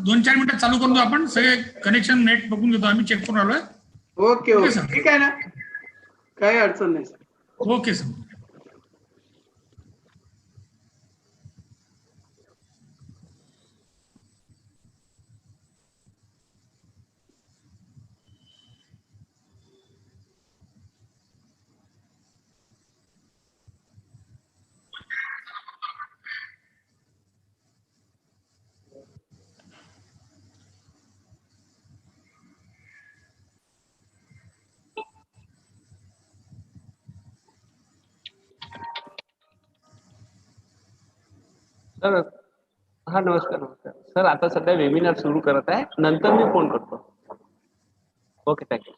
2-4 मिनिटात चालू करून आपण सगळे कनेक्शन नेट बघून घेतो, आम्ही चेक करून आलोय. ओके ओके सर, ठीक आहे ना, काही अडचण नाही सर. Okay sir. सर हा नमस्कार नमस्कार सर, आता सध्या वेबिनार सुरू करत आहे, नंतर मी फोन करतो. Okay thank you.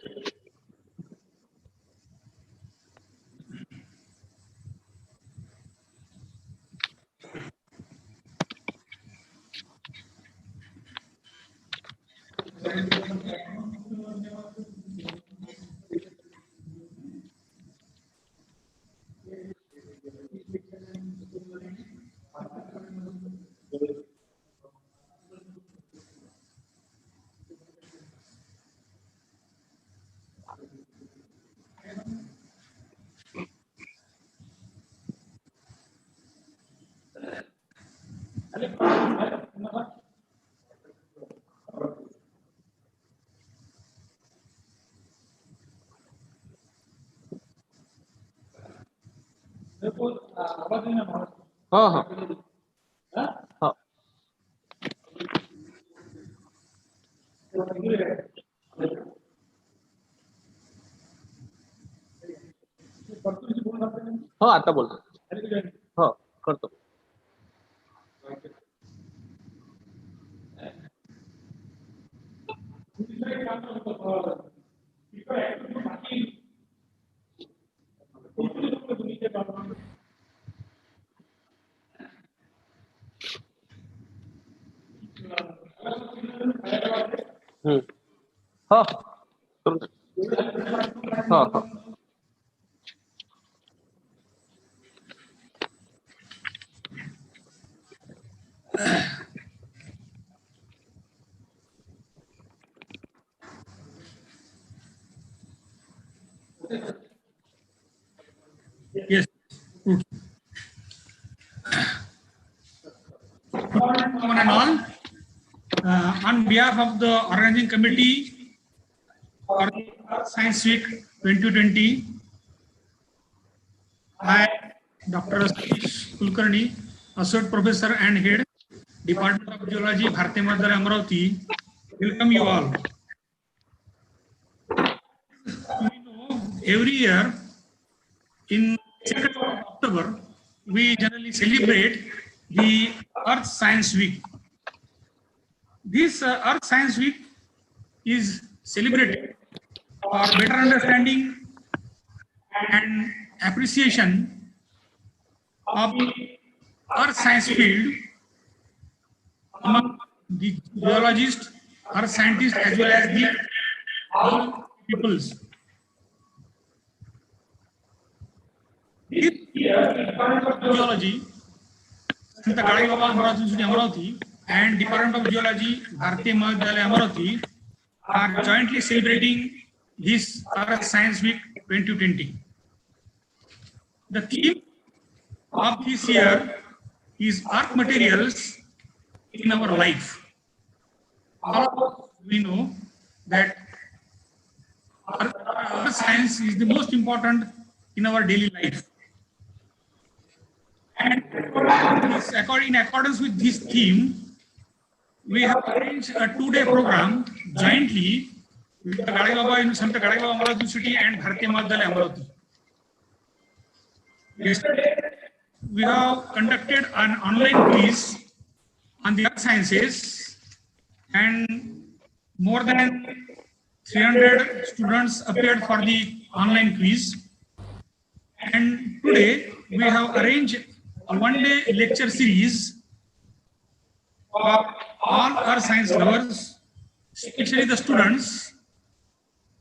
हो हो हो. हो आता बोलतो. हो करतो. हो हो हो. Yes. One and all, on behalf of the organizing committee for Science Week 2020, I, Dr. Satish Kulkarni, Associate Professor and Head, Department of Geology, Bharatiya Mahavidyalaya, Amravati, welcome you all. We know every year in 2nd of October, we generally celebrate the Earth Science Week. This Earth Science Week is celebrated for better understanding and appreciation of the Earth science field among the geologists, earth scientists, as well as the all peoples. This year, Department of Geology, Sant Gadge Amravati, and Department of Geology, Bharatiya Mahavidyalaya, Amravati, are jointly celebrating this Earth Science Week 2020. The theme of this year is Earth materials in our life. All of us, we know that Earth science is the most important in our daily life. And in accordance with this theme, we have arranged a 2-day program jointly with the Gadge Baba in Sant Gadge Baba Amravati City and Bharatiya Mahavidyalaya Amravati. Yesterday, we have conducted an online quiz on the earth sciences, and more than 300 students appeared for the online quiz. And today, we have arranged a 1-day lecture series for all our science lovers, especially the students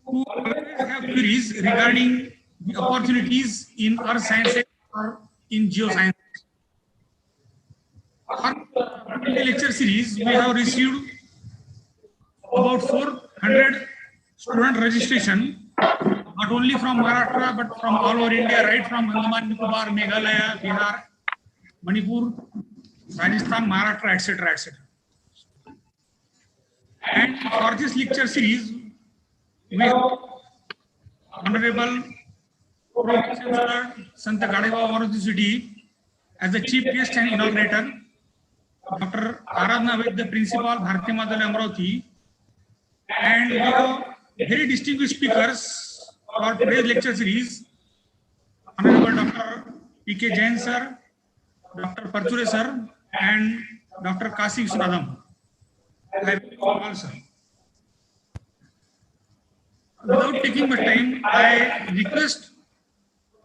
who always have queries regarding the opportunities in earth sciences or in geoscience. For the lecture series, we have received about 400 student registration, not only from Maharashtra, but from all over India, right from Andaman, Nicobar, Meghalaya, Bihar, Manipur, Rajasthan, Maharashtra, etc., etc. And for this lecture series, we have Honorable Professor Sant Gadge of Amravati as the chief guest and inaugurator, Dr. Aradhana with the principal, Bharatiya Mahavidyalaya Amravati, and we have very distinguished speakers for today's lecture series, Honorable Dr. P.K. Jain sir, Dr. Parchure sir, and Dr. Kasi Viswanathan. I welcome you all, sir. Without taking much time, I request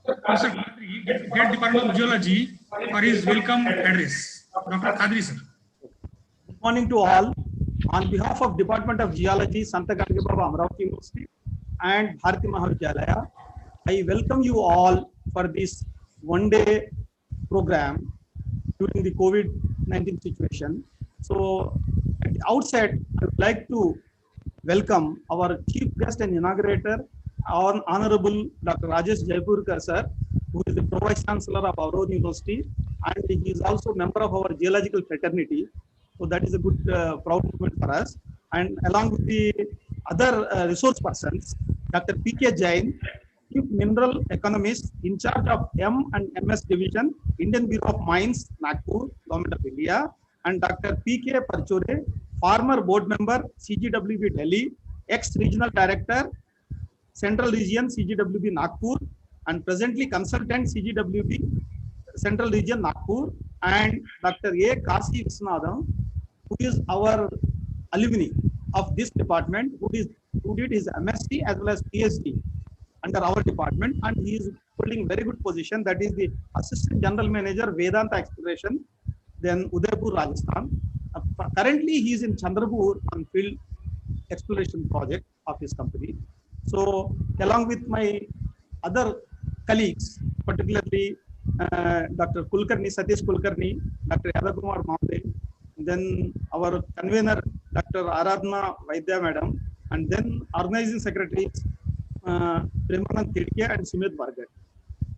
Professor Kadri, Head Department of Geology, for his welcome address. Dr. Kadri, sir. Good morning to all. On behalf of Department of Geology, Sant Gadge Amravati University and Bharatiya Mahavidyalaya, I welcome you all for this one-day program during the COVID-19 situation. So, at the outset, I would like to welcome our chief guest and inaugurator, our Honorable Dr. Rajesh Jaipurkar sir, who is the Pro-Vice Chancellor of our University, and he is also member of our geological fraternity. So that is a good proud moment for us. And along with the other resource persons, Dr. P.K. Jain, Chief Mineral Economist in charge of M and MS Division, Indian Bureau of Mines, Nagpur, Government of India, and Dr. P.K. Parchure, former board member, CGWB Delhi, ex-regional director, Central Region, CGWB Nagpur, and presently consultant, CGWB Central Region, Nagpur, and Dr. A. Kasi Viswanathan, who is our alumni of this department, who did his MSc as well as PhD under our department, and he is holding very good position. That is the Assistant General Manager, Vedanta Exploration, then Udaipur, Rajasthan. Currently, he is in Chandrapur on field exploration project of his company. So, along with my other colleagues, particularly Dr. Kulkarni, Satish Kulkarni, Dr. Yadakumar Mahadev, then our convener, Dr. Aradhana Vaidya Madam, and then organizing secretaries, Premanand Tidke and Sumit Bargat.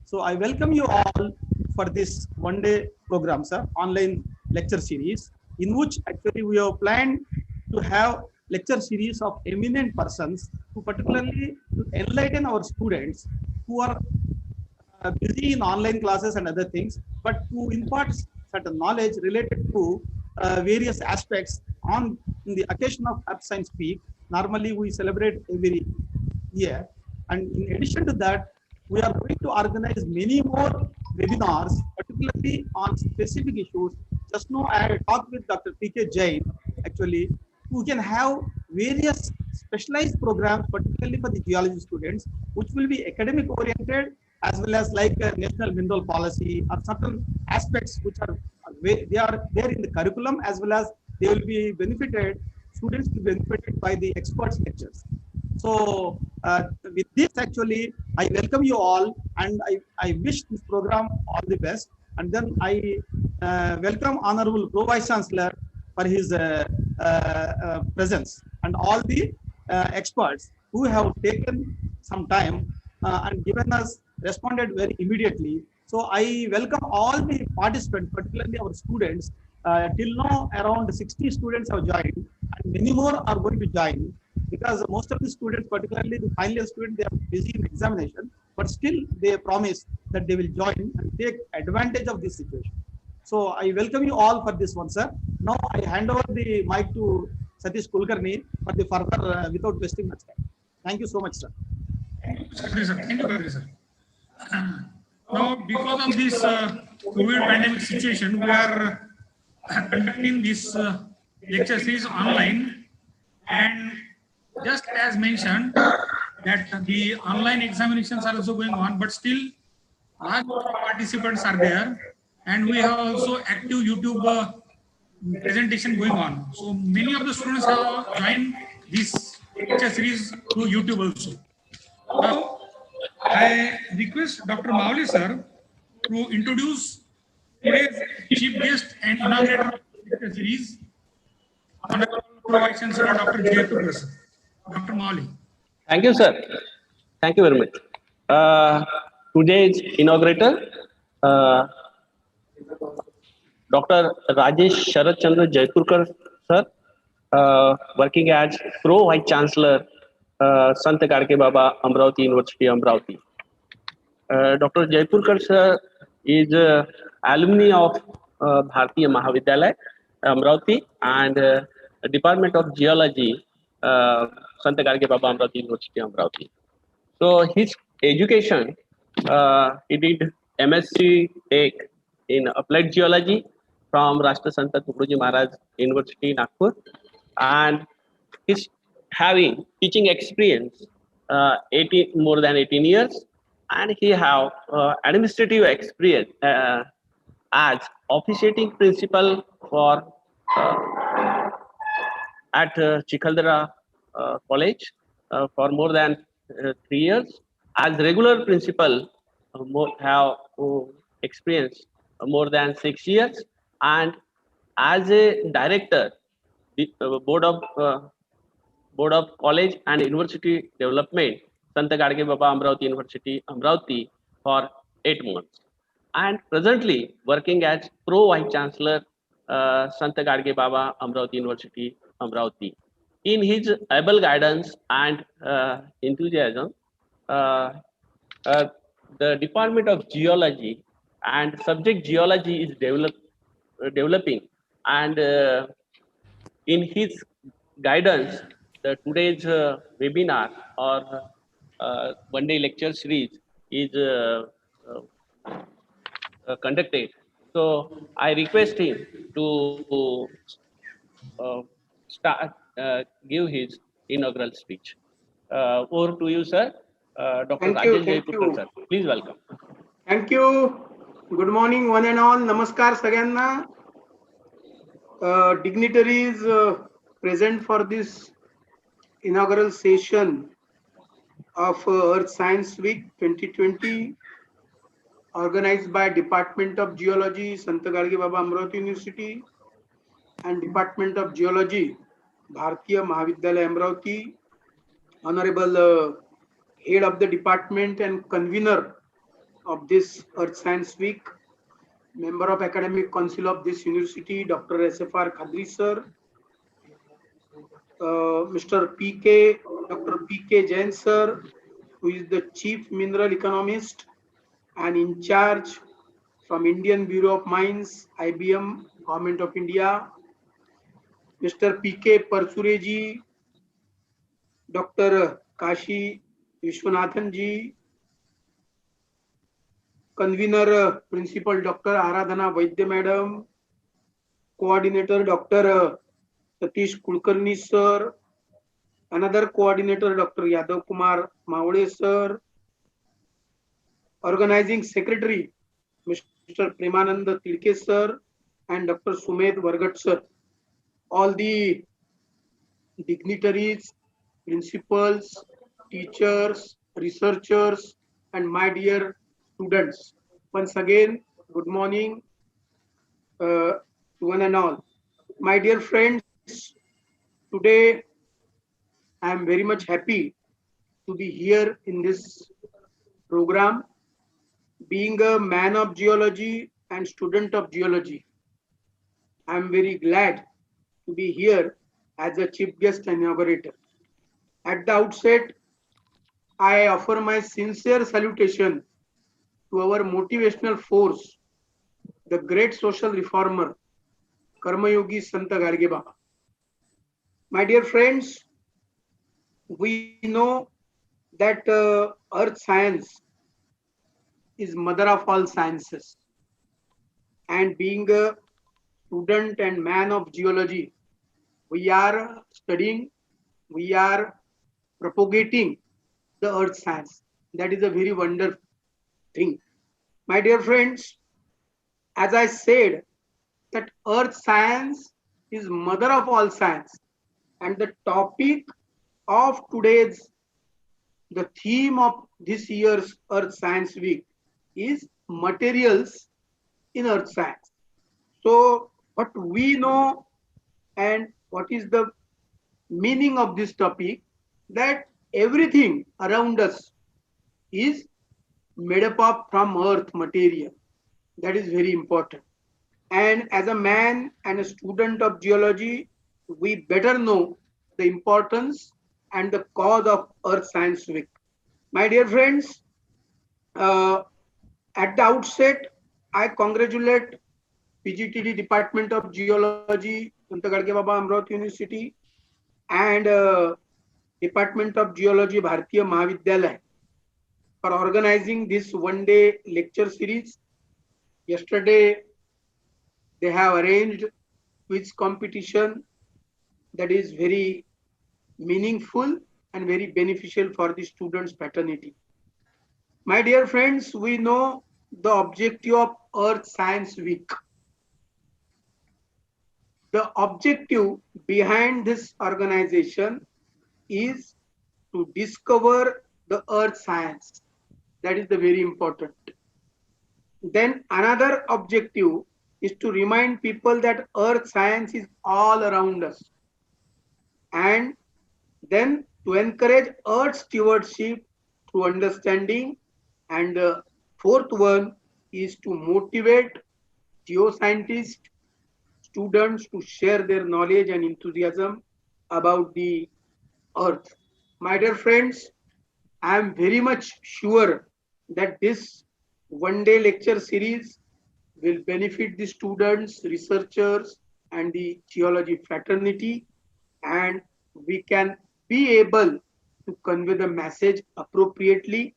So I welcome you all for this one-day program, sir, online lecture series, in which actually we have planned to have lecture series of eminent persons who particularly to enlighten our students who are busy in online classes and other things, but to impart certain knowledge related to various aspects on the occasion of Earth Science Week. Normally we celebrate every year, and in addition to that, we are going to organize many more webinars, particularly on specific issues. Just now I talked with Dr. P.K. Jain, actually, who can have various specialized programs, particularly for the geology students, which will be academic oriented, as well as like national mineral policy or certain aspects which are they are there in the curriculum, as well as they will be benefited, students will be benefited by the experts lectures. So with this, actually, I welcome you all, and I wish this program all the best. And then I welcome Honorable Pro-Vice Chancellor for his presence, and all the experts who have taken some time and given us responded very immediately. So I welcome all the participants, particularly our students. Till now, around 60 students have joined, and many more are going to join, because most of the students, particularly the final year students, they are busy in examination, but still they promise that they will join and take advantage of this situation. So I welcome you all for this one, sir. Now I hand over the mic to Satish Kulkarni for the further, without wasting much time. Thank you so much, sir. Thank you, sir. Thank you, Kadri, sir. Now, because of this COVID pandemic situation, we are conducting this lecture series online, and just as mentioned that the online examinations are also going on, but still large number of participants are there, and we have also active YouTube presentation going on. So many of the students have joined this lecture series through YouTube also. Now, I request Dr. Mauli sir to introduce today's chief guest and inaugurator of the lecture series, Honorable Vice Chancellor Dr. Jayapur sir. Dr. Mali. Thank you, sir. Thank you very much. Today's inaugurator, Dr. Rajesh Sharat Chandra Jaipurkar, sir, working as Pro Vice Chancellor, Sant Gadge Baba, Amravati University, Amravati. Dr. Jaipurkar, sir, is alumni of Bharatiya Mahavidyalaya, Amravati, and Department of Geology, Sant Gadge Baba, Amravati University, Amravati. So his education, he did MSc Tech in Applied Geology from Rashtra Santa Tukadoji Maharaj University, Nagpur, and he's having teaching experience 18 more than 18 years, and he have administrative experience as officiating principal for at Chikaldara College for more than 3 years. As regular principal, have experience more than 6 years, and as a director, the board of college and university development, Santa Gadge Baba Amravati University, Amravati, for 8 months, and presently working as Pro Vice Chancellor, Santa Gadge Baba Amravati University, Amravati. In his able guidance and enthusiasm, uh, uh, the Department of Geology and subject geology is developing, and in his guidance, today's webinar or one day lecture series is conducted. So I request him to start give his inaugural speech. Over to you, sir. Dr. Thank you. Rajesh Thank Jaipurkar, you. sir. Please welcome. Thank you. Good morning, one and all. Namaskar, सगळ्यांना. Dignitaries present for this inaugural session of Earth Science Week 2020, organized by Department of Geology, Sant Gadge Baba Amravati University, and Department of Geology, Bharatiya Mahavidyalaya Amravati. Honorable Head of the Department and Convener of this Earth Science Week, Member of Academic Council of this University, Dr. SFR Khadri sir, Mr. PK, Dr. PK Jain sir, who is the Chief Mineral Economist and in charge from Indian Bureau of Mines, IBM, Government of India, Mr. PK Parsureji, Dr. Kashi Vishwanathan ji, Convener Principal Dr. Aradhana Vaidya Madam, Coordinator Dr. Satish Kulkarni sir, another coordinator Dr. Yadav Kumar Mavade sir, organizing secretary Mr. Premanand Tilke sir and Dr. Sumed Vargat sir, all the dignitaries, principals, teachers, researchers, and my dear students. Once again, good morning to one and all. My dear friends, today I am very much happy to be here in this program. Being a man of geology and student of geology, I am very glad to be here as a chief guest inaugurator. At the outset, I offer my sincere salutation to our motivational force, the great social reformer, Karmayogi Santa Gadge Baba. My dear friends, we know that earth science is mother of all sciences, and being a student and man of geology, we are studying, we are propagating the earth science. That is a very wonderful thing. My dear friends, as I said, that earth science is mother of all science, and the topic of today's, the theme of this year's Earth Science Week is materials in earth science. So what we know and what is the meaning of this topic, that everything around us is made up of from earth material. That is very important. And as a man and a student of geology, we better know the importance and the cause of Earth Science Week. My dear friends, uh, at the outset, I congratulate PGTD Department of Geology, Sant Gadge Baba Amravati University, and Department of Geology, Bharatiya Mahavidyalaya, for organizing this one-day lecture series. Yesterday, they have arranged quiz competition that is very meaningful and very beneficial for the students' fraternity. My dear friends, we know the objective of Earth Science Week. The objective behind this organization is to discover the Earth science. That is the very important. Then another objective is to remind people that Earth science is all around us. And then to encourage Earth stewardship through understanding. And the fourth one is to motivate geoscientists, students to share their knowledge and enthusiasm about the Earth. My dear friends, I am very much sure that this one-day lecture series will benefit the students, researchers, and the geology fraternity, and we can be able to convey the message appropriately.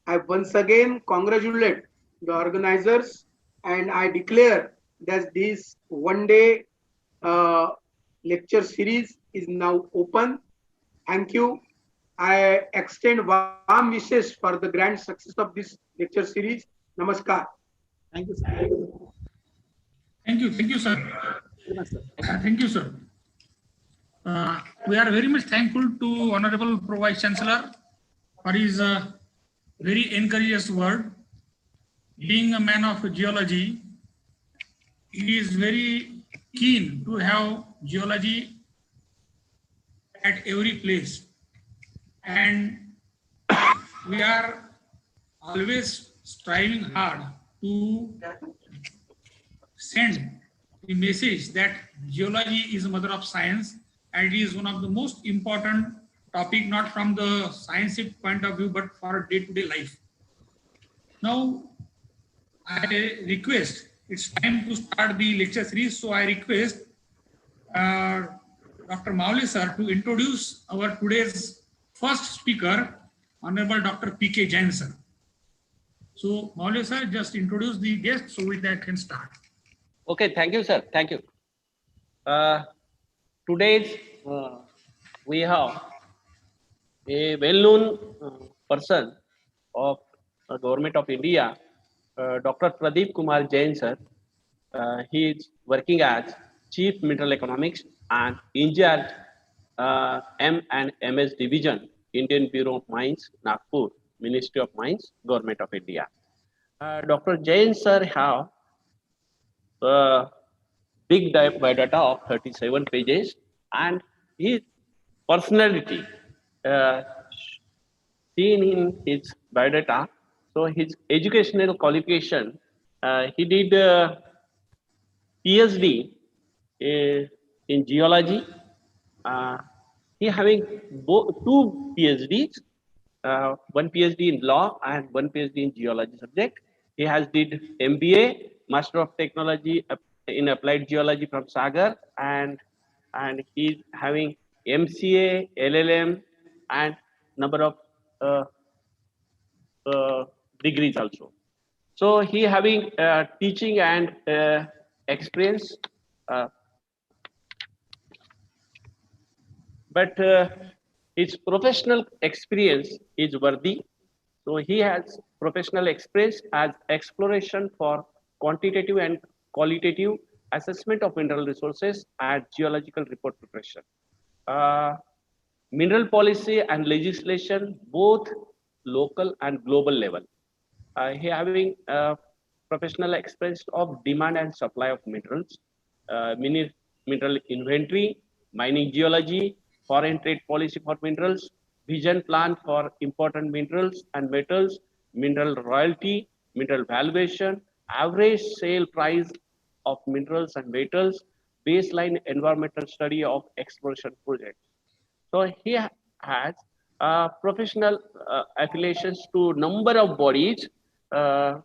I once again congratulate the organizers, and I declare that this one-day uh, lecture series is now open. Thank you. I extend warm wishes for the grand success of this lecture series. Namaskar. Thank you, sir. Thank you, sir. Very much, sir. Thank you, sir. We are very much thankful to Honorable Pro Vice Chancellor for his very encourageous word. Being a man of geology, he is very keen to have geology at every place. And we are always striving hard to send the message that geology is the mother of science and it is one of the most important topic, not from the scientific point of view, but for day-to-day life. Now, I request, it's time to start the lecture series, so I request Dr. Maule sir to introduce our today's first speaker, Honorable Dr. P.K. Jain sir. So, Maule sir, just introduce the guest so we can start. Okay, thank you, sir. Thank you. Today's we have a well-known person of Government of India, Dr. Pradeep Kumar Jain, sir. He is working as Chief Mineral Economics and in charge M and MS Division, Indian Bureau of Mines, Nagpur, Ministry of Mines, Government of India. Dr. Jain, sir, have big biodata of 37 pages, and his personality seen in his biodata. So his educational qualification, he did PhD in geology. He having two PhDs, one PhD in law and one PhD in geology subject. He has did MBA, Master of Technology in Applied Geology from Sagar, and he's having MCA, LLM, and number of uh, degrees also. So he having teaching and experience, uh, but his professional experience is worthy. So he has professional experience as exploration for quantitative and qualitative assessment of mineral resources and geological report preparation. Uh, Mineral policy and legislation, both local and global level. He having professional experience of demand and supply of minerals, mineral inventory, mining geology, foreign trade policy for minerals, vision plan for important minerals and metals, mineral royalty, mineral valuation, average sale price of minerals and metals, baseline environmental study of exploration projects. So he has professional affiliations to number of bodies, uh,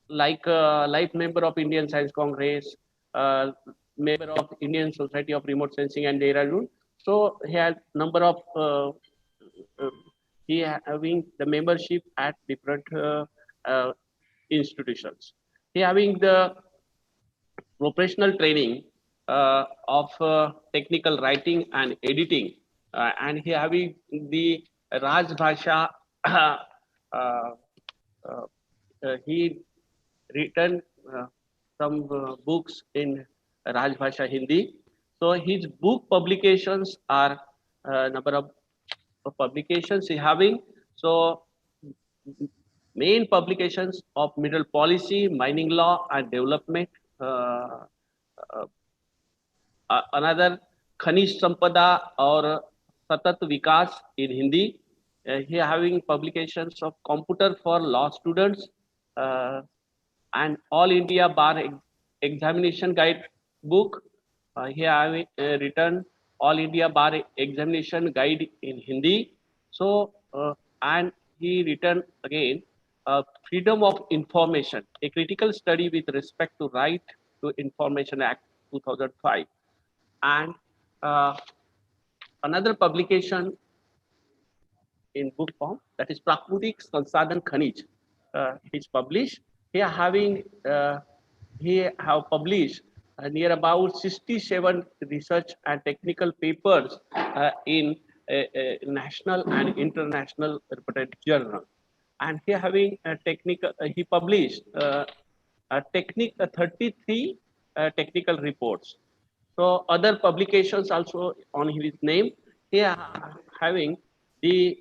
like life member of Indian Science Congress, uh, member of Indian Society of Remote Sensing and Dehradun. So he has number of uh, he having the membership at different uh, institutions. He having the professional training of technical writing and editing, and he having the Raj Bhasha. Uh, he written some books in Raj Bhasha Hindi. So his book publications are number of publications he having. So main publications of mineral policy, mining law, and development. Uh, uh, Another Khanish Sampada or Satat Vikas in Hindi. He having publications of computer for law students and All India Bar Examination Guide book. He having written All India Bar Examination Guide in Hindi. So and he written again Freedom of Information, a critical study with respect to Right to Information Act 2005, and uh, another publication in book form, that is Prakriti Sansadan Khanij. He's published. Here having he have published near about 67 research and technical papers in national and international reputed journal. And here having a technical, he published a 33 technical reports. So other publications also on his name. Here having the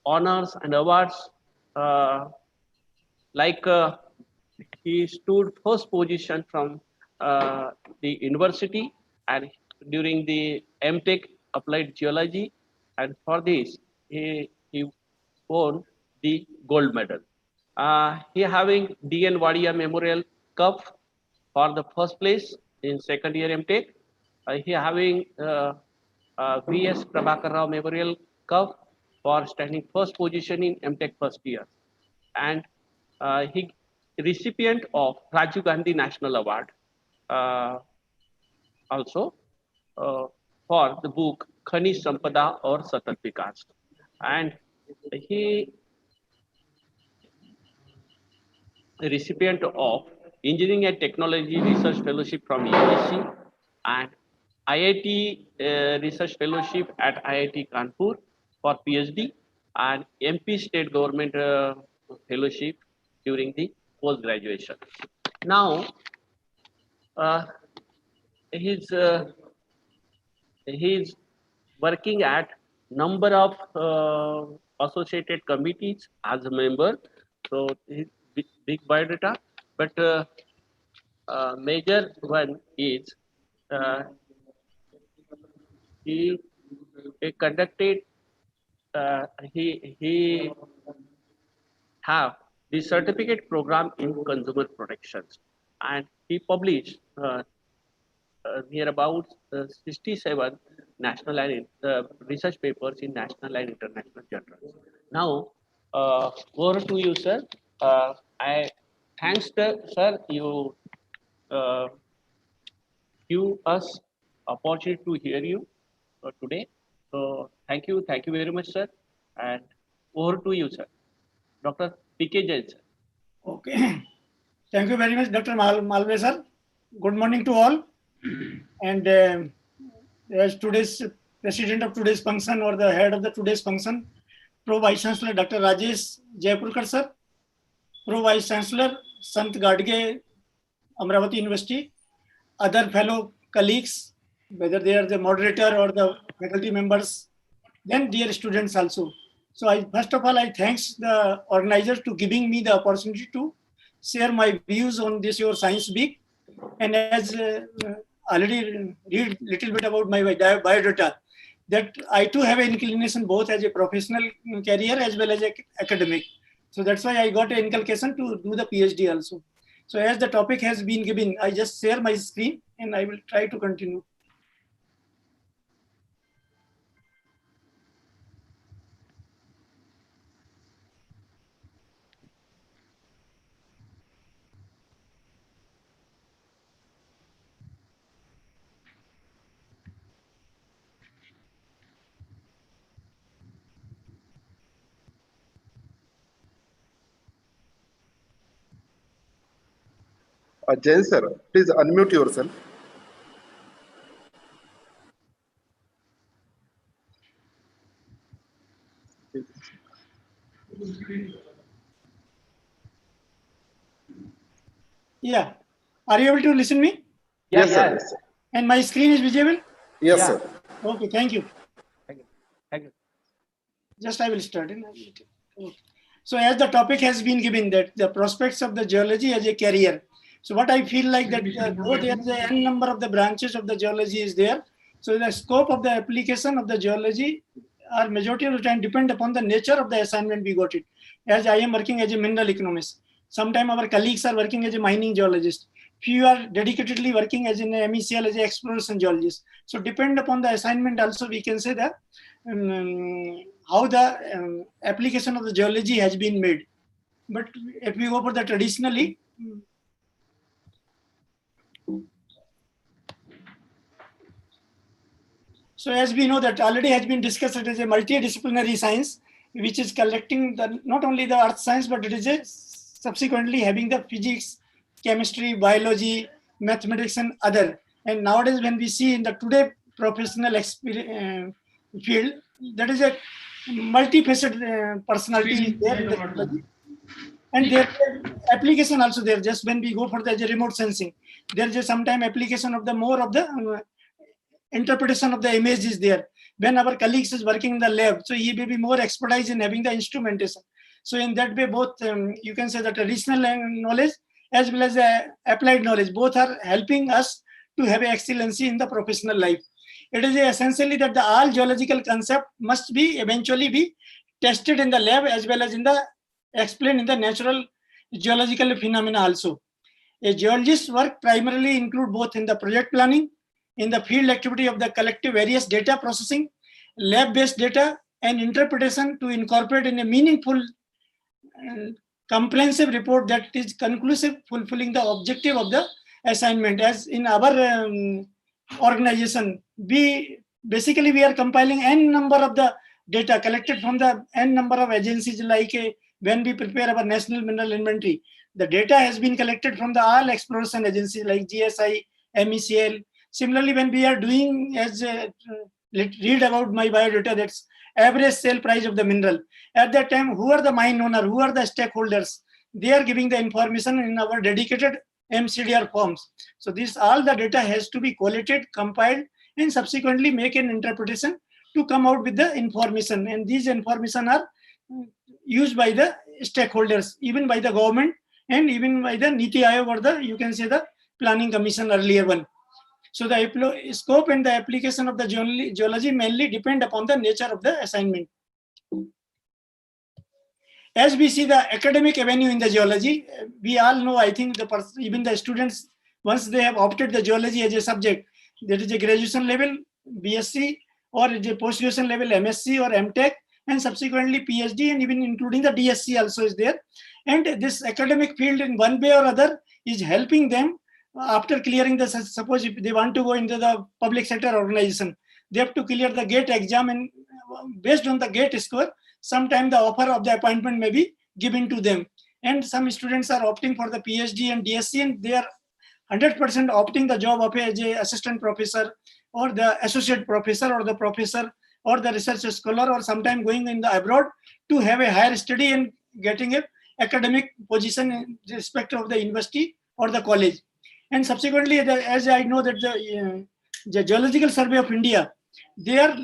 honors and awards, like he stood first position from the university and during the MTech applied geology, and for this he won the gold medal. He having DN Wadia Memorial Cup for the first place in second year MTech. He having VS Prabhakar Rao Memorial Cup for standing first position in MTech first year. And he recipient of Rajiv Gandhi National Award also for the book Khanish Sampada or Satat Vikas. And he recipient of Engineering and Technology Research Fellowship from USC and IIT Research Fellowship at IIT Kanpur for PhD and MP State Government Fellowship during the post graduation. Now, uh, he's he's working at number of associated committees as a member. So he's big biodata, but major one is uh, he, he conducted he have the certificate program in consumer protections, and he published near about 67 national and research papers in national and international journals. Now, over to you, sir. I thanks, sir. You uh, give us opportunity to hear you today. So thank you very much, sir. And over to you, sir. Dr. PK Jain, sir. Okay. Thank you very much, Dr. Malve, sir. Good morning to all. And as today's president of today's function or the head of the today's function, Pro Vice Chancellor Dr. Rajesh Jaipurkar, sir. Pro Vice Chancellor Sant Gadge, Amravati University. Other fellow colleagues, whether they are the moderator or the faculty members, then dear students also. So first of all, I thanks the organizers to giving me the opportunity to share my views on this your science week. And as already read little bit about my biodata, that I too have an inclination both as a professional career as well as academic. So that's why I got an inculcation to do the PhD also. So as the topic has been given, I just share my screen and I will try to continue. Jain sir, please unmute yourself. Yeah. Are you able to listen me? Yes, sir. Yes, sir. And my screen is visible? Yes, sir. Okay, thank you. Thank you. Just I will start. Okay. So as the topic has been given, that the prospects of the geology as a career. So what I feel like that though there is a n number of the branches of the geology is there, so the scope of the application of the geology are majority of the time depend upon the nature of the assignment we got it. As I am working as a mineral economist, sometimes our colleagues are working as a mining geologist. Few are dedicatedly working as in MECL as an exploration geologist. So depend upon the assignment also we can say that how the application of the geology has been made. But if we go for the traditionally, so as we know that already has been discussed, it is a multidisciplinary science, which is collecting not only the earth science, but it is a subsequently having the physics, chemistry, biology, mathematics, and other. And nowadays, when we see in the today professional field, that is a multifaceted personality there in the geology. And there application also there. Just when we go for the remote sensing, there is sometime application of the more of the interpretation of the image is there. When our colleagues is working in the lab, so he may be more expertise in having the instrumentation. So in that way, both you can say the traditional knowledge as well as applied knowledge, both are helping us to have excellency in the professional life. It is essentially that the all geological concept must be eventually be tested in the lab as well as in the explained in the natural geological phenomena also. A geologist's work primarily include both in the project planning, in the field activity of the collective various data processing, lab-based data, and interpretation to incorporate in a meaningful, comprehensive report that is conclusive, fulfilling the objective of the assignment. As in our organization, we are compiling n number of the data collected from the n number of agencies, like when we prepare our national mineral inventory. The data has been collected from the all exploration agencies like GSI, MECL. Similarly, when we are doing, as read about my biodata, that's average sale price of the mineral. At that time, who are the mine owner, who are the stakeholders? They are giving the information in our dedicated MCDR forms. So this all the data has to be collated, compiled, and subsequently make an interpretation to come out with the information. And these information are used by the stakeholders, even by the government, and even by the Niti Aayog or the, you can say, the planning commission earlier one. So the scope and the application of the geology mainly depend upon the nature of the assignment. As we see the academic avenue in the geology, we all know, I think even the students, once they have opted the geology as a subject, there is a graduation level, BSc, or a post-graduation level, MSc or MTech, and subsequently PhD, and even including the DSc also is there. And this academic field in one way or other is helping them after clearing the, suppose if they want to go into the public sector organization, they have to clear the GATE exam, and based on the GATE score, sometimes the offer of the appointment may be given to them. And some students are opting for the PhD and DSc, and they are 100% opting the job of as a assistant professor or the associate professor or the professor or the research scholar, or sometime going in the abroad to have a higher study and getting a academic position in respect of the university or the college. And subsequently, as I know that the Geological Survey of India, they are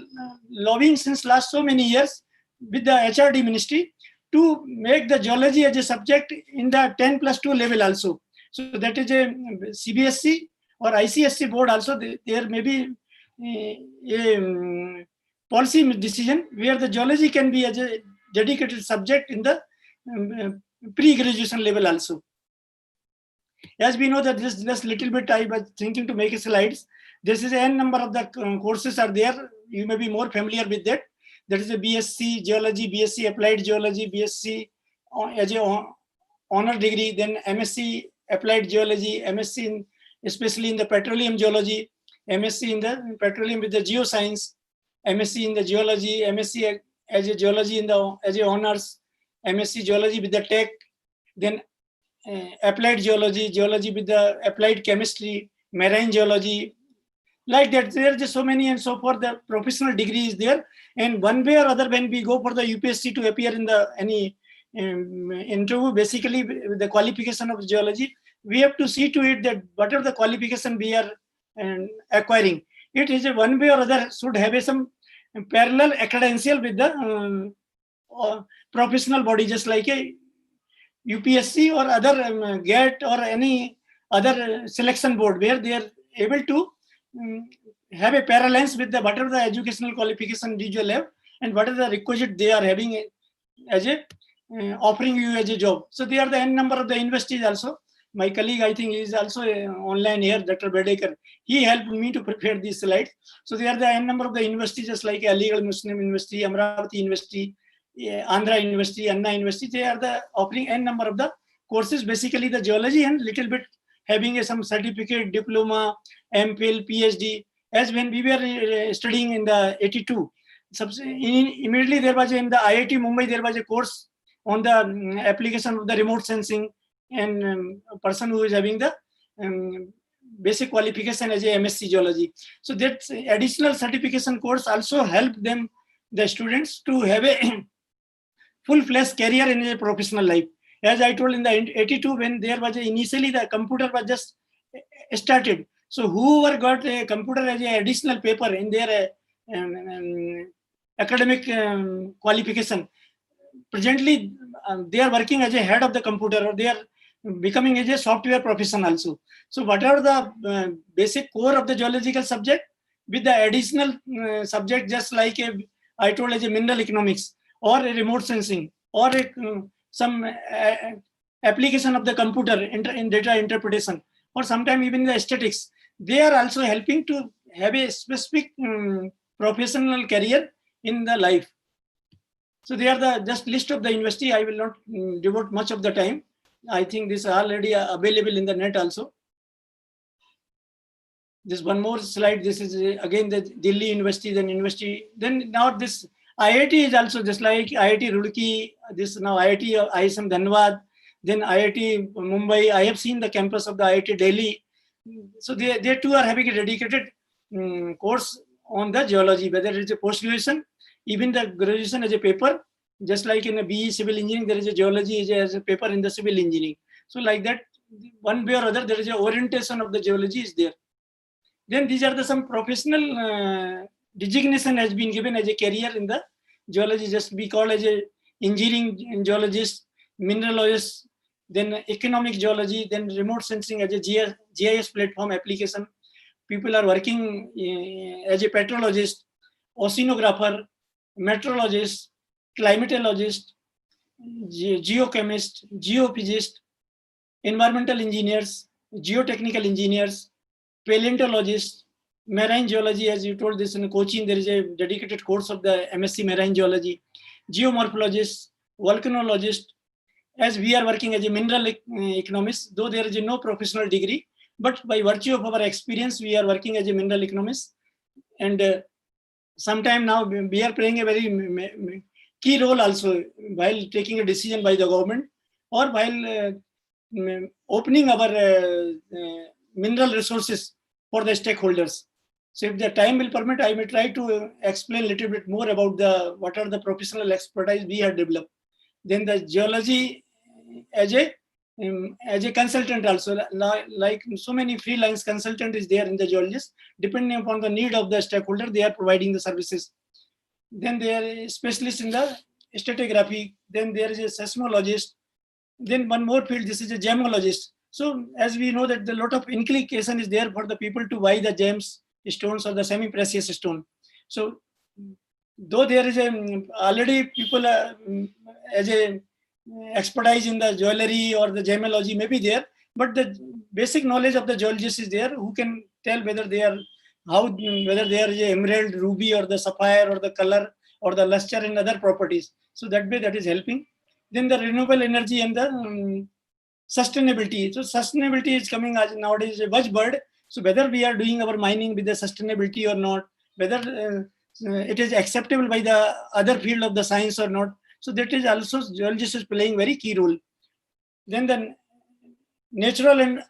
lobbying since last so many years with the HRD ministry to make the geology as a subject in the 10+2 level also. So that is a CBSC or ICSC board also. There may be a policy decision where the geology can be as a dedicated subject in the pre-graduation level also. As we know that this just little bit I was thinking to make slides. This is n number of the courses are there. You may be more familiar with that. That is a BSc Geology, BSc Applied Geology, BSc as a honor degree, then MSc Applied Geology, MSc in, especially in the petroleum geology, MSc in the petroleum with the geoscience, MSc in the geology, MSc as a geology in the as a honors, MSc geology with the tech, then applied geology, geology with the applied chemistry, marine geology, like that. There are just so many and so forth. The professional degree is there, and one way or other, when we go for the UPSC to appear in the any interview, basically the qualification of geology, we have to see to it that whatever the qualification we are acquiring, it is a one way or other should have some parallel credential with the professional body, just like a UPSC or other GATE or any other selection board, where they are able to have a parallels with the whatever the educational qualification individual have and what is the requisite they are having as a offering you as a job. So they are the n number of the universities also. My colleague, I think, is also online here, Dr. Bedekar. He helped me to prepare these slides. So they are the n number of the universities, just like Aligarh Muslim University, Amravati University, Andhra University, Anna University. They are the offering n number of the courses, basically the geology and little bit having some certificate, diploma, MPhil, PhD. As when we were studying in the 82, immediately there was in the IIT Mumbai, there was a course on the application of the remote sensing, and a person who is having the basic qualification as a MSc geology. So that additional certification course also helped them, the students, to have a full-fledged career in a professional life. As I told in the 82, when there was initially the computer was just started. So whoever got a computer as an additional paper in their academic qualification, presently they are working as a head of the computer, or they are becoming as a software professional also. So whatever the basic core of the geological subject, with the additional subject, just like I told, as a mineral economics or a remote sensing or some application of the computer in data interpretation, or sometime even the aesthetics, they are also helping to have a specific professional career in the life. So they are the just list of the university. I will not devote much of the time. I think this is already available in the net also. This one more slide. This is again the Delhi University, then university. Then now this IIT is also just like IIT Roorkee. This now IIT ISM Dhanbad. Then IIT Mumbai. I have seen the campus of the IIT Delhi. So they too are having a dedicated course on the geology, whether it is a post-graduation, even the graduation as a paper, just like in a BE civil engineering, there is a geology as a paper in the civil engineering. So like that, one way or other, there is a orientation of the geology is there. Then these are the some professional designation has been given as a career in the geology. Just be called as a engineering geologist, mineralogist, then economic geology, then remote sensing as a GIS platform application. People are working as a petrologist, oceanographer, meteorologist, climatologist, geochemist, geophysicist, environmental engineers, geotechnical engineers, paleontologists, marine geology. As you told, this in Cochin, there is a dedicated course of the MSc Marine Geology, geomorphologists, volcanologist. As we are working as a mineral economist, though there is no professional degree, but by virtue of our experience, we are working as a mineral economist. And sometime now we are playing a very key role also while taking a decision by the government, or while opening our mineral resources for the stakeholders. So if the time will permit, I may try to explain a little bit more about what are the professional expertise we have developed. Then the geology as a consultant also, like so many freelance consultant is there in the geologist, depending upon the need of the stakeholder, they are providing the services. Then there are specialists in the stratigraphy. Then there is a seismologist. Then one more field, this is a gemologist. So as we know that a lot of inclination is there for the people to buy the gems, stones, or the semi-precious stone. So though there is a already people as a expertise in the jewelry or the gemology may be there, but the basic knowledge of the geologist is there, who can tell whether they are whether they are a emerald, ruby, or the sapphire, or the color, or the luster and other properties. So that way that is helping. Then the renewable energy and the sustainability. So sustainability is coming as nowadays a buzzword. So whether we are doing our mining with the sustainability or not, whether it is acceptable by the other field of the science or not. So that is also geologist is playing very key role. Then the natural and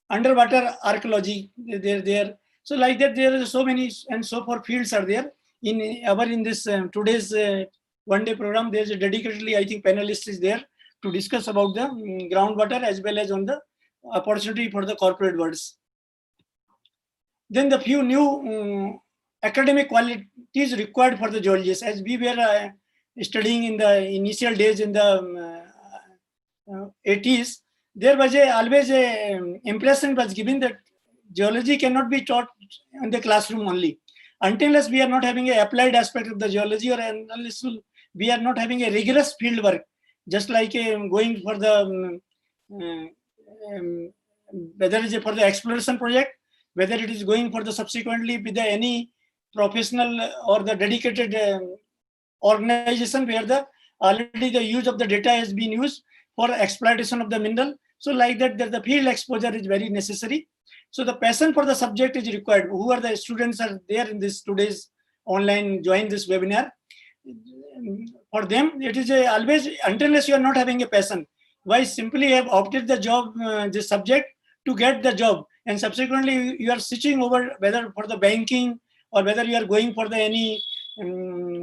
underwater archaeology, there. So like that, there are so many and so forth fields are there. In this today's one day program, there's a dedicatedly, I think, panelist is there to discuss about the groundwater as well as on the opportunity for the corporate worlds. Then the few new academic qualities required for the geologists, as we were studying in the initial days in the 80s, there was always a impression was given that geology cannot be taught in the classroom only. Unless we are not having an applied aspect of the geology, or unless we are not having a rigorous field work, just like going for the whether it is for the exploration project, whether it is going for the subsequently with the any professional or the dedicated organization where the already the use of the data has been used for exploitation of the mineral. So like that, the field exposure is very necessary. So the passion for the subject is required. Who are the students are there in this today's online join this webinar? For them, it is always, unless you are not having a passion, why simply have opted the job, the subject to get the job, and subsequently you are switching over whether for the banking or whether you are going for the any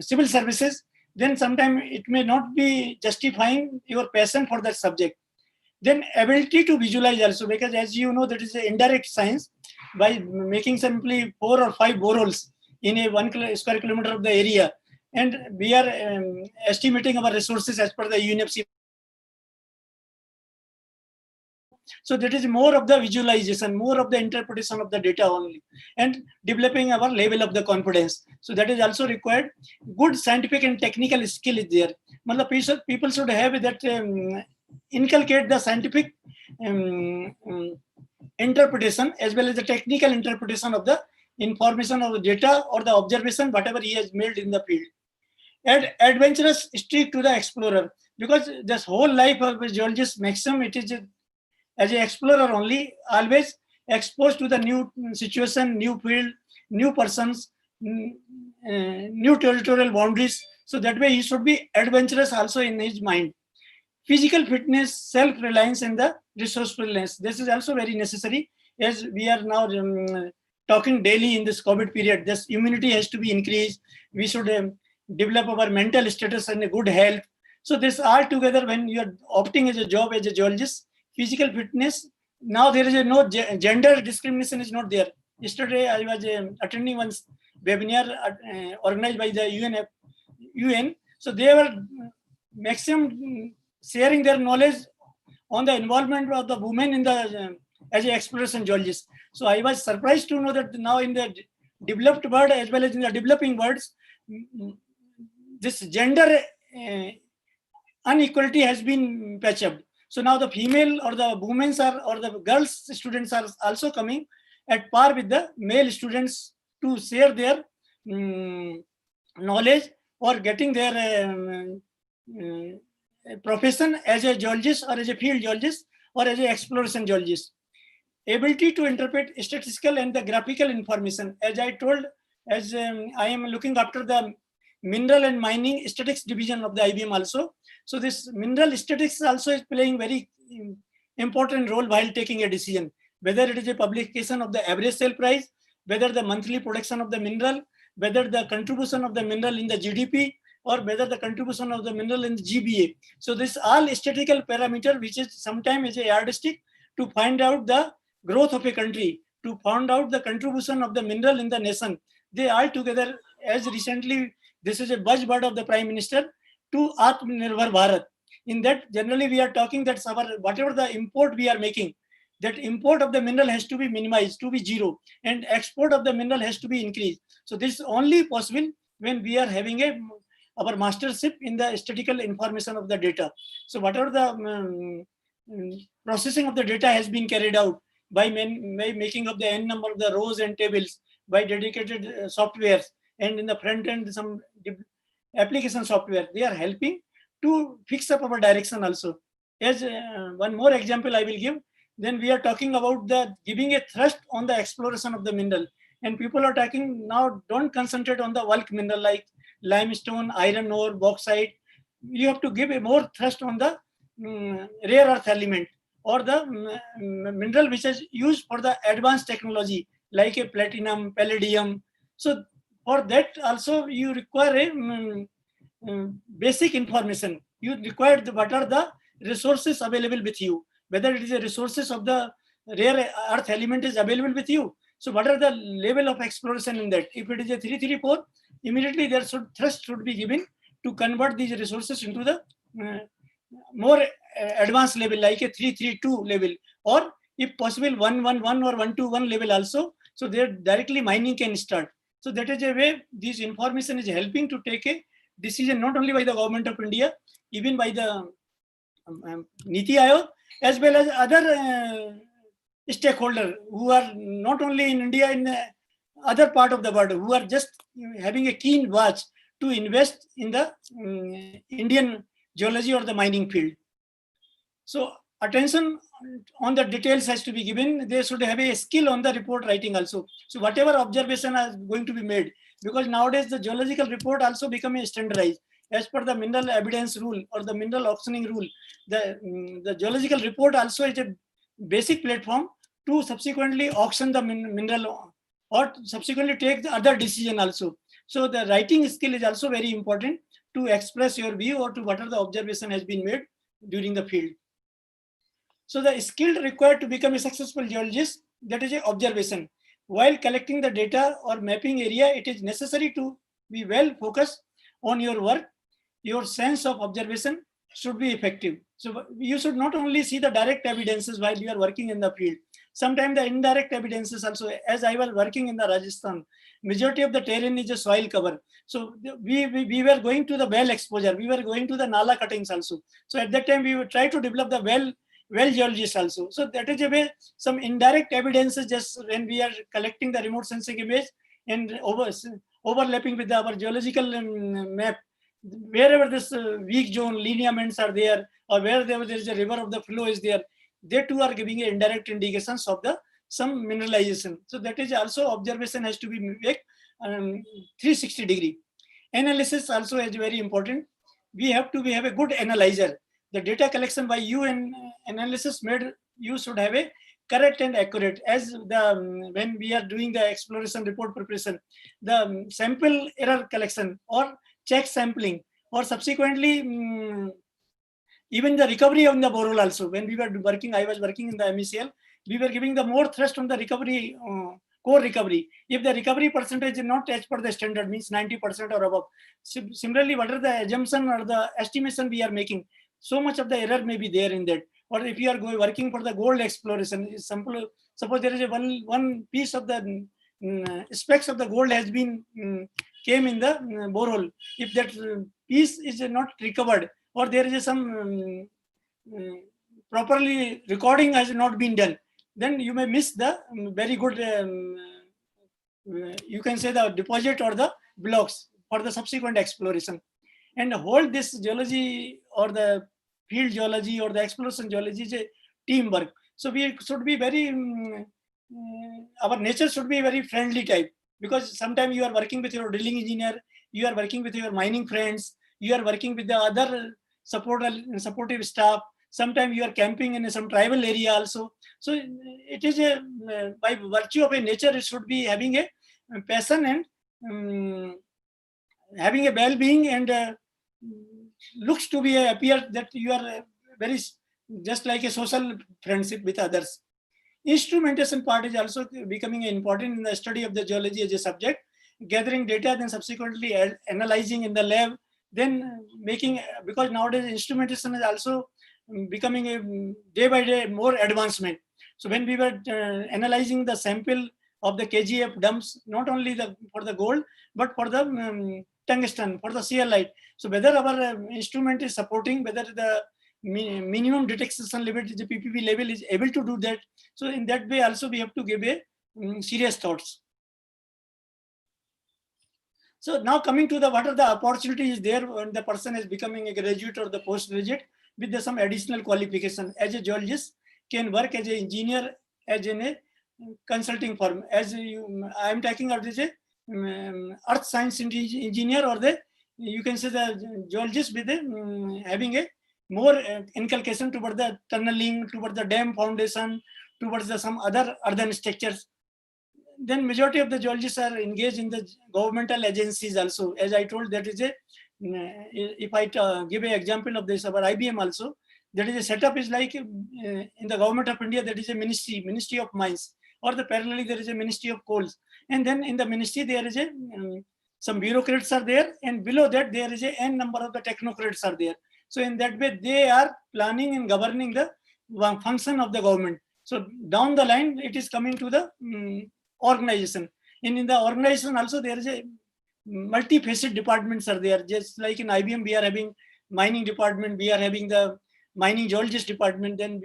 civil services, then sometimes it may not be justifying your passion for that subject. Then ability to visualize also, because as you know, that is an indirect science. By making simply 4 or 5 boreholes in a 1 square kilometer of the area, and we are estimating our resources as per the UNFC. So that is more of the visualization, more of the interpretation of the data only, and developing our level of the confidence. So that is also required. Good scientific and technical skill is there. People should have that inculcate the scientific interpretation as well as the technical interpretation of the information of the data or the observation, whatever he has made in the field. And adventurous streak to the explorer, because this whole life of a geologist maximum, it is as an explorer only, always exposed to the new situation, new field, new persons, new territorial boundaries. So that way he should be adventurous also in his mind. Physical fitness, self-reliance, and the resourcefulness. This is also very necessary, as we are now talking daily in this COVID period. This immunity has to be increased. We should develop our mental status and a good health. So this all together, when you are opting as a job as a geologist, physical fitness, now there is no gender discrimination is not there. Yesterday I was attending one webinar organized by the UN. So they were maximum sharing their knowledge on the involvement of the women in the as an exploration geologist. So I was surprised to know that now in the developed world as well as in the developing worlds, this gender inequality has been patched up. So now the female or the women or the girls students are also coming at par with the male students to share their knowledge or getting their profession as a geologist or as a field geologist or as an exploration geologist. Ability to interpret statistical and the graphical information. As I told, as I am looking after the mineral and mining statistics division of the IBM also. So this mineral statistics also is playing very important role while taking a decision, whether it is a publication of the average sale price, whether the monthly production of the mineral, whether the contribution of the mineral in the GDP, or whether the contribution of the mineral in the GBA. So this all statistical parameter, which is sometimes a yardstick to find out the growth of a country, to find out the contribution of the mineral in the nation. They all together, as recently, this is a buzzword of the Prime Minister, to Atmanirbhar Bharat. In that, generally we are talking that whatever the import we are making, that import of the mineral has to be minimized, to be zero, and export of the mineral has to be increased. So this is only possible when we are having our mastership in the statistical information of the data. So whatever the processing of the data has been carried out by making of the n number of the rows and tables by dedicated softwares, and in the front end some application software, they are helping to fix up our direction also. As one more example I will give, then we are talking about the giving a thrust on the exploration of the mineral, and people are talking now, don't concentrate on the bulk mineral like limestone, iron ore, bauxite. You have to give a more thrust on the rare earth element, or the mineral which is used for the advanced technology like a platinum, palladium. So for that also you require a basic information. You require what are the resources available with you, whether it is a resources of the rare earth element is available with you. So what are the level of exploration in that? If it is a 334, immediately there should thrust should be given to convert these resources into the more advanced level like a 332 level, or if possible 111 or 121 level also. So there directly mining can start. So that is a way this information is helping to take a decision not only by the government of India, even by the Niti Aayog, as well as other stakeholders who are not only in India, in other part of the world, who are just having a keen watch to invest in the Indian geology or the mining field. So attention on the details has to be given. They should have a skill on the report writing also. So whatever observation is going to be made, because nowadays the geological report also become a standardized as per the mineral evidence rule or the mineral auctioning rule. The geological report also is a basic platform to subsequently auction the mineral or subsequently take the other decision also. So the writing skill is also very important to express your view or to whatever the observation has been made during the field. So the skill required to become a successful geologist, that is a observation. While collecting the data or mapping area, it is necessary to be well focused on your work. Your sense of observation should be effective. So you should not only see the direct evidences while you are working in the field. Sometimes the indirect evidences also, as I was working in the Rajasthan, majority of the terrain is a soil cover. So we were going to the well exposure, we were going to the nala cuttings also. So at that time we would try to develop the well geologist also. So that is a way, some indirect evidences just when we are collecting the remote sensing image and overlapping with our geological map, wherever this weak zone lineaments are there, or where there is a river of the flow is there, they too are giving indirect indications of the some mineralization. So that is also observation has to be made 360-degree. Analysis also is very important. We have a good analyzer. The data collection by you and analysis made, you should have a correct and accurate. As the when we are doing the exploration report preparation, the sample error collection or check sampling, or subsequently even the recovery on the borehole also. When we were working, I was working in the MECL, we were giving the more thrust on the recovery, core recovery. If the recovery percentage is not as per the standard, means 90% or above. Similarly, what are the assumption or the estimation we are making, so much of the error may be there in that. Or if you are working for the gold exploration, suppose there is a one piece of the specs of the gold has been came in the borehole. If that piece is not recovered, or there is some properly recording has not been done, then you may miss the very good, you can say, the deposit or the blocks for the subsequent exploration. And hold this geology or the field geology or the exploration geology is a teamwork. So we should be very, our nature should be very friendly type, because sometimes you are working with your drilling engineer, you are working with your mining friends, you are working with the other supportive staff. Sometimes you are camping in some tribal area also. So it is a, by virtue of a nature, it should be having a passion and having a well-being, and looks to be appear that you are very just like a social friendship with others. Instrumentation part is also becoming important in the study of the geology as a subject. Gathering data, then subsequently analyzing in the lab, then making, because nowadays instrumentation is also becoming a day by day more advancement. So when we were analyzing the sample of the KGF dumps, not only for the gold, but for the tungsten, for the CLite. So whether our instrument is supporting, whether the minimum detection limit, the PPP level is able to do that. So in that way also we have to give a serious thoughts. So now coming to what are the opportunities there when the person is becoming a graduate or the postgraduate with some additional qualification. As a geologist, can work as an engineer, as in a consulting firm. As I am taking out as a earth science engineer, or you can say the geologist with having a more inculcation toward the tunneling, toward the dam foundation, towards some other earthen structures. Then majority of the geologists are engaged in the governmental agencies also. As I told, that is if I give an example of this, our IBM also, that is a setup is like in the government of India, that is a ministry of mines, or parallelly there is a ministry of coals. And then in the ministry there is some bureaucrats are there, and below that there is a n number of the technocrats are there. So in that way they are planning and governing the function of the government. So down the line it is coming to the organization. And in the organization also there is a multifaceted departments are there. Just like in IBM we are having mining department, we are having the mining geologist department, then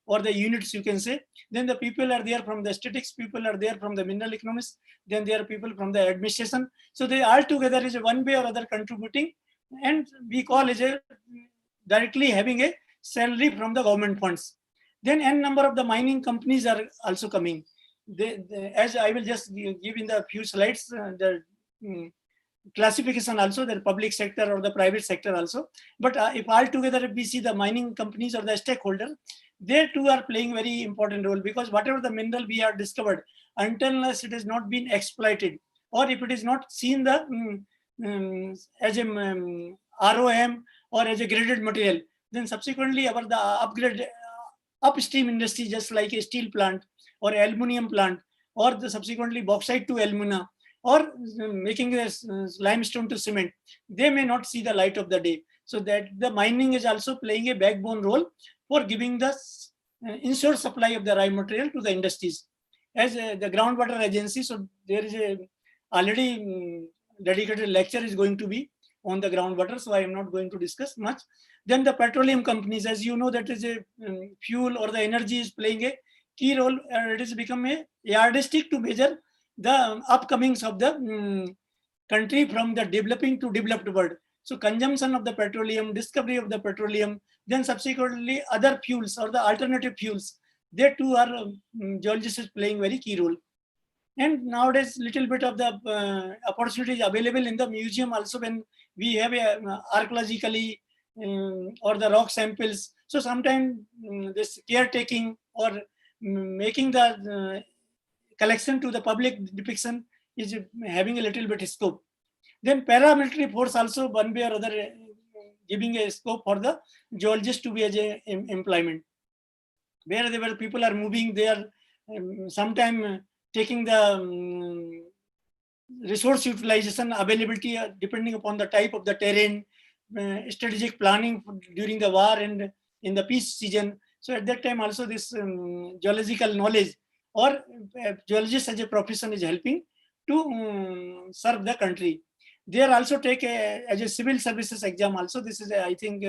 or the units you can say. Then the people are there from the statistics, people are there from the mineral economics, then there are people from the administration. So they all together is one way or other contributing, and we call is a directly having a salary from the government funds. Then n number of the mining companies are also coming. As I will just give in the few slides, the classification also, the public sector or the private sector also. But if all together we see the mining companies or the stakeholder, they too are playing very important role, because whatever the mineral we have discovered, until unless it has not been exploited, or if it is not seen as a ROM or as a graded material, then subsequently the upstream industry, just like a steel plant or aluminum plant, or subsequently bauxite to alumina, or making a limestone to cement, they may not see the light of the day. So that the mining is also playing a backbone role for giving the ensure supply of the raw material to the industries. As the groundwater agency, so there is a already dedicated lecture is going to be on the groundwater, so I am not going to discuss much. Then the petroleum companies, as you know, that is a fuel or the energy is playing a key role. It has become a yardstick to measure the upcomings of the country from the developing to developed world. So consumption of the petroleum, discovery of the petroleum, then subsequently other fuels or the alternative fuels, they too are geologists playing very key role. And nowadays little bit of the opportunities available in the museum also, when we have a archaeologically or the rock samples. So sometimes this caretaking or making the collection to the public depiction is having a little bit scope. Then paramilitary force also one way or other giving a scope for the geologist to be as a employment. Where people are moving, they are sometimes taking the resource utilization availability depending upon the type of the terrain, strategic planning during the war and in the peace season. So at that time also this geological knowledge or geologist as a profession is helping to serve the country. They are also take as a civil services exam also. This is I think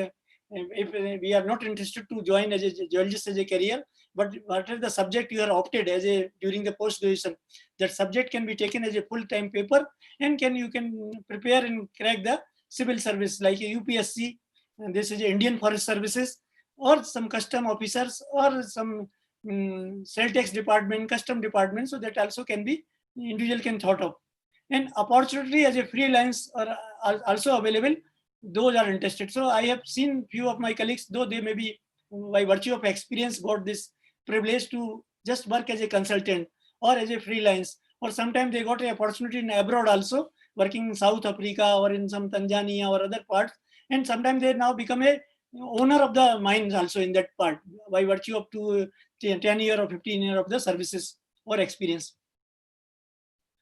if we are not interested to join as a geologist as a career, but whatever the subject you are opted as a during the post graduation, that subject can be taken as a full-time paper, and you can prepare and crack the civil service like a UPSC, and this is Indian Forest Services, or some custom officers, or some cell tax department, custom department. So that also can be individual can thought of. And opportunity as a freelance are also available. Those are interested. So I have seen few of my colleagues, though they may be by virtue of experience got this privilege to just work as a consultant or as a freelance, or sometimes they got an opportunity in abroad also, working in South Africa or in some Tanzania or other parts, and sometimes they now become a owner of the mines also in that part by virtue of 10 year or 15 year of the services or experience.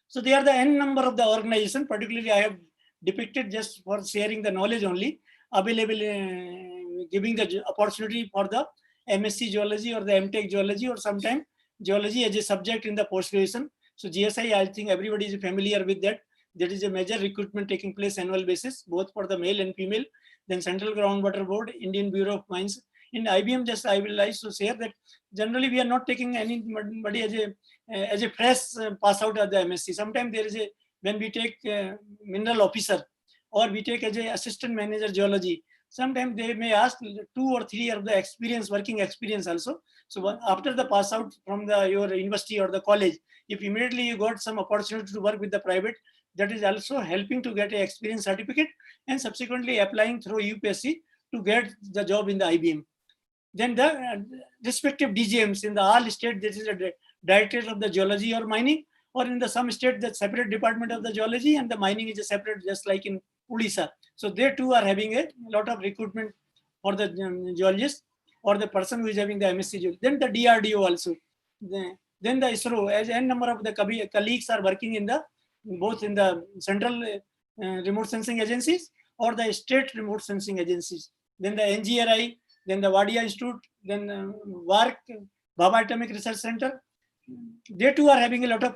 So they are the n number of the organization. Particularly I have depicted just for sharing the knowledge only available, giving the opportunity for the MSc geology or the MTech geology, or sometimes geology as a subject in the post graduation. So GSI, I think everybody is familiar with that. There is a major recruitment taking place annual basis, both for the male and female. Then Central Groundwater Board, Indian Bureau of Mines. In IBM, just I will like to share that generally we are not taking anybody as a fresh pass out of the MSc. Sometimes there is a, when we take mineral officer or we take as a assistant manager geology, sometimes they may ask 2 or 3 years of the experience, working experience also. So after the pass out from your university or the college, if immediately you got some opportunity to work with the private, that is also helping to get an experience certificate and subsequently applying through UPSC to get the job in the IBM. Then the respective DGMs in the all state, this is a director of the geology or mining, or in the some state, the separate department of the geology and the mining is a separate, just like in Odisha. So they too are having a lot of recruitment for the geologist or the person who is having the MSc geology. Then the DRDO also. Then the ISRO, as n number of the colleagues are working in the both in the central remote sensing agencies or the state remote sensing agencies. Then the NGRI, then the Wadia Institute, then WARC, Baba Atomic Research Center. They too are having a lot of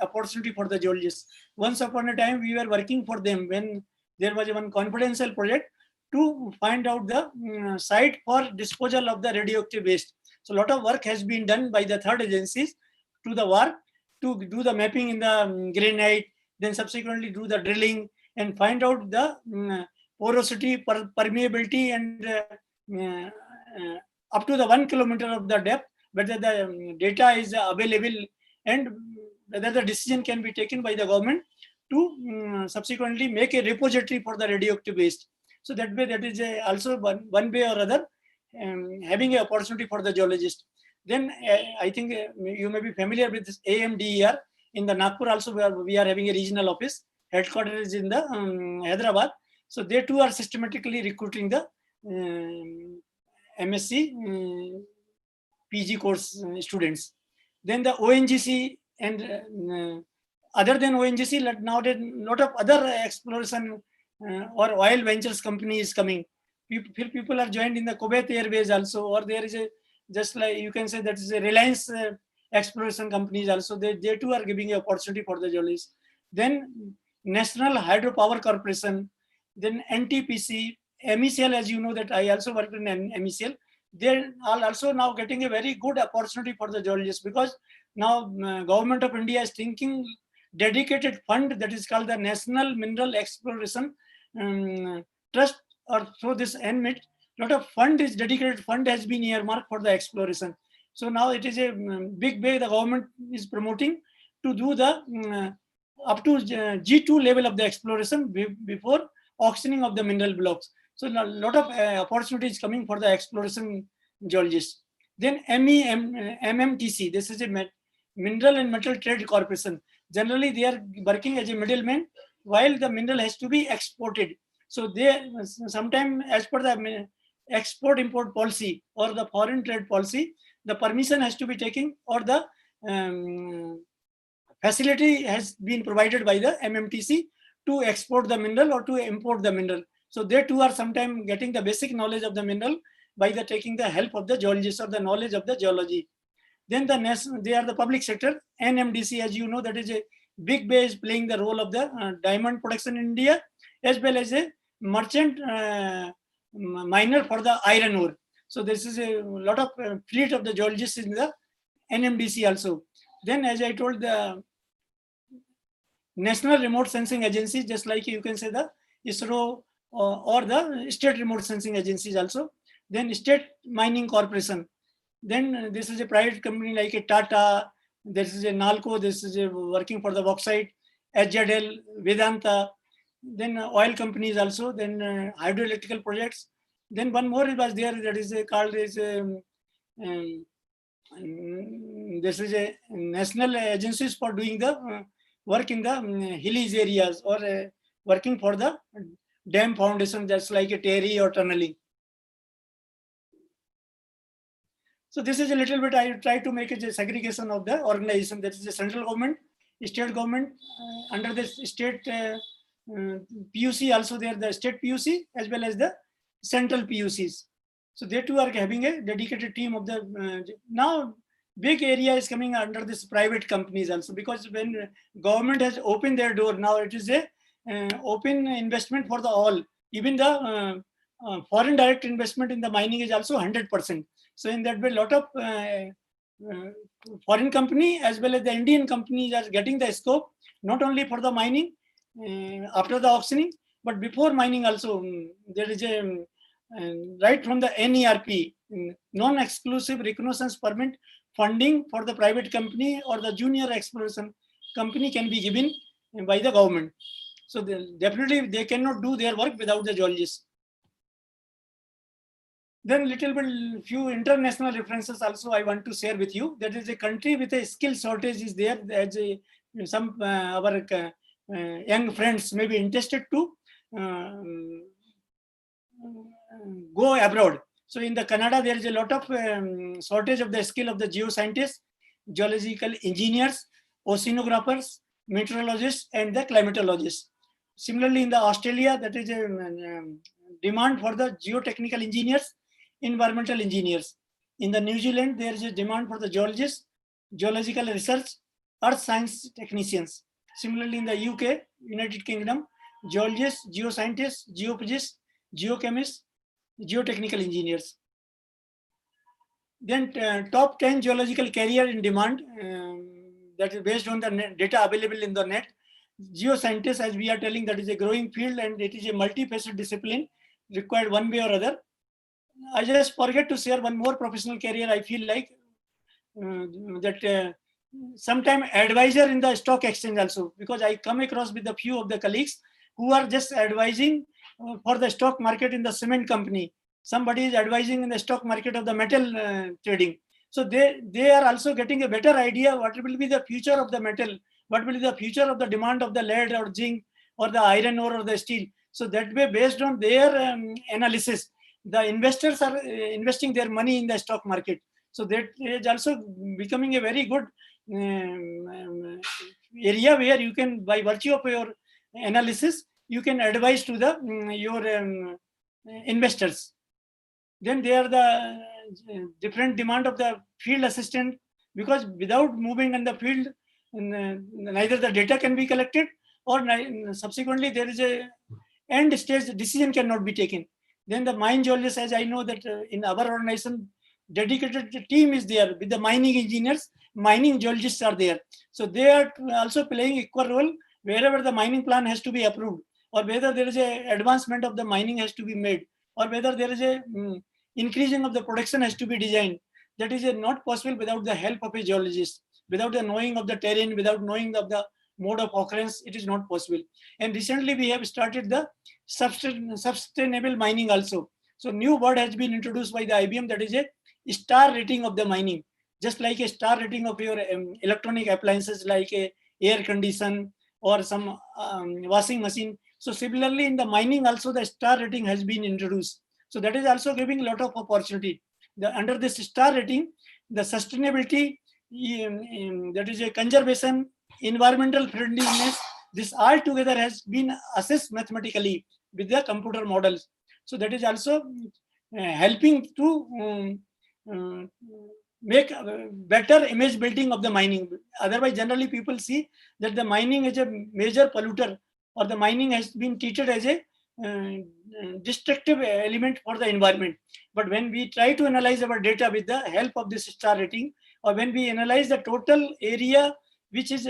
opportunity for the geologists. Once upon a time, we were working for them when there was one confidential project to find out the site for disposal of the radioactive waste. So a lot of work has been done by the third agencies to the WARC to do the mapping in the granite, then subsequently do the drilling and find out the porosity, permeability, and up to the 1 kilometer of the depth, whether the data is available and whether the decision can be taken by the government to subsequently make a repository for the radioactive waste. So that way, that is also one way or other having an opportunity for the geologist. Then I think you may be familiar with this AMDER. In the Nagpur also we are having a regional office. Headquarters is in the Hyderabad. So they too are systematically recruiting the MSc PG course students. Then the ONGC and other than ONGC, now there a lot of other exploration or oil ventures companies coming. People are joined in the Kuwait Airways also, or there is a, just like you can say that is a Reliance exploration companies also. They too are giving an opportunity for the geologists. Then National Hydropower Corporation, then NTPC, MECL, as you know that I also worked in MECL. They are also now getting a very good opportunity for the geologists, because now government of India is thinking dedicated fund that is called the National Mineral Exploration Trust, or through this NMIT, lot of fund is dedicated fund has been earmarked for the exploration. So now it is a big way the government is promoting to do the up to G2 level of the exploration before auctioning of the mineral blocks. So a lot of opportunities coming for the exploration geologists. Then MMTC, this is a Mineral and Metal Trade Corporation. Generally, they are working as a middleman while the mineral has to be exported. So they sometimes, as per the export-import policy or the foreign trade policy, the permission has to be taken, or the facility has been provided by the MMTC to export the mineral or to import the mineral. So they too are sometimes getting the basic knowledge of the mineral by the taking the help of the geologist or the knowledge of the geology. Then they are the public sector. NMDC, as you know, that is a big base playing the role of the diamond production in India, as well as a merchant miner for the iron ore. So this is a lot of fleet of the geologists in the NMDC also. Then, as I told, the National Remote Sensing Agency, just like you can say the ISRO or the state remote sensing agencies also. Then State Mining Corporation. Then this is a private company like a Tata. This is a Nalco. This is a working for the bauxite. HZL, Vedanta. Then oil companies also. Then hydroelectrical projects. Then one more was there, that is called as this is a national agencies for doing the work in the hilly areas, or working for the dam foundation, just like a Terry or tunneling. So this is a little bit, I try to make a segregation of the organization. That is the central government, state government, under the state PUC also there, the state PUC as well as the central PUCs. So they too are having a dedicated team of the, now big area is coming under this private companies also, because when government has opened their door, now it is a open investment for the all. Even the foreign direct investment in the mining is also 100%. So in that way, a lot of foreign company as well as the Indian companies are getting the scope, not only for the mining after the auctioning, but before mining also. There is a right from the NERP, non-exclusive reconnaissance permit funding for the private company or the junior exploration company can be given by the government. So definitely they cannot do their work without the geologists. Then little bit few international references also I want to share with you. That is a country with a skill shortage is there. As some our young friends may be interested to go abroad. So in the Canada, there is a lot of shortage of the skill of the geoscientists, geological engineers, oceanographers, meteorologists, and the climatologists. Similarly, in the Australia, that is a demand for the geotechnical engineers, environmental engineers. In the New Zealand, there is a demand for the geologists, geological research, earth science technicians. Similarly, in the UK, United Kingdom, geologists, geoscientists, geophysicists, geochemists, geotechnical engineers. Then top 10 geological career in demand, that is based on the data available in the net. Geoscientists, as we are telling, that is a growing field and it is a multifaceted discipline required one way or other. I just forget to share one more professional career. I feel like that sometime advisor in the stock exchange also, because I come across with a few of the colleagues who are just advising for the stock market in the cement company. Somebody is advising in the stock market of the metal trading. So they are also getting a better idea what will be the future of the metal, what will be the future of the demand of the lead or zinc or the iron ore or the steel. So that way, based on their analysis, the investors are investing their money in the stock market. So that is also becoming a very good area where you can, by virtue of your analysis, you can advise to the your investors. Then there are the different demand of the field assistant, because without moving in the field, neither the data can be collected or subsequently there is a end stage decision cannot be taken. Then the mine geologist, as I know that in our organization, dedicated team is there with the mining engineers, mining geologists are there. So they are also playing equal role wherever the mining plan has to be approved, or whether there is a advancement of the mining has to be made, or whether there is a increasing of the production has to be designed. That is not possible without the help of a geologist, without the knowing of the terrain, without knowing of the mode of occurrence, it is not possible. And recently we have started the sustainable mining also. So new word has been introduced by the IBM, that is a star rating of the mining. Just like a star rating of your electronic appliances like a air condition or some washing machine. So similarly in the mining also the star rating has been introduced. So that is also giving a lot of opportunity. Under this star rating, the sustainability, that is a conservation, environmental friendliness, this all together has been assessed mathematically with the computer models. So that is also helping to make better image building of the mining. Otherwise, generally people see that the mining is a major polluter, or the mining has been treated as a destructive element for the environment. But when we try to analyze our data with the help of this star rating, or when we analyze the total area which is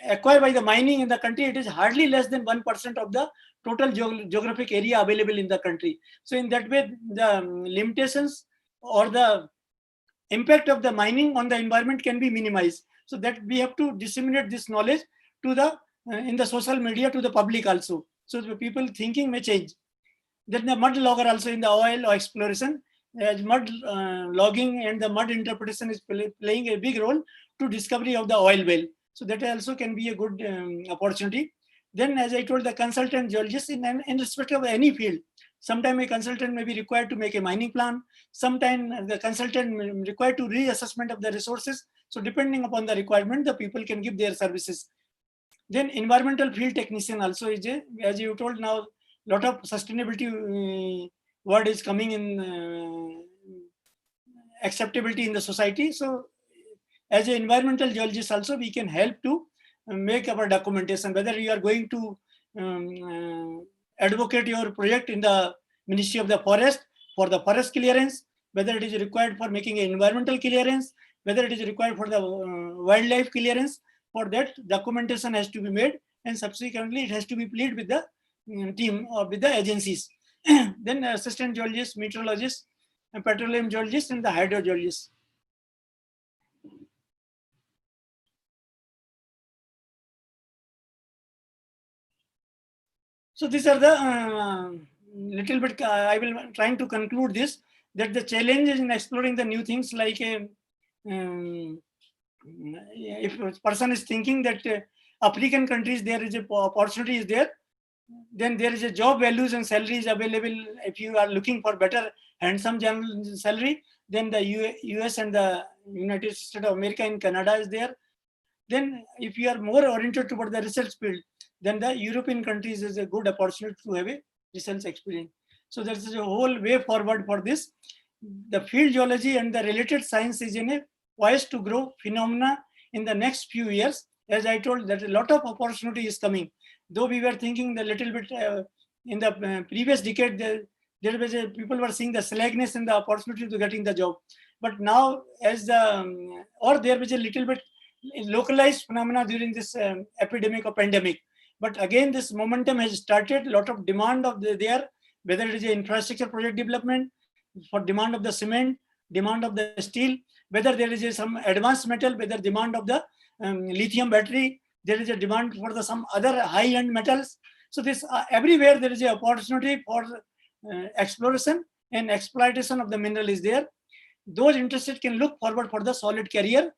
acquired by the mining in the country, it is hardly less than 1% of the total geographic area available in the country. So in that way, the limitations or the impact of the mining on the environment can be minimized. So that we have to disseminate this knowledge to the in the social media to the public also. So the people thinking may change. Then the mud logger also in the oil or exploration, as mud logging and the mud interpretation is playing a big role to discovery of the oil well. So that also can be a good opportunity. Then, as I told, the consultant geologist in respect of any field, sometimes a consultant may be required to make a mining plan. Sometimes the consultant may be required to reassessment of the resources. So depending upon the requirement, the people can give their services. Then environmental field technician also is a, as you told now, lot of sustainability word is coming in acceptability in the society. So as an environmental geologist also, we can help to make our documentation, whether you are going to advocate your project in the Ministry of the Forest for the forest clearance, whether it is required for making an environmental clearance, whether it is required for the wildlife clearance. For that, documentation has to be made, and subsequently it has to be played with the team or with the agencies. Then assistant geologists, meteorologists, and petroleum geologists, and the hydrogeologists. So these are the little bit, I will trying to conclude this, that the challenge is in exploring the new things, like if a person is thinking that African countries, there is a opportunity is there, then there is a job values and salaries available. If you are looking for better handsome salary, then the US and the United States of America and Canada is there. Then if you are more oriented toward the research field, then the European countries is a good opportunity to have a research experience. So there is a whole way forward for this. The field geology and the related science is in a poised to grow phenomena in the next few years. As I told, that a lot of opportunity is coming. Though we were thinking a little bit in the previous decade, there was people were seeing the slackness and the opportunity to getting the job. But now, as the or there was a little bit localized phenomena during this epidemic or pandemic. But again, this momentum has started. A lot of demand of there, whether it is an infrastructure project development, for demand of the cement, demand of the steel, whether there is some advanced metal, whether demand of the lithium battery, there is a demand for the some other high-end metals. So this everywhere there is an opportunity for exploration and exploitation of the mineral is there. Those interested can look forward for the solid career,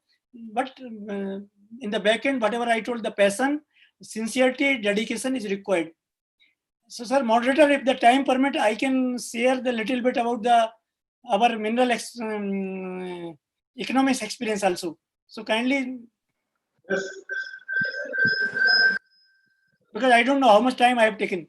but in the back end, whatever I told, the passion, sincerity, dedication is required. So, sir, moderator, if the time permit, I can share the little bit about our mineral economics experience also. So kindly, Yes. because I don't know how much time I have taken.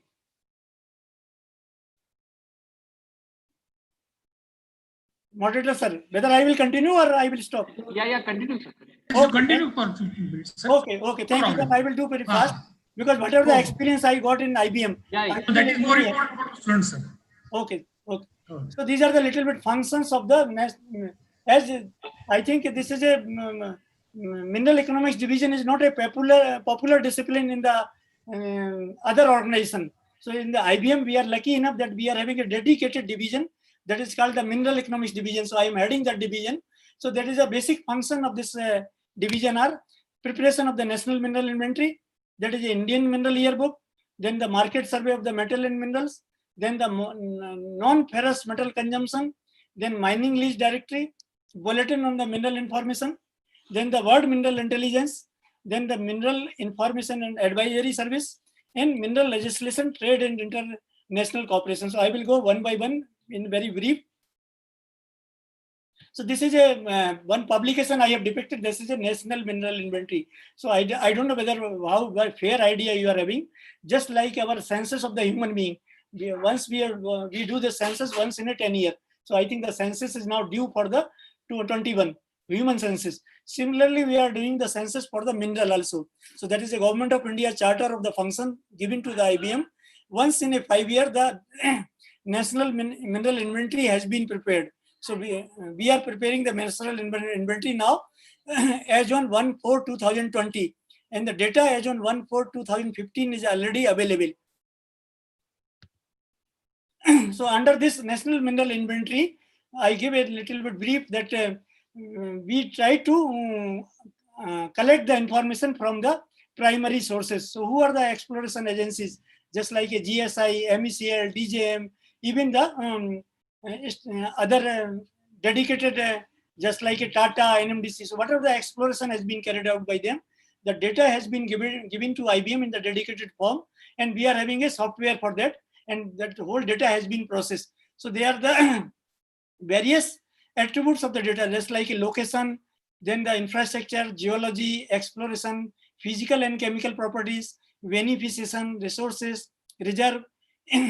Moderator, sir, whether I will continue or I will stop. Yeah, continue, sir. You continue for 15 minutes, sir. Okay, thank you, sir. I will do very fast, because whatever the experience I got in IBM. Yeah. So that is more important for students, sir. Okay. So these are the little bit functions of the, as I think this is a mineral economics division is not a popular discipline in the other organization. So in the IBM, we are lucky enough that we are having a dedicated division that is called the mineral economics division. So I am heading that division. So that is a basic function of this division are preparation of the national mineral inventory, that is the Indian mineral yearbook, then the market survey of the metal and minerals, then the non-ferrous metal consumption, then mining lease directory, bulletin on the mineral information, then the word mineral intelligence, then the mineral information and advisory service, and mineral legislation, trade and international cooperation. So I will go one by one in very brief. So this is a one publication I have depicted. This is a national mineral inventory. So I don't know whether how fair idea you are having. Just like our census of the human being, we do the census once in a 10 year. So I think the census is now due for the 2021 human census. Similarly, we are doing the census for the mineral also. So that is a Government of India charter of the function given to the IBM. Once in a 5 year, the national mineral inventory has been prepared. So we are preparing the mineral inventory now as on 1/4/2020, and the data as on 1/4/2015 is already available. So under this national mineral inventory, I give a little bit brief that we try to collect the information from the primary sources. So who are the exploration agencies? Just like a GSI, MECL, DJM, even the other dedicated, just like a Tata, NMDC. So whatever the exploration has been carried out by them, the data has been given to IBM in the dedicated form, and we are having a software for that, and that whole data has been processed. So they are the various attributes of the data, just like a location, then the infrastructure, geology, exploration, physical and chemical properties, beneficiation, resources, reserve,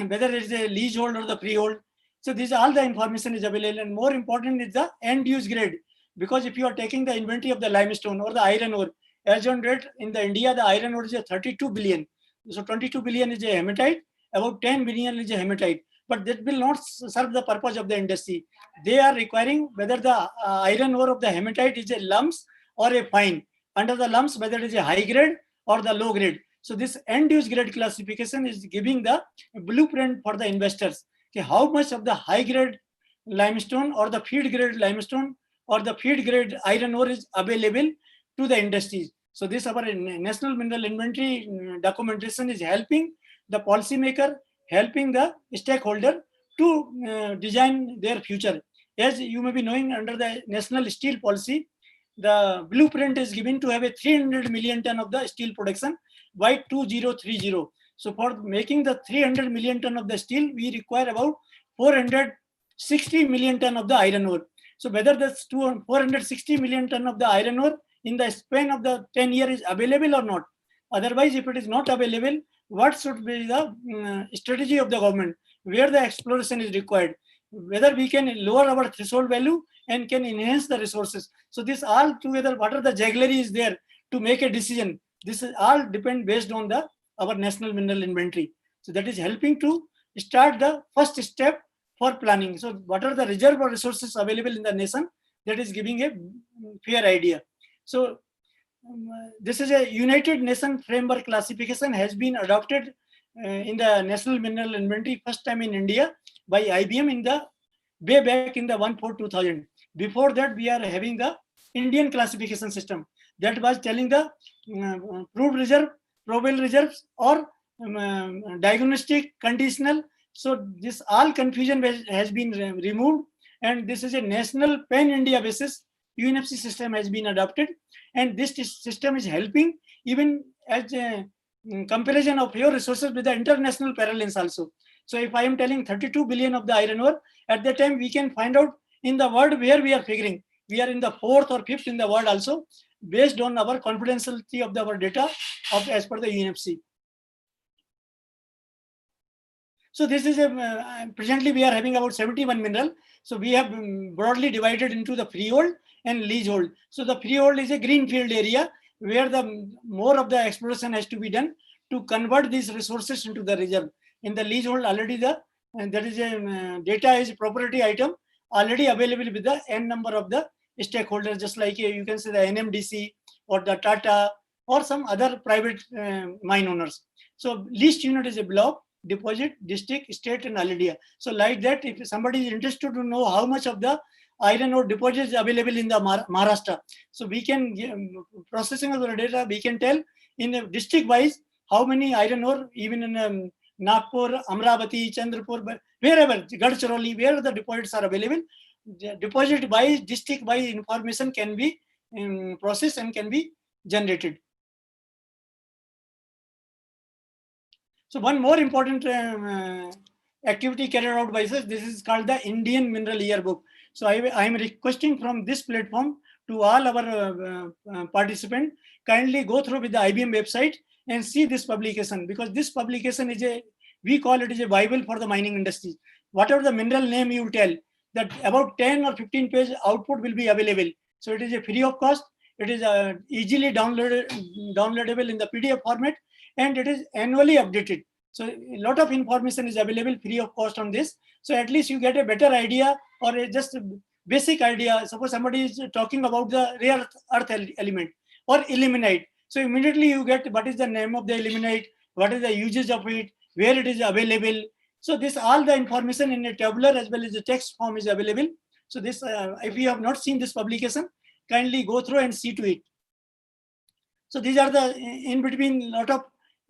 whether it is a leasehold or the freehold, So these all the information is available, and more important is the end use grade, because if you are taking the inventory of the limestone or the iron ore, as on date in the India, the iron ore is a 32 billion. So 22 billion is a hematite, about 10 billion is a hematite, but that will not serve the purpose of the industry. They are requiring whether the iron ore of the hematite is a lumps or a fine. Under the lumps, whether it is a high grade or the low grade. So this end use grade classification is giving the blueprint for the investors. Okay, how much of the high grade limestone or the feed grade limestone or the feed grade iron ore is available to the industries. So this our national mineral inventory documentation is helping the policymaker, helping the stakeholder to design their future. As you may be knowing, under the national steel policy, the blueprint is given to have a 300 million ton of the steel production by 2030. So for making the 300 million ton of the steel, we require about 460 million ton of the iron ore. So whether this 460 million ton of the iron ore in the span of the 10 years is available or not. Otherwise, if it is not available, what should be the strategy of the government, where the exploration is required, whether we can lower our threshold value and can enhance the resources. So this all together, what are the jugglery is there to make a decision? This is all depend based on the our national mineral inventory. So that is helping to start the first step for planning. So what are the reserve or resources available in the nation? That is giving a fair idea. So this is a United Nations framework classification has been adopted in the national mineral inventory first time in India by IBM in the way back in the 1/4/2000. Before that, we are having the Indian classification system that was telling the proved reserve, probable reserves, or diagnostic, conditional. So this all confusion has been removed, and this is a national pan-India basis UNFC system has been adopted, and this system is helping even as a comparison of your resources with the international parallels also. So if I am telling 32 billion of the iron ore, at that time we can find out in the world where we are figuring. We are in the 4th or 5th in the world also, based on our confidentiality of our data of as per the UNFC. So this is presently we are having about 71 mineral. So we have broadly divided into the freehold and leasehold. So the freehold is a greenfield area where the more of the exploration has to be done to convert these resources into the reserve. In the leasehold, already there is a data is a property item already available with the n number of the stakeholders, just like you can say the NMDC or the Tata or some other private mine owners. So leased unit is a block, deposit, district, state, and Aladia. So like that, if somebody is interested to know how much of the iron ore deposits is available in the Maharashtra, so we can processing of the data, we can tell in a district wise how many iron ore, even in Nagpur, Amravati, Chandrapur, wherever, Gadge, where the deposits are available, deposit wise, district wise information can be processed and can be generated. So one more important activity carried out by us, this is called the Indian Mineral Yearbook. So I am requesting from this platform to all our participants, kindly go through with the IBM website and see this publication, because this publication is we call it is a Bible for the mining industry. Whatever the mineral name you tell, that about 10 or 15 page output will be available. So it is a free of cost. It is easily downloadable in the PDF format, and it is annually updated. So a lot of information is available free of cost on this. So at least you get a better idea or just a basic idea. Suppose somebody is talking about the rare earth element or ilmenite. So immediately you get what is the name of the ilmenite, what is the usage of it, where it is available. So this all the information in a tabular as well as the text form is available. So this, if you have not seen this publication, kindly go through and see to it. So these are the in between lot of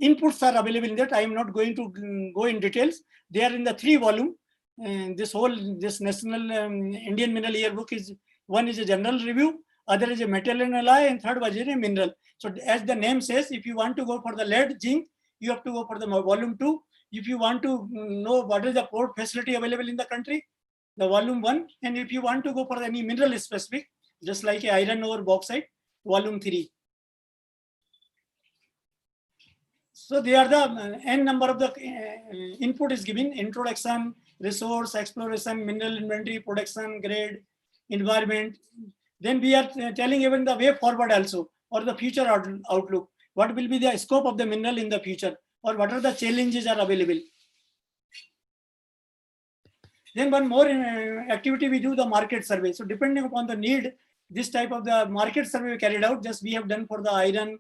inputs are available in that. I am not going to go in details. They are in the 3 volume. This national Indian Mineral Yearbook is, one is a general review, other is a metal and alloy, and third was a mineral. So as the name says, if you want to go for the lead, zinc, you have to go for the volume 2. If you want to know what is the port facility available in the country, the volume 1. And if you want to go for any mineral specific, just like iron ore, bauxite, volume 3. So they are the n number of the input is given: introduction, resource, exploration, mineral inventory, production, grade, environment. Then we are telling even the way forward also, or the future outlook. What will be the scope of the mineral in the future, or what are the challenges are available. Then one more activity we do, the market survey. So depending upon the need, this type of the market survey we carried out. Just we have done for the iron,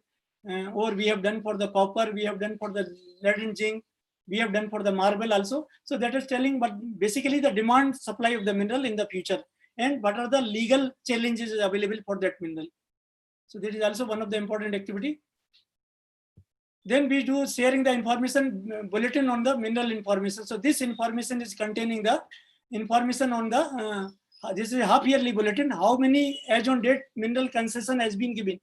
or we have done for the copper, we have done for the lead and zinc, we have done for the marble also. So that is telling, but basically the demand supply of the mineral in the future, and what are the legal challenges available for that mineral. So that is also one of the important activity. Then we do sharing the information bulletin on the mineral information. So this information is containing the information on the, this is a half yearly bulletin, how many as on date mineral concession has been given.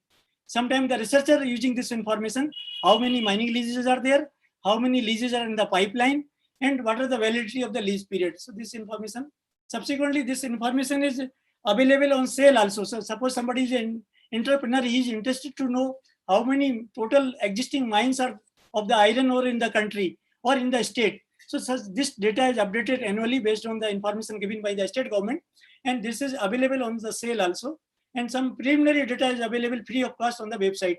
Sometimes the researcher using this information, how many mining leases are there, how many leases are in the pipeline, and what are the validity of the lease period. So this information, subsequently this information is available on sale also. So suppose somebody is an entrepreneur, he is interested to know how many total existing mines are of the iron ore in the country or in the state. So this data is updated annually based on the information given by the state government, and this is available on the sale also. And some preliminary data is available free of cost on the website.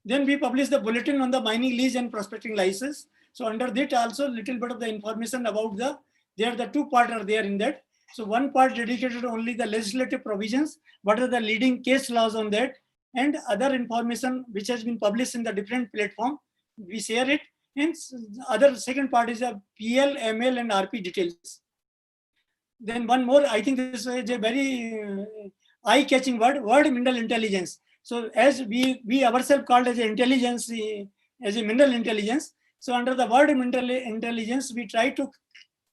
Then we publish the bulletin on the mining lease and prospecting license. So under that also little bit of the information about the, there the two parts are there in that. So one part dedicated only the legislative provisions, what are the leading case laws on that, and other information which has been published in the different platform, we share it. And other second part is a PL, ML and RP details. Then one more, I think this is a very eye-catching word mineral intelligence. So as we ourselves called as a intelligence, as a mineral intelligence. So under the word mineral intelligence, we try to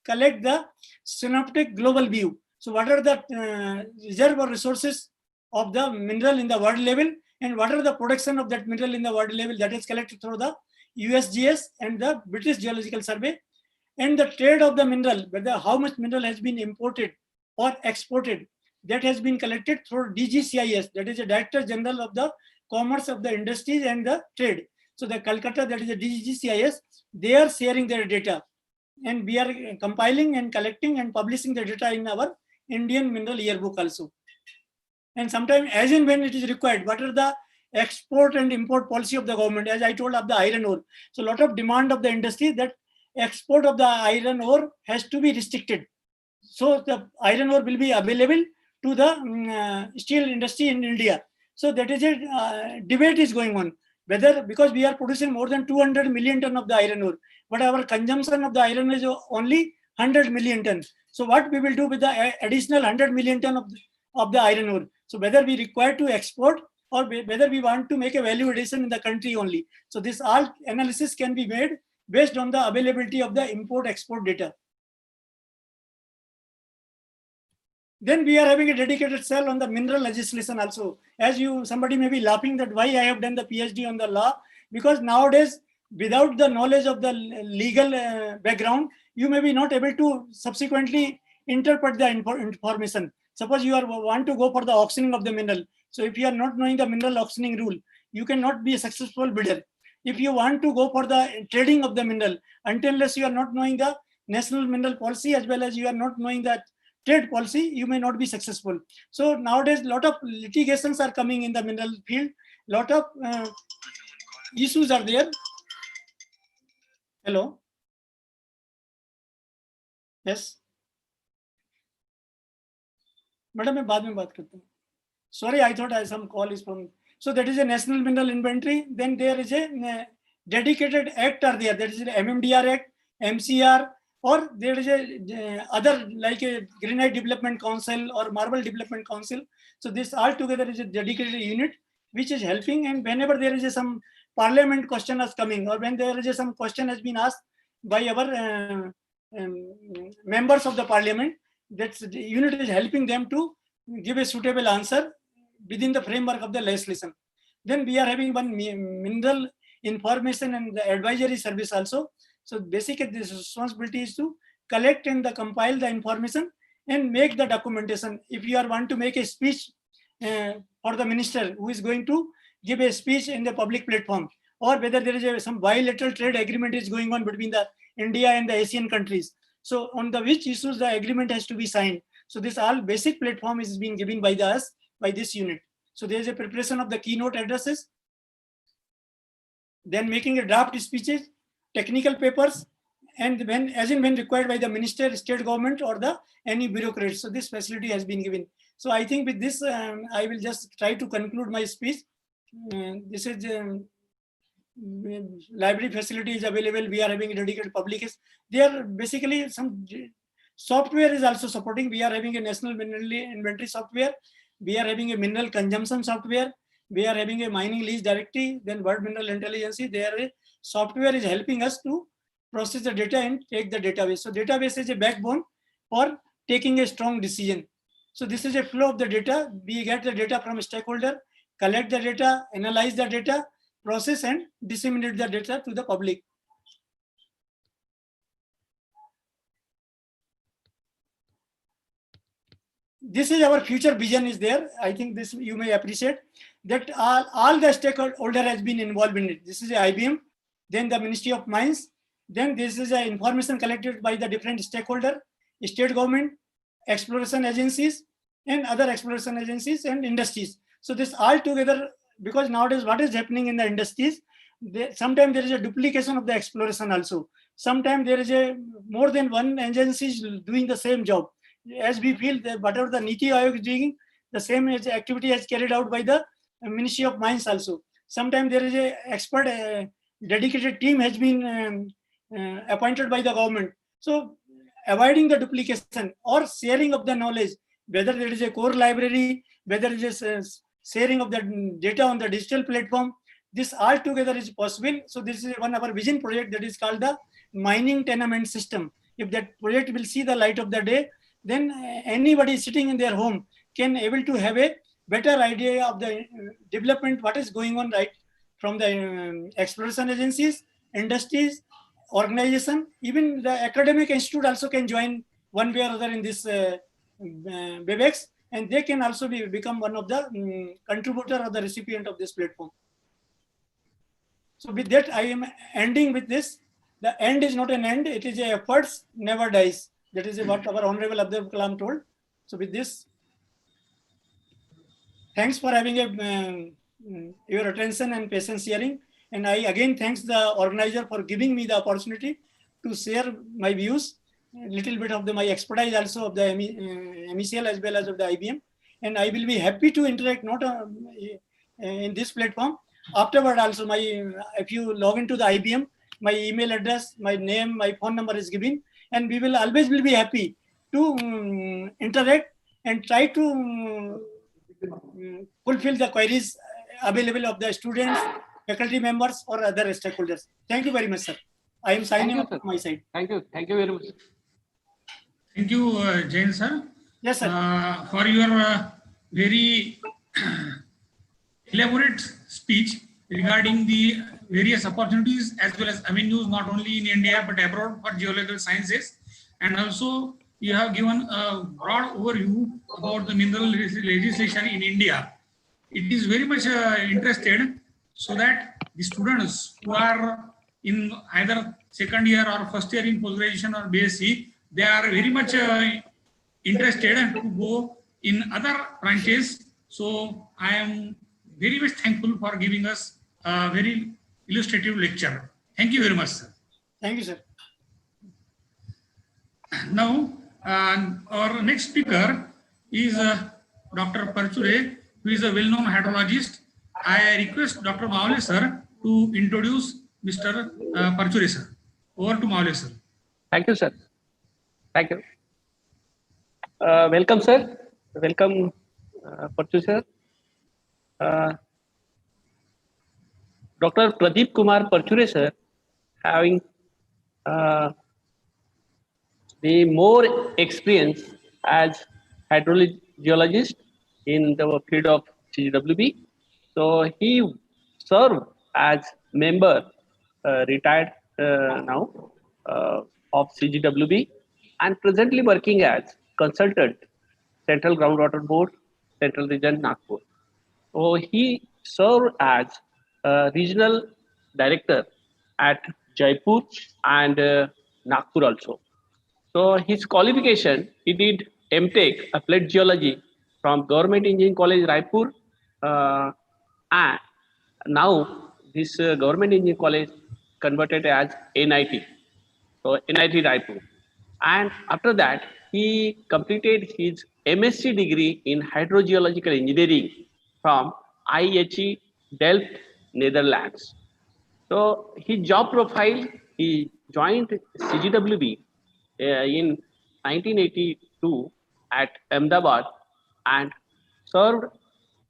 collect the synoptic global view. So what are the reserve or resources of the mineral in the world level, and what are the production of that mineral in the world level, that is collected through the USGS and the British Geological Survey, and the trade of the mineral, whether how much mineral has been imported or exported, that has been collected through DGCIS, that is the Director General of the Commerce of the Industries and the Trade. So the Calcutta, that is the DGCIS, they are sharing their data, and we are compiling and collecting and publishing the data in our Indian Mineral Yearbook also. And sometimes as and when it is required, what are the export and import policy of the government, as I told of the iron ore. So a lot of demand of the industry that export of the iron ore has to be restricted. So the iron ore will be available to the steel industry in India. So that is a debate is going on, whether, because we are producing more than 200 million ton of the iron ore, but our consumption of the iron is only 100 million ton. So what we will do with the additional 100 million ton of the iron ore? So whether we require to export or whether we want to make a value addition in the country only. So this all analysis can be made based on the availability of the import-export data. Then we are having a dedicated cell on the mineral legislation also. As somebody may be laughing that why I have done the PhD on the law, because nowadays, without the knowledge of the legal background, you may be not able to subsequently interpret the information. Suppose you want to go for the auctioning of the mineral. So if you are not knowing the mineral auctioning rule, you cannot be a successful bidder. If you want to go for the trading of the mineral, unless you are not knowing the national mineral policy, as well as you are not knowing that trade policy, you may not be successful. So nowadays, a lot of litigations are coming in the mineral field. Lot of issues are there. Hello. Yes. Madam, मैं बाद में बात करता हूँ. Sorry, I thought some call is from. So that is a national mineral inventory. Then there is a dedicated act are there. That is the MMDR Act, MCR, or there is a other like a Granite Development Council or Marble Development Council. So this all together is a dedicated unit which is helping. And whenever there is some parliament question is coming, or when there is some question has been asked by our members of the parliament, that unit is helping them to give a suitable answer within the framework of the legislation. Then we are having one mineral information and the advisory service also. So basically this responsibility is to collect and compile the information and make the documentation. If you want to make a speech for the minister who is going to give a speech in the public platform, or whether there is some bilateral trade agreement is going on between the India and the Asian countries. So on the which issues the agreement has to be signed. So this all basic platform is being given by us by this unit. So there is a preparation of the keynote addresses, then making a draft speeches, technical papers, and when as and when required by the minister, state government, or the any bureaucrats. So this facility has been given. So I think with this, I will just try to conclude my speech. This is library facility is available. We are having a dedicated public. There basically some software is also supporting. We are having a national mineral inventory software. We are having a mineral consumption software. We are having a mining lease directory. Then World Mineral Intelligence. Their software is helping us to process the data and take the database. So database is a backbone for taking a strong decision. So this is a flow of the data. We get the data from a stakeholder, collect the data, analyze the data, process and disseminate the data to the public. This is our future vision is there. I think this you may appreciate that all the stakeholder has been involved in it. This is IBM, then the Ministry of Mines, then this is information collected by the different stakeholder, state government, exploration agencies, and other exploration agencies and industries. So this all together, because nowadays what is happening in the industries, sometimes there is a duplication of the exploration also. Sometimes there is a more than one agency doing the same job. As we feel that whatever the Niti Aayog is doing, the same activity is carried out by the Ministry of Mines also. Sometimes there is a expert dedicated team has been appointed by the government. So avoiding the duplication or sharing of the knowledge, whether there is a core library, whether it is sharing of the data on the digital platform, this all together is possible. So this is one of our vision project that is called the mining tenement system. If that project will see the light of the day, then anybody sitting in their home can able to have a better idea of the development, what is going on right from the exploration agencies, industries, organization, even the academic institute also can join one way or other in this WebEx, and they can also become one of the contributor or the recipient of this platform. So with that, I am ending with this. The end is not an end, it is a efforts never dies. That is what our Honorable Abdul Kalam told. So with this, thanks for having your attention and patience hearing. And I again thanks the organizer for giving me the opportunity to share my views, a little bit of my expertise also of the MECL as well as of the IBM. And I will be happy to interact not in this platform. Afterward also, if you log into the IBM, my email address, my name, my phone number is given, and we will always be happy to interact and try to fulfill the queries available of the students, faculty members, or other stakeholders. Thank you very much, sir. I am signing off from my side. Thank you. Thank you very much. Thank you, Jain sir. Yes, sir. For your very elaborate speech regarding the various opportunities as well as avenues, not only in India but abroad for geological sciences. And also you have given a broad overview about the mineral legislation in India. It is very much interested so that the students who are in either second year or first year in post-graduation or BSc, they are very much interested to go in other branches. So I am very much thankful for giving us a very illustrative lecture. Thank you very much, sir. Thank you, sir. Now, our next speaker is Dr. Parchure, who is a well-known hydrologist. I request Dr. Mahavidyalaya sir to introduce Mr. Parchure sir. Over to Mahavidyalaya sir. Thank you, sir. Thank you. Welcome, sir. Welcome, Parchu sir. Dr. Pradeep Kumar Parchure sir, having the more experience as hydrogeologist in the field of CGWB. So he served as member, retired now of CGWB, and presently working as consultant, Central Groundwater Board, Central Region, Nagpur. So he served as regional director at Jaipur and Nagpur also. So his qualification, he did MTech, applied geology from Government Engineering College, Raipur, and now this Government Engineering College converted as NIT, so NIT Raipur. And after that, he completed his MSc degree in hydrogeological engineering from IHE Delft, Netherlands. So his job profile, he joined CGWB in 1982 at Ahmedabad and served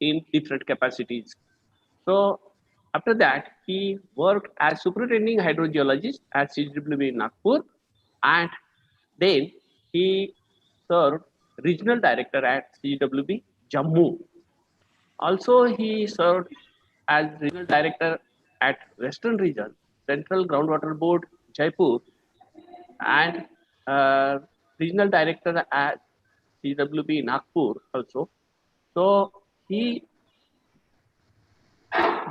in different capacities. So after that, he worked as superintending hydrogeologist at CGWB in Nagpur, and then he served regional director at CGWB Jammu. Also, he served as regional director at Western Region, Central Groundwater Board, Jaipur, and regional director at CWB Nagpur also. So he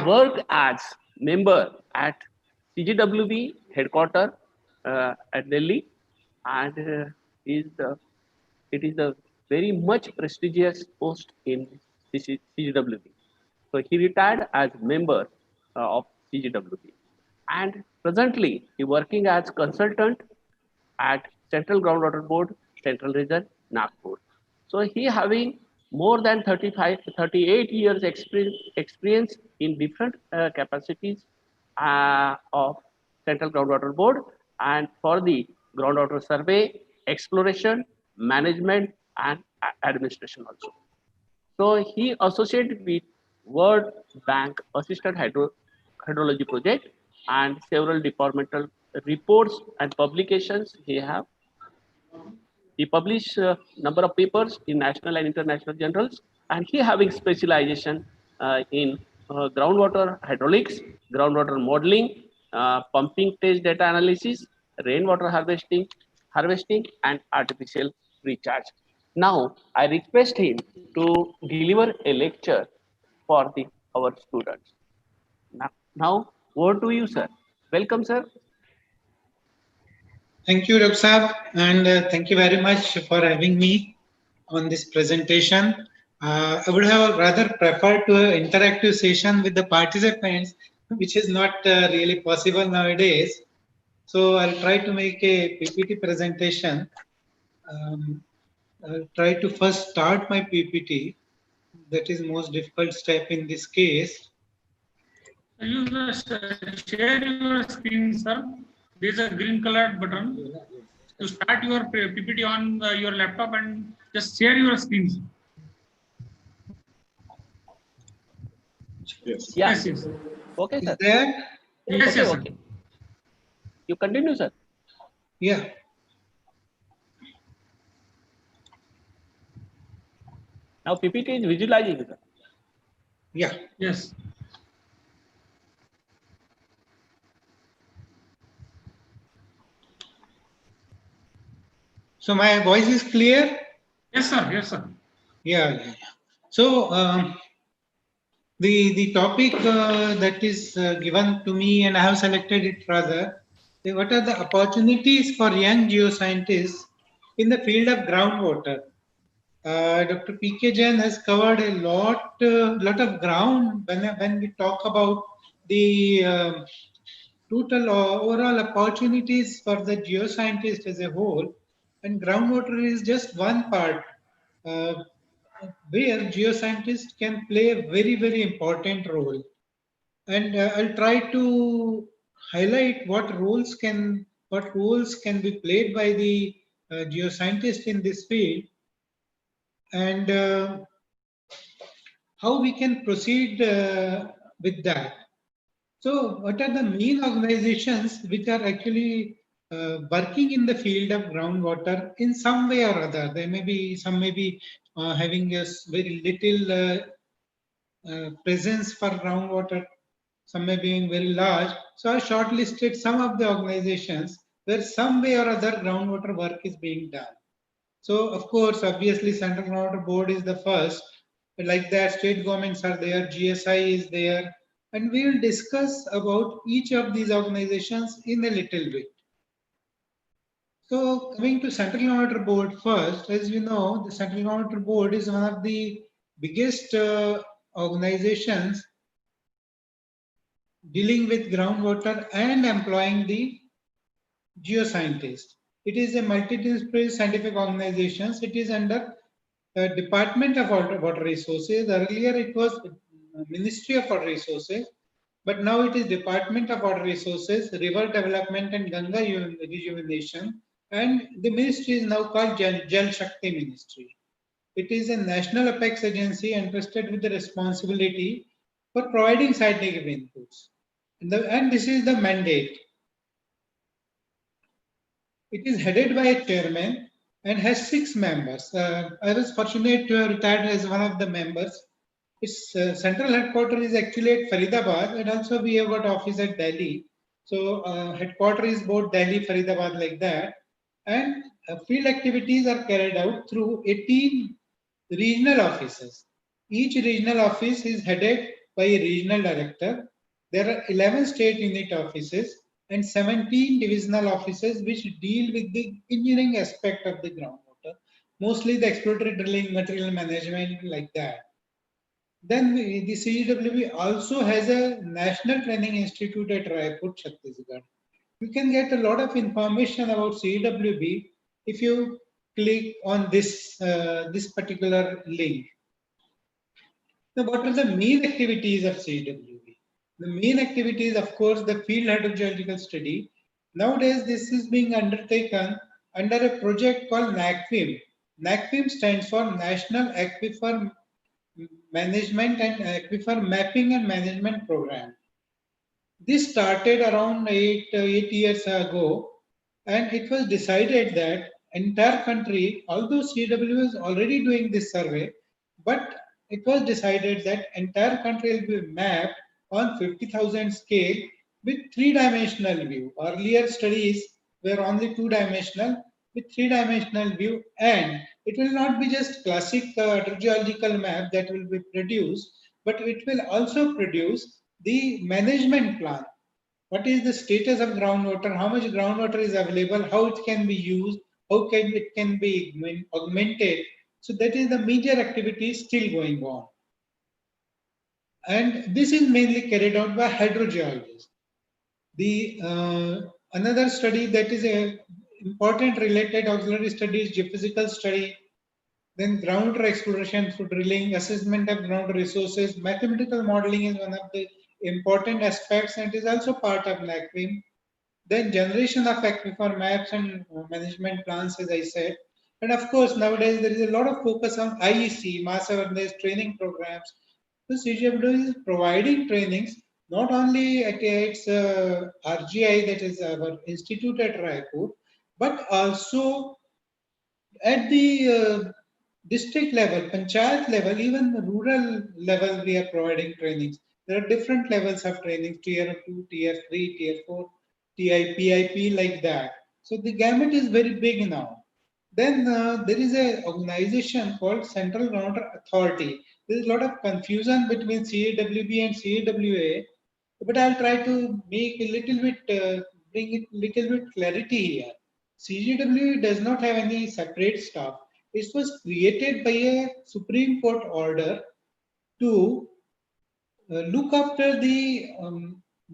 worked as member at CGWB headquarter at Delhi, and is the it is a very much prestigious post in CGWB. So he retired as member of CGWB, and presently he working as consultant at Central Groundwater Board, Central Region, Nagpur. So he having more than 38 years experience in different capacities of Central Groundwater Board and for the groundwater survey, exploration, management, and administration also. So he associated with World Bank Assistant Hydrology Project and several departmental reports and publications he have. He published a number of papers in national and international journals, and he having specialization in groundwater hydraulics, groundwater modeling, pumping test data analysis, rainwater harvesting, and artificial recharge. Now, I request him to deliver a lecture for our students. Now, over to you, sir. Welcome, sir. Thank you, Dr. Saab, and thank you very much for having me on this presentation. I would have rather preferred to an interactive session with the participants, which is not really possible nowadays. So I'll try to make a PPT presentation. I'll try to first start my PPT. That is most difficult step in this case. You just share your screen, sir. There is a green colored button. To start your PPT on your laptop and just share your screens. Yes. Yeah. Yes. Okay, sir. Is there? Yes, Okay, yes, sir. okay. You continue, sir. Yeah. Now PPT is visualizing, sir. Yeah. Yes. So my voice is clear? Yes, sir. Yes, sir. Yeah. So the topic that is given to me, and I have selected it rather, what are the opportunities for young geoscientists in the field of groundwater? Dr. P.K. Jain has covered a lot of ground when we talk about the total overall opportunities for the geoscientist as a whole, and groundwater is just one part where geoscientists can play a very important role. And I'll try to highlight what roles can be played by the geoscientist in this field, and how we can proceed with that. So, what are the main organizations which are actually working in the field of groundwater in some way or other? Some may be having a very little presence for groundwater. Some may be very large. So, I shortlisted some of the organizations where some way or other groundwater work is being done. So, of course, obviously, Central Groundwater Board is the first. Like that, state governments are there, GSI is there, and we will discuss about each of these organizations in a little bit. So coming to Central Monitor Board first, as you know, the Central Monitor Board is one of the biggest organizations dealing with groundwater and employing the geoscientists. It is a multidisciplinary scientific organization. It is under Department of Water Resources. Earlier it was Ministry of Water Resources, but now it is Department of Water Resources, River Development and Ganga Rejuvenation, and the ministry is now called Jal Shakti Ministry. It is a national apex agency entrusted with the responsibility for providing scientific inputs. And this is the mandate. It is headed by a chairman and has 6 members. I was fortunate to have retired as one of the members. Its central headquarters is actually at Faridabad, and also we have got office at Delhi. So headquarters is both Delhi, Faridabad, like that. And field activities are carried out through 18 regional offices. Each regional office is headed by a regional director. There are 11 state unit offices and 17 divisional offices which deal with the engineering aspect of the groundwater, mostly the exploratory drilling, material management, like that. Then the CEWB also has a National Training Institute at Raipur, Chhattisgarh. You can get a lot of information about CEWB if you click on this particular link. Now, what are the main activities of CEWB? The main activity is, of course, the field hydrogeological study. Nowadays, this is being undertaken under a project called NACFIM. NACFIM stands for National Aquifer Management and Aquifer Mapping and Management Program. This started around eight years ago, and it was decided that entire country, although CW is already doing this survey, but it was decided that entire country will be mapped on 50,000 scale with 3-dimensional view. Earlier studies were only 2-dimensional, with 3-dimensional view, and it will not be just classic hydrogeological map that will be produced, but it will also produce the management plan. What is the status of groundwater? How much groundwater is available? How it can be used? How it can be augmented? So that is the major activity still going on. And this is mainly carried out by hydrogeologists. The another study that is a important related auxiliary study is geophysical study. Then groundwater exploration through drilling, assessment of groundwater resources, mathematical modeling is one of the important aspects and is also part of NACFIM. Then generation of aquifer maps and management plans, as I said. And of course, nowadays there is a lot of focus on IEC, mass awareness training programs. So CGW is providing trainings not only at its RGI, that is our institute at Raipur, but also at the district level, panchayat level, even the rural level, we are providing trainings. There are different levels of training, tier 2, tier 3, tier 4, TI, PIP, like that. So the gamut is very big now. Then there is an organization called Central Groundwater Authority. There is a lot of confusion between CAWB and CAWA, but I'll try to make a little bit, bring it little bit clarity here. CGW does not have any separate staff. It was created by a Supreme Court order to look after the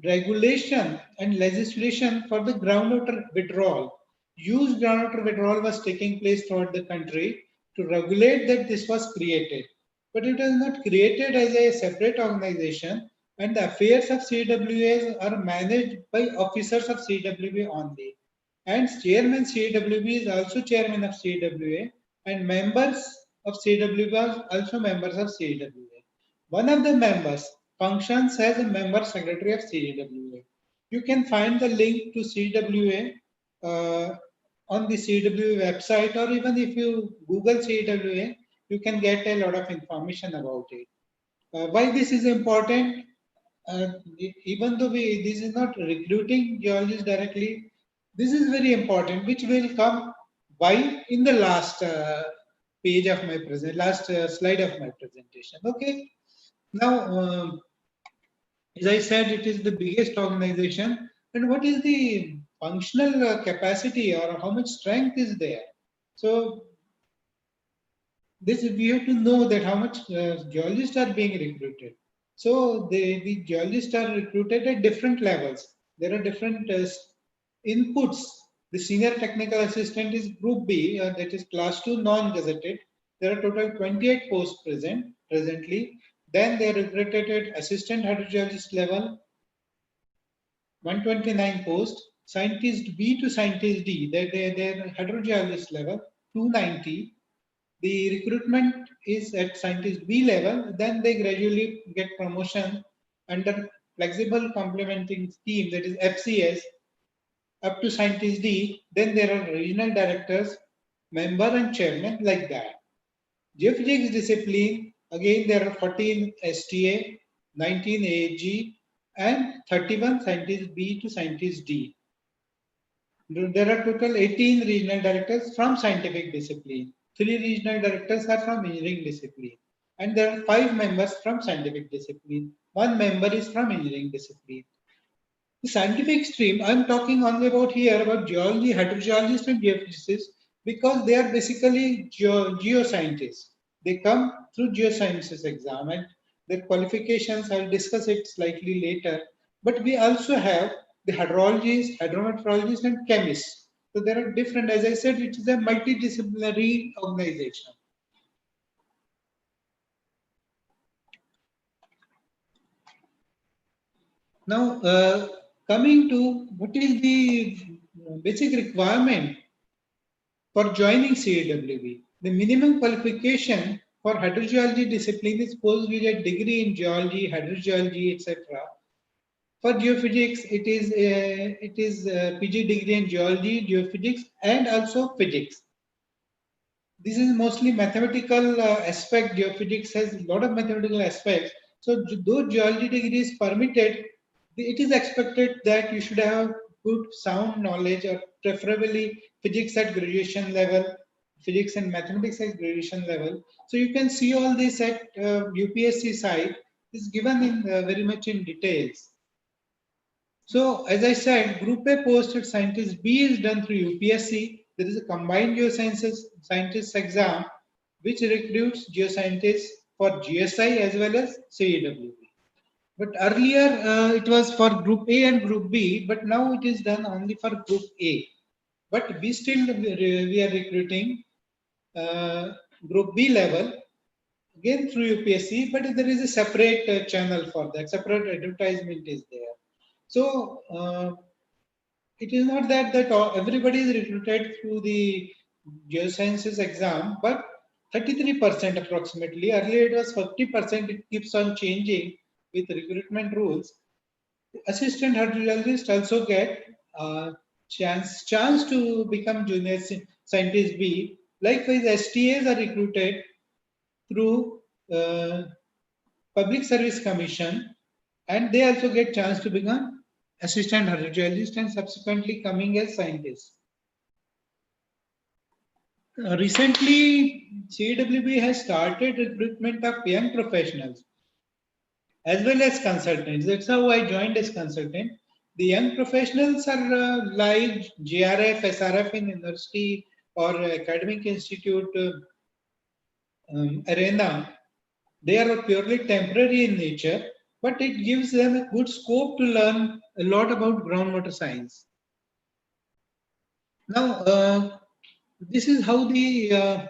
regulation and legislation for the groundwater withdrawal. Huge groundwater withdrawal was taking place throughout the country. To regulate that, this was created. But it was not created as a separate organization, and the affairs of CWA are managed by officers of CWA only. And chairman CWB is also chairman of CWA, and members of CWA are also members of CWA. One of the members functions as a member secretary of CWA. You can find the link to CWA on the CWA website, or even if you Google CWA, you can get a lot of information about it. Why this is important? Even though this is not recruiting geologists directly, this is very important, which will come why in the last page of my last slide of my presentation. Okay. Now, as I said, it is the biggest organization. And what is the functional capacity or how much strength is there? So this we have to know that how much geologists are being recruited. So the geologists are recruited at different levels. There are different inputs. The senior technical assistant is group B, that is class 2 non-gazetted. There are total 28 posts presently. Then they are recruited at assistant hydrogeologist level, 129 posts. Scientist B to scientist D, their hydrogeologist level, 290. The recruitment is at scientist B level, then they gradually get promotion under flexible complementing scheme, that is FCS, up to scientist D. Then there are regional directors, member and chairman, like that. Geophysics discipline, again there are 14 STA, 19 AG, and 31 scientist B to scientist D. There are total 18 regional directors from scientific discipline. 3 regional directors are from engineering discipline. And there are 5 members from scientific discipline. 1 member is from engineering discipline. The scientific stream, I'm talking only about here about geology, hydrogeologists and geophysicists because they are basically geoscientists. They come through geosciences exam and their qualifications, I'll discuss it slightly later. But we also have the hydrologists, hydrometeorologists and chemists. So there are different, as I said, it is a multidisciplinary organization. Now, coming to what is the basic requirement for joining CAWB. The minimum qualification for hydrogeology discipline is postgraduate degree in geology, hydrogeology, etc. For geophysics, it is PG degree in geology, geophysics, and also physics. This is mostly mathematical aspect. Geophysics has a lot of mathematical aspects. So, though geology degree is permitted, it is expected that you should have good sound knowledge or preferably physics at graduation level, physics and mathematics at graduation level. So you can see all this at UPSC site is given in very much in details. So as I said, Group A post at Scientist B is done through UPSC. There is a combined geosciences scientist exam which recruits geoscientists for GSI as well as CAWB. But earlier it was for Group A and Group B, but now it is done only for Group A. But we are recruiting Group B level again through UPSC, but there is a separate channel for that. Separate advertisement is there. So it is not that everybody is recruited through the geosciences exam, but 33% approximately. Earlier it was 40%. It keeps on changing with recruitment rules. Assistant hydrologist also get chance to become junior scientist B. Likewise, STAs are recruited through Public Service Commission, and they also get chance to become assistant hydrologist and subsequently coming as scientists. Recently, CAWB has started recruitment of young professionals as well as consultants. That's how I joined as consultant. The young professionals are like GRF, SRF in university or academic institute arena. They are purely temporary in nature, but it gives them a good scope to learn a lot about groundwater science. Now, this is how the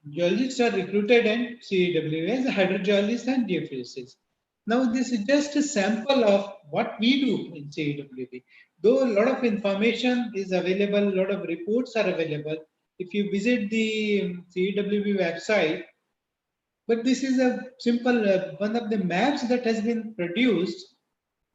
geologists are recruited in CAWB as hydrogeologists and geophysicists. Now, this is just a sample of what we do in CAWB. Though a lot of information is available, a lot of reports are available. If you visit the CAWB website, but this is a simple one of the maps that has been produced.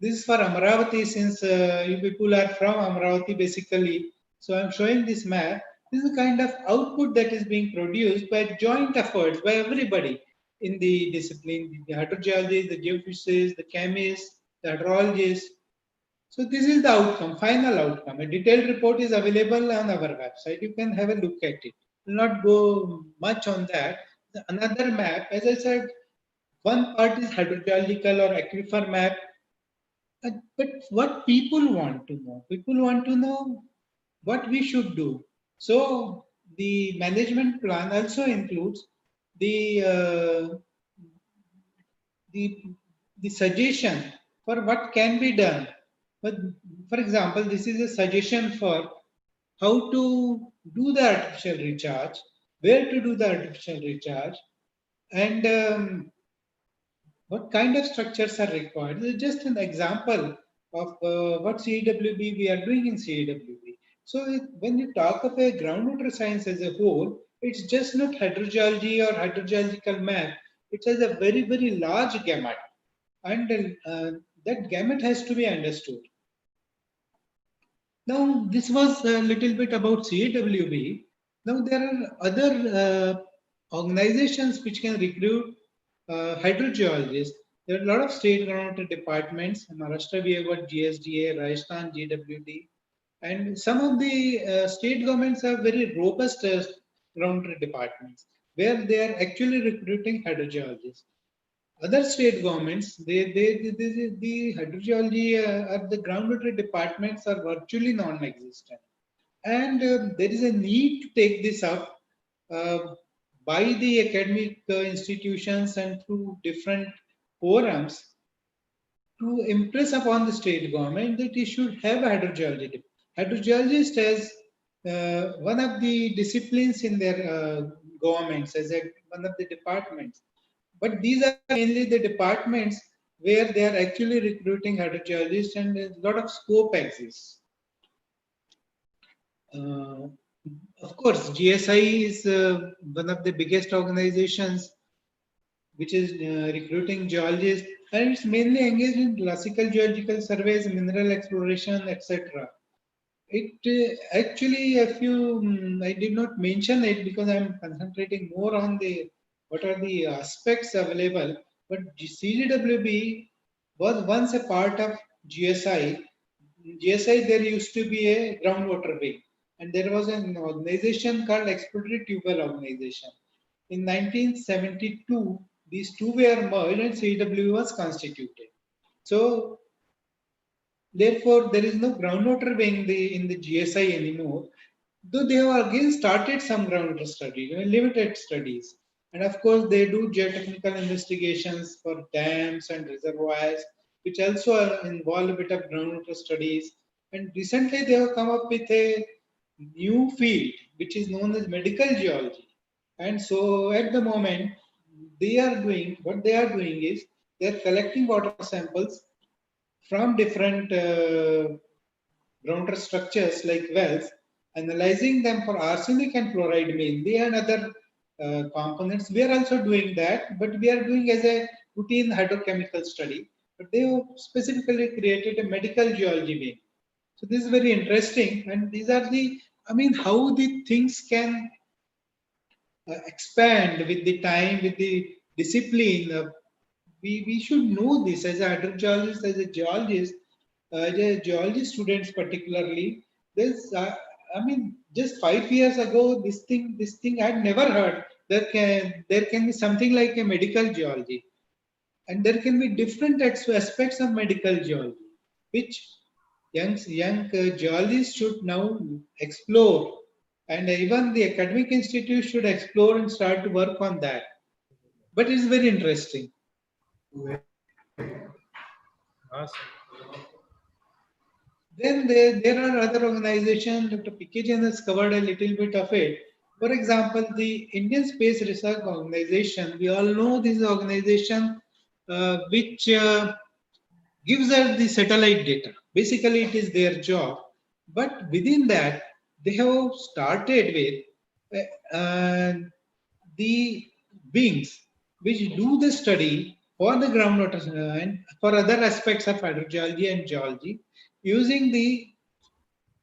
This is for Amravati, since you people are from Amravati basically. So I'm showing this map. This is the kind of output that is being produced by joint efforts by everybody in the discipline, the hydrogeologists, the geophysicists, the chemists, the hydrologists. So this is the outcome, final outcome. A detailed report is available on our website. You can have a look at it. will not go much on that. Another map, as I said, one part is hydrogeological or aquifer map. But what people want to know what we should do. So the management plan also includes the uh, the the suggestion for what can be done. But for example, this is a suggestion for how to do the artificial recharge, where to do the artificial recharge, and what kind of structures are required. This is just an example of what CEWB we are doing in CEWB. So when you talk of a groundwater science as a whole, it's just not hydrogeology or hydrogeological map. It has a very, very large gamut, and that gamut has to be understood. Now, this was a little bit about CAWB. Now, there are other organizations which can recruit hydrogeologists. There are a lot of state groundwater departments. In Maharashtra, we have got GSDA, Rajasthan, GWD, and some of the state governments have very robust groundwater departments where they are actually recruiting hydrogeologists. Other state governments, the hydrogeology or the groundwater departments are virtually non-existent, and there is a need to take this up uh, by the academic institutions and through different forums to impress upon the state government that it should have a hydrogeology. Hydrogeologist as one of the disciplines in their governments, as one of the departments. But these are mainly the departments where they are actually recruiting hydrogeologists, and a lot of scope exists. Uh, of course, GSI is one of the biggest organizations which is recruiting geologists, and it's mainly engaged in classical geological surveys, mineral exploration, etc. It actually, if you, I did not mention it because I'm concentrating more on the what are the aspects available. But CGWB was once a part of GSI. GSI, there used to be a groundwater wing, and there was an organization called Exploratory Tubewell Organization. In 1972, these two were merged and CW was constituted. So therefore, there is no groundwater wing in the GSI anymore, though they have again started some groundwater studies, limited studies. And of course, they do geotechnical investigations for dams and reservoirs, which also involve a bit of groundwater studies. And recently, they have come up with a new field, which is known as medical geology. And so, at the moment, what they are doing is they are collecting water samples from different groundwater structures like wells, analyzing them for arsenic and fluoride mainly and other components. We are also doing that, but we are doing as a routine hydrochemical study. But they have specifically created a medical geology wing. So this is very interesting, and these are the, I mean, how the things can expand with the time, with the discipline. We should know this as a hydrogeologist, as a geologist, as a geology students particularly. There's, I mean, just 5 years ago, this thing I had never heard. There can be something like a medical geology, and there can be different aspects of medical geology, which young geologists should now explore, and even the academic institute should explore and start to work on that. But it's very interesting. Then there are other organizations. Dr. PK has covered a little bit of it. For example, the Indian Space Research Organization. We all know this organization which gives us the satellite data. Basically, it is their job. But within that, they have started with the wings which do the study for the groundwater and for other aspects of hydrogeology and geology using the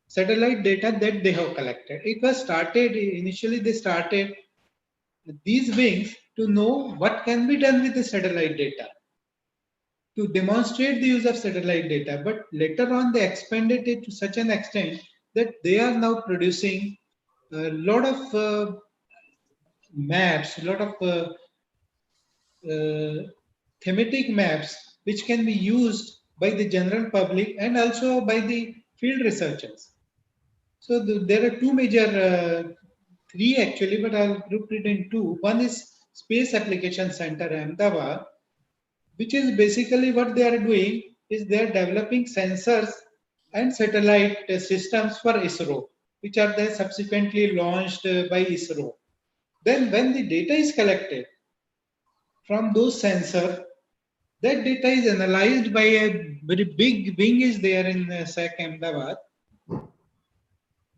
satellite data that they have collected. It was started, initially they started these wings to know what can be done with the satellite data, to demonstrate the use of satellite data, but later on they expanded it to such an extent that they are now producing a lot of maps, a lot of thematic maps which can be used by the general public and also by the field researchers. So there are two major, three actually, but I'll group it in two. One is Space Application Center, Ahmedabad, which is basically what they are doing is they are developing sensors and satellite systems for ISRO, which are then subsequently launched by ISRO. Then when the data is collected from those sensors, that data is analyzed by a very big wing is there in SAC Ahmedabad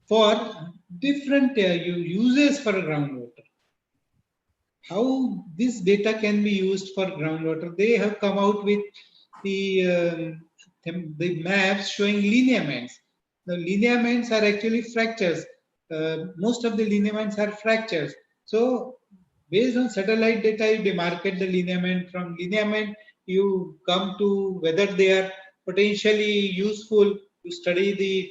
for different uses for groundwater. How this data can be used for groundwater? They have come out with the maps showing lineaments. The lineaments are actually fractures. Most of the lineaments are fractures. So based on satellite data, you demarcate the lineament. From lineament, you come to whether they are potentially useful to study the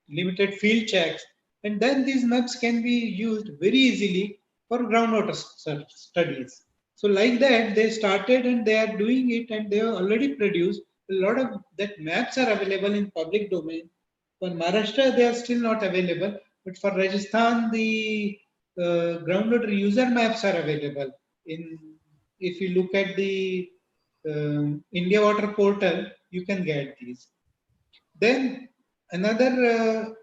limited field checks. And then these maps can be used very easily for groundwater studies. So like that, they started and they are doing it and they have already produced a lot of that maps are available in public domain. For Maharashtra, they are still not available, but for Rajasthan, the groundwater user maps are available. If you look at the India Water portal, you can get these. Then another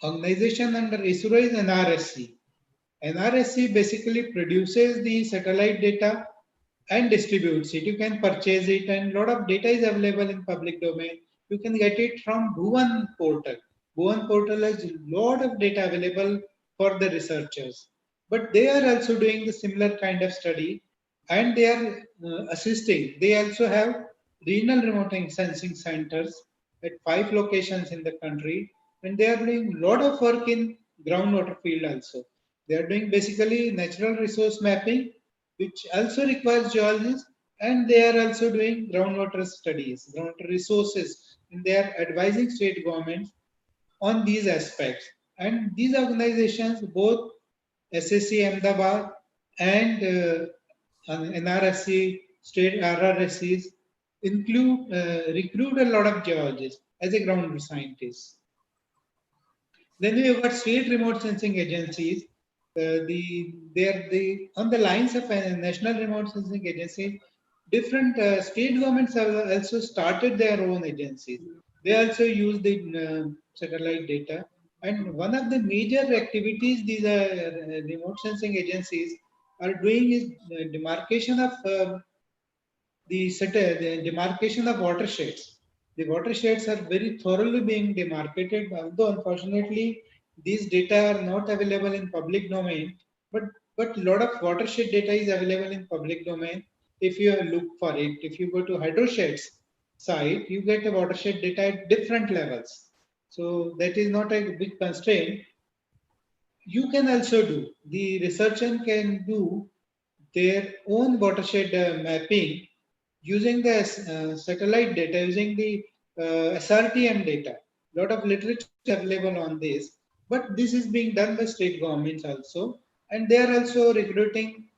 organization under ISRO is NRSC. NRSC basically produces the satellite data and distributes it. You can purchase it, and a lot of data is available in public domain. You can get it from Bhuvan portal. Bhuvan portal has a lot of data available for the researchers. But they are also doing the similar kind of study, and they are assisting. They also have regional remote sensing centers at 5 locations in the country, and they are doing a lot of work in groundwater field also. They are doing basically natural resource mapping, which also requires geologists, and they are also doing groundwater studies, groundwater resources, and they are advising state governments on these aspects. And these organizations, both SSC Ahmedabad and NRSC, state RRSCs, recruit a lot of geologists as a groundwater scientist. Then we have got state remote sensing agencies. They on the lines of a national remote sensing agency. Different state governments have also started their own agencies. They also use the satellite data. And one of the major activities these remote sensing agencies are doing is demarcation of the demarcation of watersheds. The watersheds are very thoroughly being demarcated, although unfortunately these data are not available in public domain. But a lot of watershed data is available in public domain. If you look for it, if you go to hydrosheds site, you get a watershed data at different levels. So that is not a big constraint. You can also do, the researcher can do their own watershed mapping using the satellite data, using the SRTM data. A lot of literature is available on this, but this is being done by state governments also, and they are also recruiting,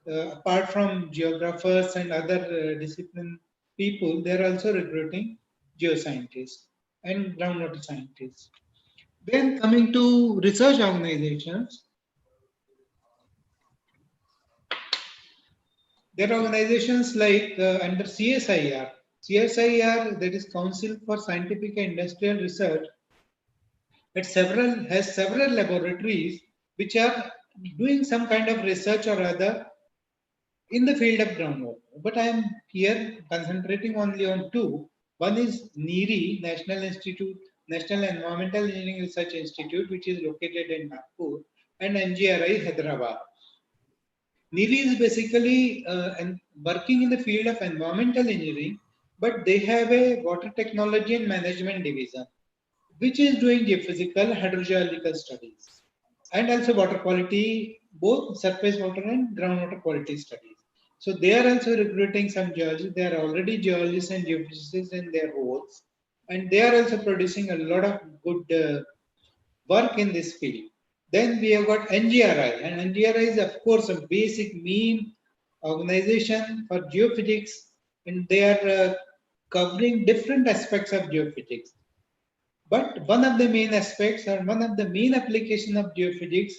apart from geographers and other discipline people, they are also recruiting geoscientists and groundwater scientists. Then coming to research organizations, there are organizations like under CSIR. CSIR, that is Council for Scientific and Industrial Research, has several laboratories which are doing some kind of research or other in the field of groundwater. But I am here concentrating only on two. One is NEERI, National Environmental Engineering Research Institute, which is located in Nagpur, and NGRI, Hyderabad. NEERI is basically working in the field of environmental engineering, but they have a water technology and management division, which is doing geophysical, hydrogeological studies, and also water quality, both surface water and groundwater quality studies. So they are also recruiting some geologists. They are already geologists and geophysicists in their roles, and they are also producing a lot of good work in this field. Then we have got NGRI, and NGRI is of course a basic mean organization for geophysics, and they are covering different aspects of geophysics. But one of the main aspects or one of the main application of geophysics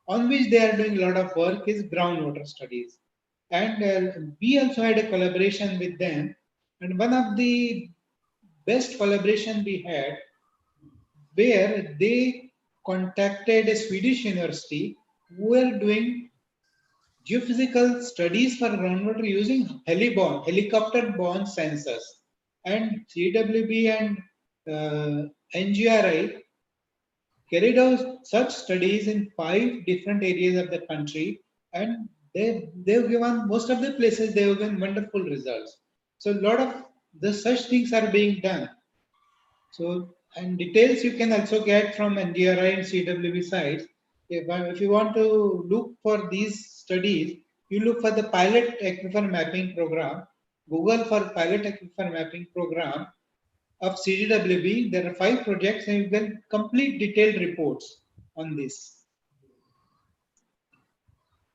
on which they are doing a lot of work is groundwater studies. And we also had a collaboration with them. And one of the best collaboration we had where they contacted a Swedish university who were doing geophysical studies for groundwater using helicopter-borne sensors. And CWB and NGRI carried out such studies in 5 different areas of the country, and they've given most of the places they've given wonderful results. So a lot of the such things are being done. So, and details you can also get from NDRI and CWB sites. If you want to look for these studies, you look for the pilot aquifer mapping program. Google for pilot aquifer mapping program of CGWB. There are 5 projects and you can complete detailed reports on this.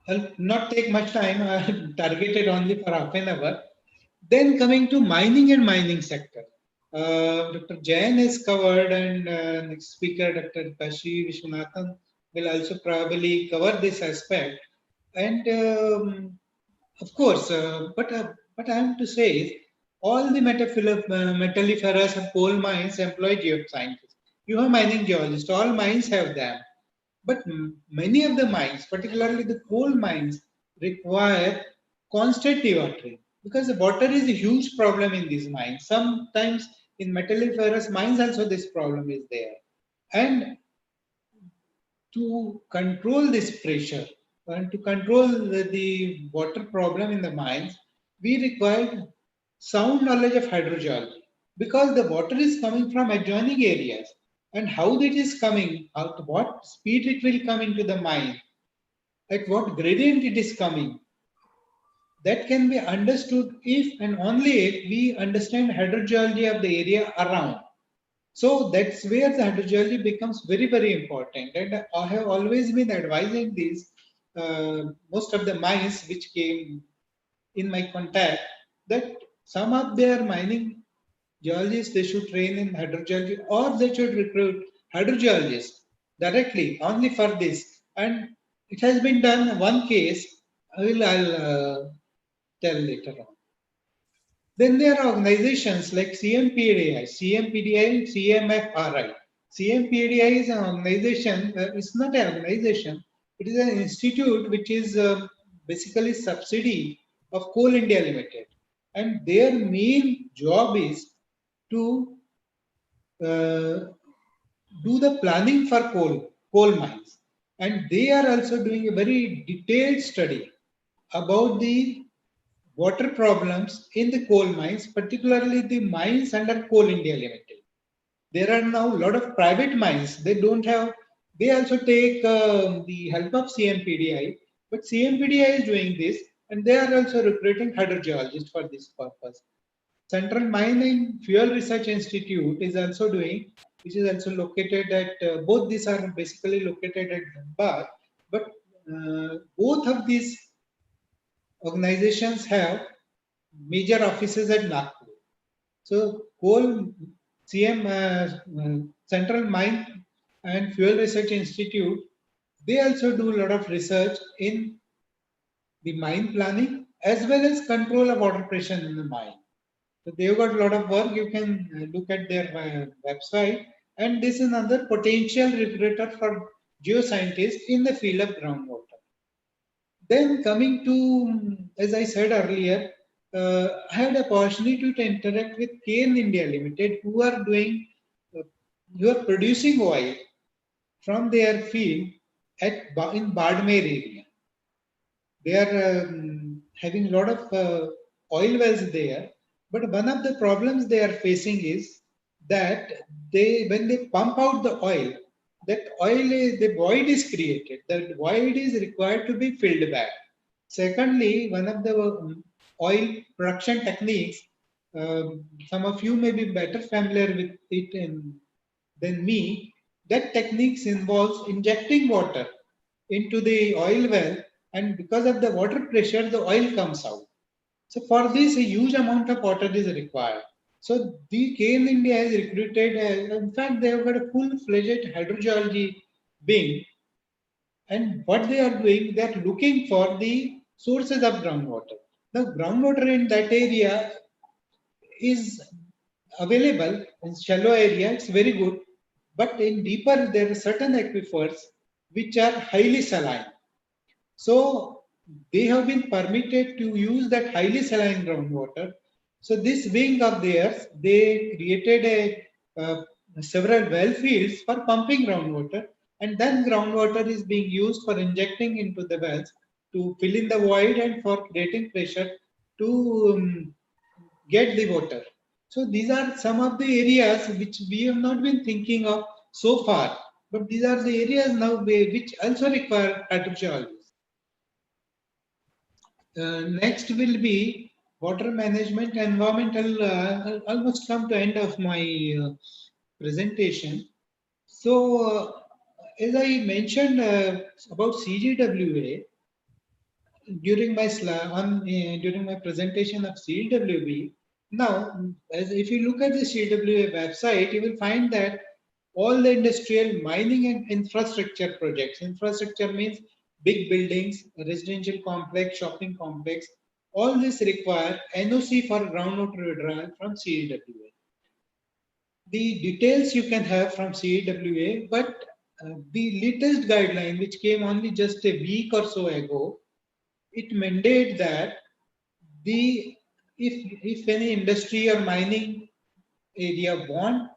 I'll not take much time. I targeted only for half an hour. Then coming to mining and mining sector. Dr. Jain is covered, and next speaker, Dr. Kashi Vishwanathan, will also probably cover this aspect. And of course, what I have to say is all the metalliferous and coal mines employ geoscientists. You have mining geologists, all mines have them. But many of the mines, particularly the coal mines, require constant dewatering because the water is a huge problem in these mines. Sometimes in metalliferous mines also this problem is there. And to control this pressure and to control the water problem in the mines, we require sound knowledge of hydrogeology because the water is coming from adjoining areas, and how it is coming, at what speed it will come into the mine, at what gradient it is coming, that can be understood if and only if we understand hydrogeology of the area around. So that's where the hydrogeology becomes very, very important. And I have always been advising these, most of the mines which came in my contact, that some of their mining geologists, they should train in hydrogeology or they should recruit hydrogeologists directly only for this. And it has been done one case, I'll tell later on. Then there are organizations like CMPDI, and CMFRI. CMPDI is an organization, it's not an organization, it is an institute which is basically subsidy of Coal India Limited. And their main job is to do the planning for coal mines. And they are also doing a very detailed study about the water problems in the coal mines, particularly the mines under Coal India Limited. There are now a lot of private mines. They don't have, they also take the help of CMPDI, but CMPDI is doing this and they are also recruiting hydrogeologists for this purpose. Central Mining Fuel Research Institute is also doing, which is also located at, both these are basically located at Dhambad, but both of these organizations have major offices at Nagpur. So Coal Central Mine and Fuel Research Institute, they also do a lot of research in the mine planning as well as control of water pressure in the mine. So they've got a lot of work. You can look at their website, and this is another potential recruiter for geoscientists in the field of groundwater. Then coming to, as I said earlier, I had the opportunity to interact with Cairn India Limited, who are doing, who are producing oil from their field in Badmer area. They are having a lot of oil wells there, but one of the problems they are facing is that when they pump out the oil, that the void is created. That void is required to be filled back. Secondly, one of the oil production techniques, some of you may be better familiar with it than me, That techniques involves injecting water into the oil well, and because of the water pressure, the oil comes out. So for this, a huge amount of water is required. So the KN India has recruited, in fact, they have got a full-fledged hydrogeology wing. And what they are doing, they are looking for the sources of groundwater. Now, groundwater in that area is available in shallow area, it's very good. But in deeper, there are certain aquifers which are highly saline. So they have been permitted to use that highly saline groundwater. So this wing of theirs, they created several well fields for pumping groundwater, and then groundwater is being used for injecting into the wells to fill in the void and for creating pressure to get the water. So these are some of the areas which we have not been thinking of so far, but these are the areas now which also require hydrogeology. Next will be water management environmental. I'll almost come to end of my presentation. So, as I mentioned about CGWA during my during my presentation of CGWB. Now, as if you look at the CGWA website, you will find that all the industrial mining and infrastructure projects. Infrastructure means big buildings, residential complex, shopping complex. All this require NOC for groundwater withdrawal from CEWA. The details you can have from CEWA, but the latest guideline, which came only just a week or so ago, it mandated that if any industry or mining area want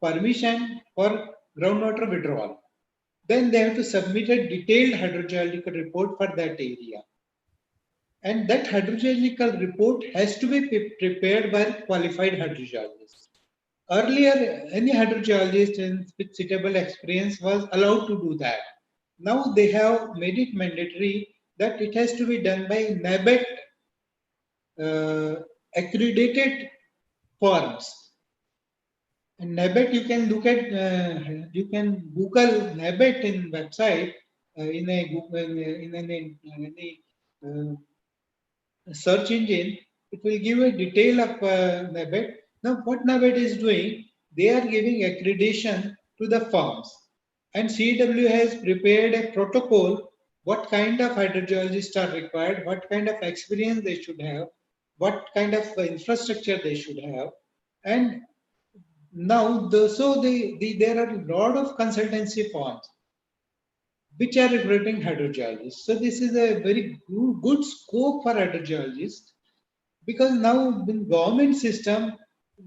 permission for groundwater withdrawal, then they have to submit a detailed hydrogeological report for that area. And that hydrogeological report has to be prepared by qualified hydrogeologists. Earlier, any hydrogeologist with suitable experience was allowed to do that. Now they have made it mandatory that it has to be done by NABET accredited firms. And NABET, you can look at, you can Google NABET in website in a Google in any search engine. It will give a detail of NABET. Now, what NABET is doing, they are giving accreditation to the firms, and CW has prepared a protocol. What kind of hydrogeologists are required? What kind of experience they should have? What kind of infrastructure they should have? And now, there are a lot of consultancy firms which are recruiting hydrogeologists. So this is a very good scope for hydrogeologists, because now in government system,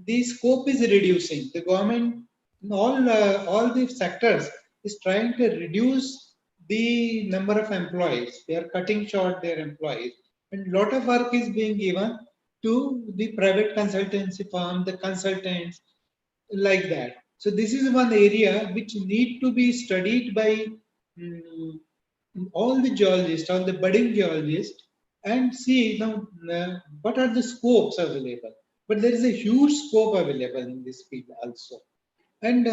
the scope is reducing. The government in all the sectors is trying to reduce the number of employees. They are cutting short their employees, and a lot of work is being given to the private consultancy firm, the consultants, like that. So this is one area which need to be studied by um, all the geologists, all the budding geologists, and see now what are the scopes available. But there is a huge scope available in this field also. And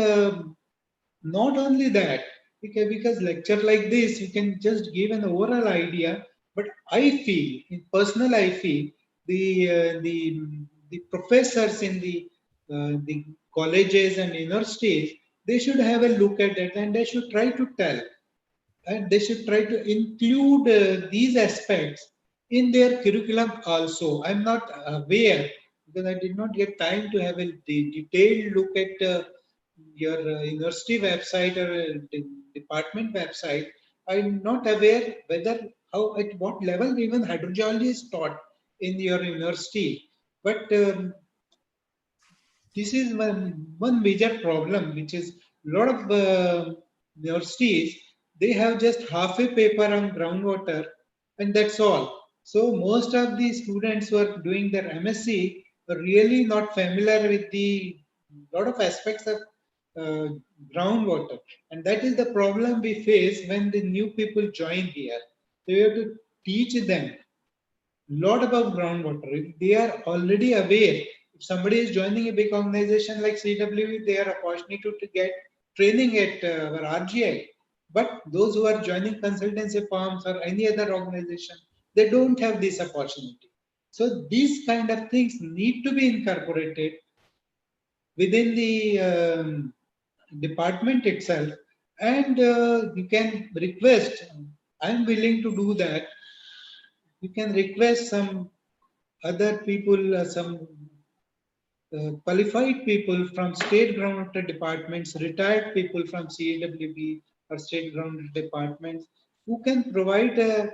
not only that, because lecture like this, you can just give an overall idea. But I feel, in personal, I feel the professors in the colleges and universities, they should have a look at it, and they should try to tell, and they should try to include these aspects in their curriculum also. I'm not aware, because I did not get time to have a detailed look at your university website or department website. I'm not aware whether how at what level even hydrogeology is taught in your university. But this is one major problem, which is a lot of universities, they have just half a paper on groundwater, and that's all. So most of the students who are doing their MSc are really not familiar with the lot of aspects of uh, groundwater, and that is the problem we face when the new people join here. So we have to teach them lot about groundwater. If they are already aware, if somebody is joining a big organization like CW, they are opportunity to get training at our RGI. But those who are joining consultancy firms or any other organization, they don't have this opportunity. So these kind of things need to be incorporated within the department itself, and you can request. I'm willing to do that. You can request some other people, some qualified people from state groundwater departments, retired people from CAWB or state groundwater departments, who can provide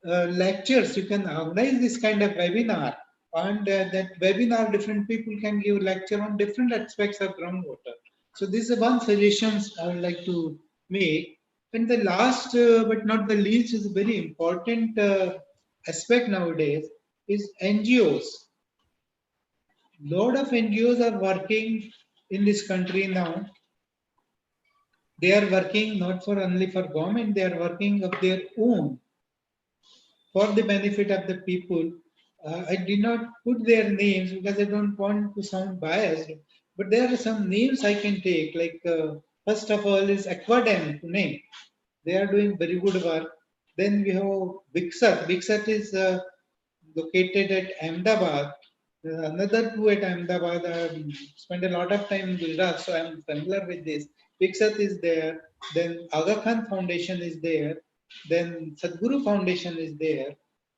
lectures. You can organize this kind of webinar, and that webinar, different people can give lecture on different aspects of groundwater. So this is one suggestions I would like to make. And the last but not the least is a very important aspect nowadays is NGOs. Lot of NGOs are working in this country now. They are working not for only for government, they are working of their own for the benefit of the people. I did not put their names because I don't want to sound biased, but there are some names I can take. Like first of all is Aquadem Pune. They are doing very good work. Then we have Viksat. Viksat is located at Ahmedabad. Another two at Ahmedabad. I spent a lot of time in Gujarat, so I'm familiar with this. Viksat is there. Then Aga Khan Foundation is there. Then Sadhguru Foundation is there.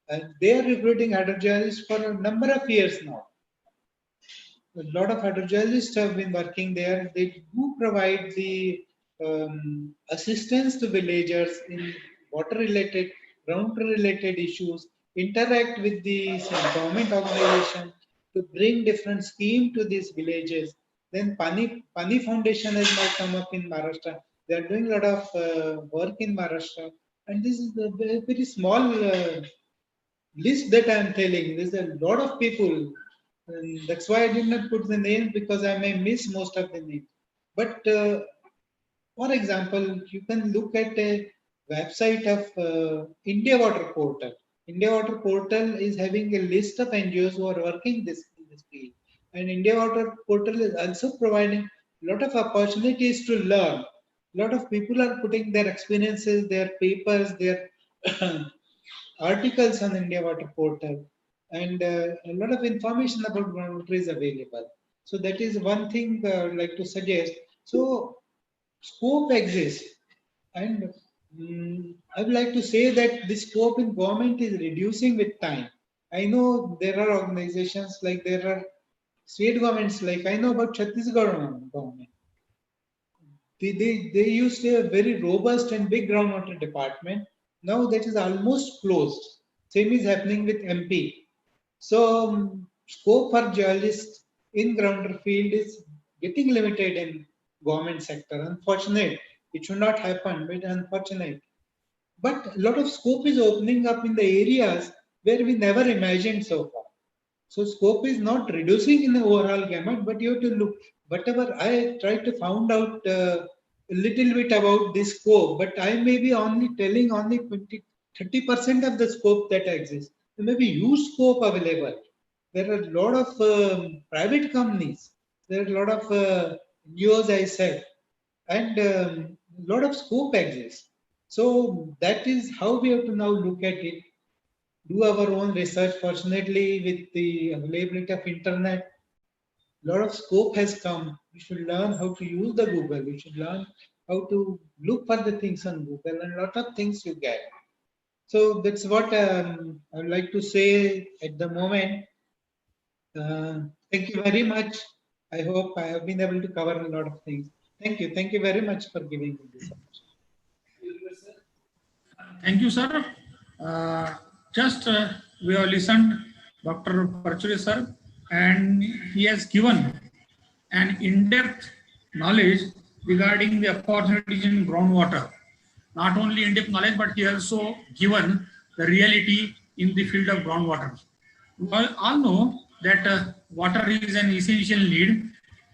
And they are recruiting hydrogeologists for a number of years now. A lot of hydrogeologists have been working there. They do provide the assistance to villagers in water-related, ground-related issues, interact with the government organization to bring different schemes to these villages. Then Pani Foundation has now come up in Maharashtra. They are doing a lot of work in Maharashtra. And this is a very, very small list that I am telling. There's a lot of people. And that's why I did not put the name, because I may miss most of the names. But for example, you can look at a website of India Water Portal. India Water Portal is having a list of NGOs who are working in this field. And India Water Portal is also providing a lot of opportunities to learn. A lot of people are putting their experiences, their papers, their articles on India Water Portal, and a lot of information about groundwater is available. So that is one thing I would like to suggest. So scope exists, and I would like to say that the scope in government is reducing with time. I know there are organizations, like there are state governments, like I know about Chhattisgarh government. They used a very robust and big groundwater department. Now that is almost closed. Same is happening with MP. So scope for geologists in groundwater field is getting limited in government sector. Unfortunate. It should not happen, but unfortunate. But a lot of scope is opening up in the areas where we never imagined so far. So scope is not reducing in the overall gamut, but you have to look. Whatever I tried to find out a little bit about this scope, but I may be only telling only 30% of the scope that exists. There may be huge scope available. There are a lot of private companies. There are a lot of NGOs, I said, and a lot of scope exists. So that is how we have to now look at it. Do our own research. Fortunately, with the availability of internet, a lot of scope has come. We should learn how to use the Google. We should learn how to look for the things on Google, and a lot of things you get. So that's what I would like to say at the moment. Thank you very much. I hope I have been able to cover a lot of things. Thank you. Thank you very much for giving me this opportunity. Thank you, sir. Just we have listened Dr. Parchure sir, and he has given an in-depth knowledge regarding the opportunities in groundwater. Not only in-depth knowledge, but he also given the reality in the field of groundwater. We all know that water is an essential need,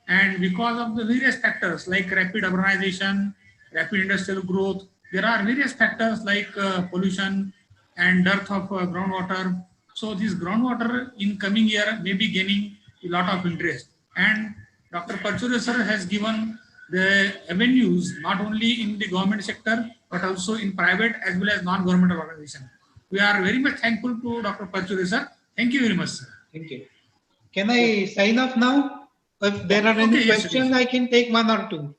and because of the various factors like rapid urbanization, rapid industrial growth, there are various factors like pollution and dearth of groundwater. So this groundwater in coming year may be gaining a lot of interest. And Dr. Parchure sir has given the avenues, not only in the government sector, but also in private as well as non-governmental organization. We are very much thankful to Dr. Pachuri, sir. Thank you very much, sir. Thank you. Can I sign off now? If there are any Okay, yes, questions, yes. I can take one or two.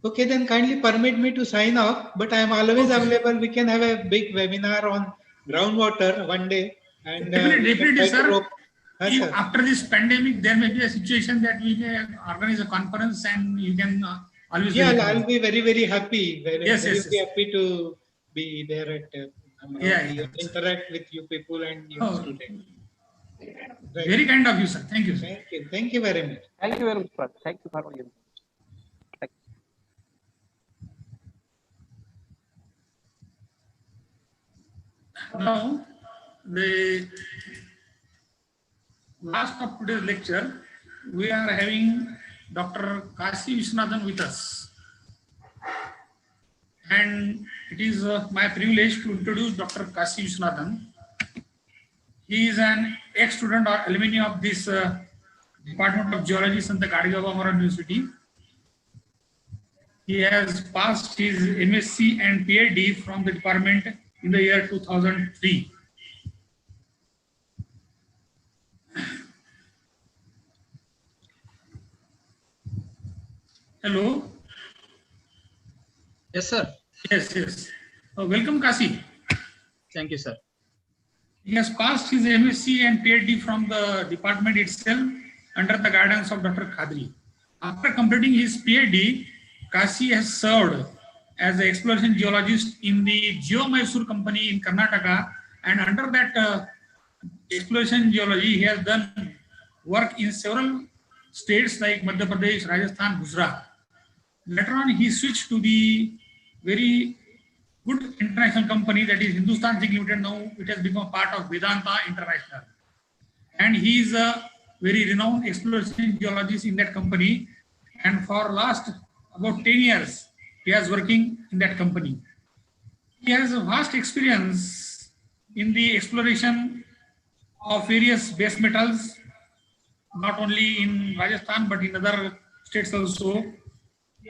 Okay, then kindly permit me to sign off, but I am always available. We can have a big webinar on groundwater one day. And Definitely, we can definitely, try to sir. rope. Yes, If sir. after this pandemic, there may be a situation that we may organize a conference and you can always. Yeah, visit I'll us. be very, very happy. Very, Yes, very yes, yes. happy to be there at Amravati Yeah, yeah. and interact with you people and your Oh, students. Right. very kind of you, sir. Thank you, sir. Thank you. Thank you very much. Thank you very much, sir. Thank you for your. Now, the last of today's lecture, we are having Dr. Kasi Viswanathan with us. And it is my privilege to introduce Dr. Kasi Viswanathan. He is an ex-student or alumni of this Department of Geology, Sant Gadge University. He has passed his MSc and PhD from the department in the year 2003. Hello. Yes, sir. Yes, yes. Welcome, Kasi. Thank you, sir. He has passed his MSc and PhD from the department itself under the guidance of Dr. Khadri. After completing his PhD, Kasi has served as an exploration geologist in the Geo-Mysore company in Karnataka, and under that exploration geology, he has done work in several states like Madhya Pradesh, Rajasthan, Gujarat. Later on, he switched to the very good international company that is Hindustan Zinc Limited. Now it has become part of Vedanta International. And he is a very renowned exploration geologist in that company. And for last about 10 years, he is working in that company. He has a vast experience in the exploration of various base metals, not only in Rajasthan, but in other states also.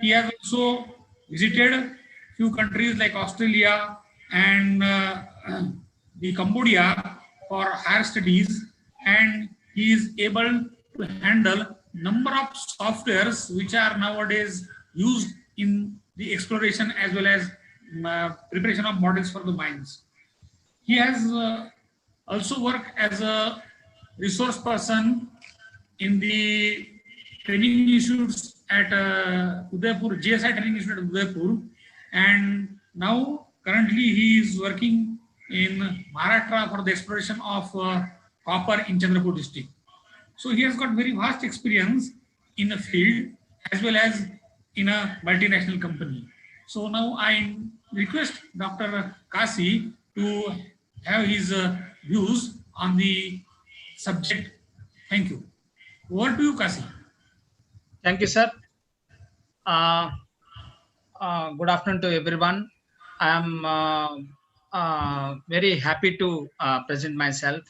He has also visited few countries like Australia and the Cambodia for higher studies, and he is able to handle number of softwares which are nowadays used in the exploration as well as preparation of models for the mines. He has also worked as a resource person in the training institutes at Udaipur, GSI training institute at Udaipur, and now currently he is working in Maharashtra for the exploration of copper in Chandrapur district. So he has got very vast experience in the field as well as in a multinational company. So now I request Dr. Kasi to have his views on the subject. Thank you. Over to you, Kasi. Thank you, sir. Good afternoon to everyone. I am very happy to present myself,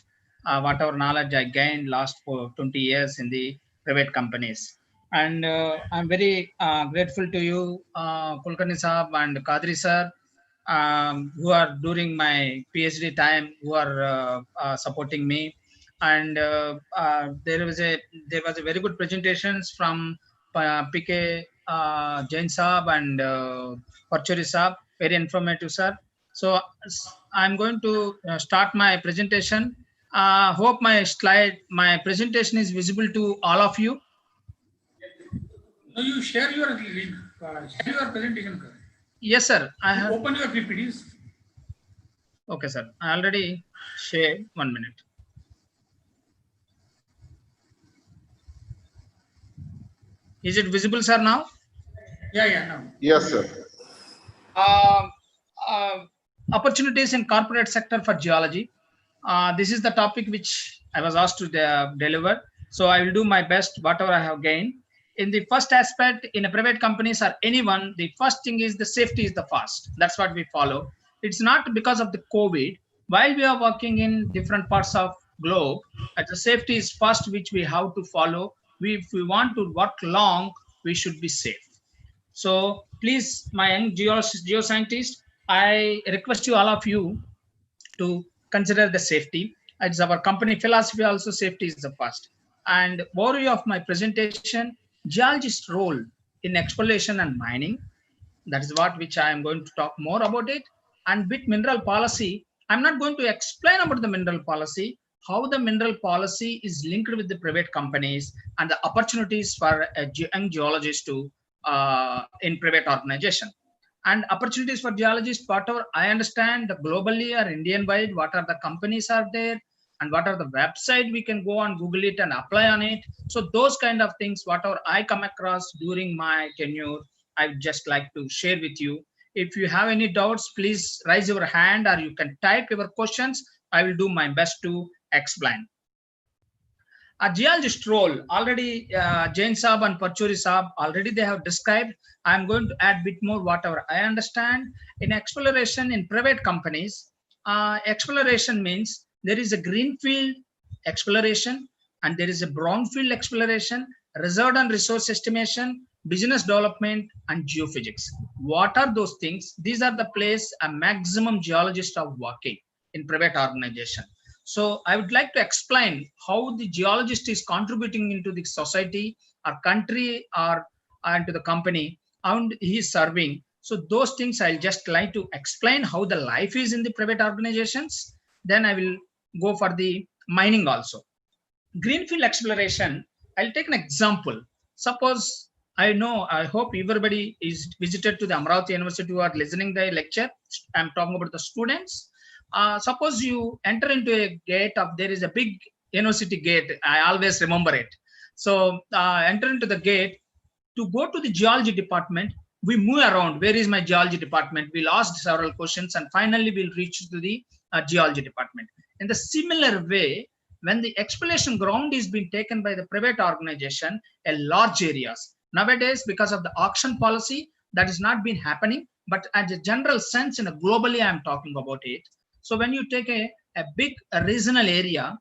whatever knowledge I gained last for 20 years in the private companies. And I'm very grateful to you, Kulkarni Saab and Kadri sir, who are during my PhD time, who are supporting me. And there was a very good presentations from PK Jain Saab and Parchuri Saab, very informative, sir. So I'm going to start my presentation. Hope my presentation is visible to all of you. Now you share your link, share your presentation. Yes, sir. I have. Open your PPTs. Okay, sir. I already shared. 1 minute. Is it visible, sir, now? Yeah, now. Yes, sir. Opportunities in corporate sector for geology. This is the topic which I was asked to deliver. So I will do my best, whatever I have gained. In the first aspect, in a private companies or anyone, the first thing is the safety is the first. That's what we follow. It's not because of the COVID. While we are working in different parts of globe, the safety is first, which we have to follow. If we want to work long, we should be safe. So please, my young geoscientists, I request you, all of you, to consider the safety. It's our company philosophy also, safety is the first. And overview of my presentation, geologist role in exploration and mining. That is what which I am going to talk more about it. And with mineral policy, I'm not going to explain about the mineral policy, how the mineral policy is linked with the private companies and the opportunities for a young geologist to in private organization. And opportunities for geologists, whatever I understand, globally or Indian wide, what are the companies are there, and what are the website we can go and Google it and apply on it. So those kind of things, whatever I come across during my tenure, I would just like to share with you. If you have any doubts, please raise your hand or you can type your questions. I will do my best to explain. A geologist role, already Jain Saab and Parchuri Saab, already they have described. I'm going to add a bit more whatever I understand. In exploration in private companies, exploration means there is a greenfield exploration and there is a brownfield exploration, reserve and resource estimation, business development, and geophysics. What are those things? These are the place a maximum geologists are working in private organization. So I would like to explain how the geologist is contributing into the society, our country, or and to the company, and he is serving. So those things I'll just like to explain how the life is in the private organizations. Then I will go for the mining also. Greenfield exploration, I'll take an example. Suppose I hope everybody is visited to the Amravati University who are listening the lecture. I'm talking about the students. Suppose you enter into a gate of, there is a big university gate. I always remember it. So enter into the gate. To go to the geology department, we move around. Where is my geology department? We'll ask several questions and finally we'll reach to the geology department. In the similar way, when the exploration ground is being taken by the private organization, a large areas. Nowadays, because of the auction policy, that is not been happening, but as a general sense, in a globally, I'm talking about it. So when you take a big regional area,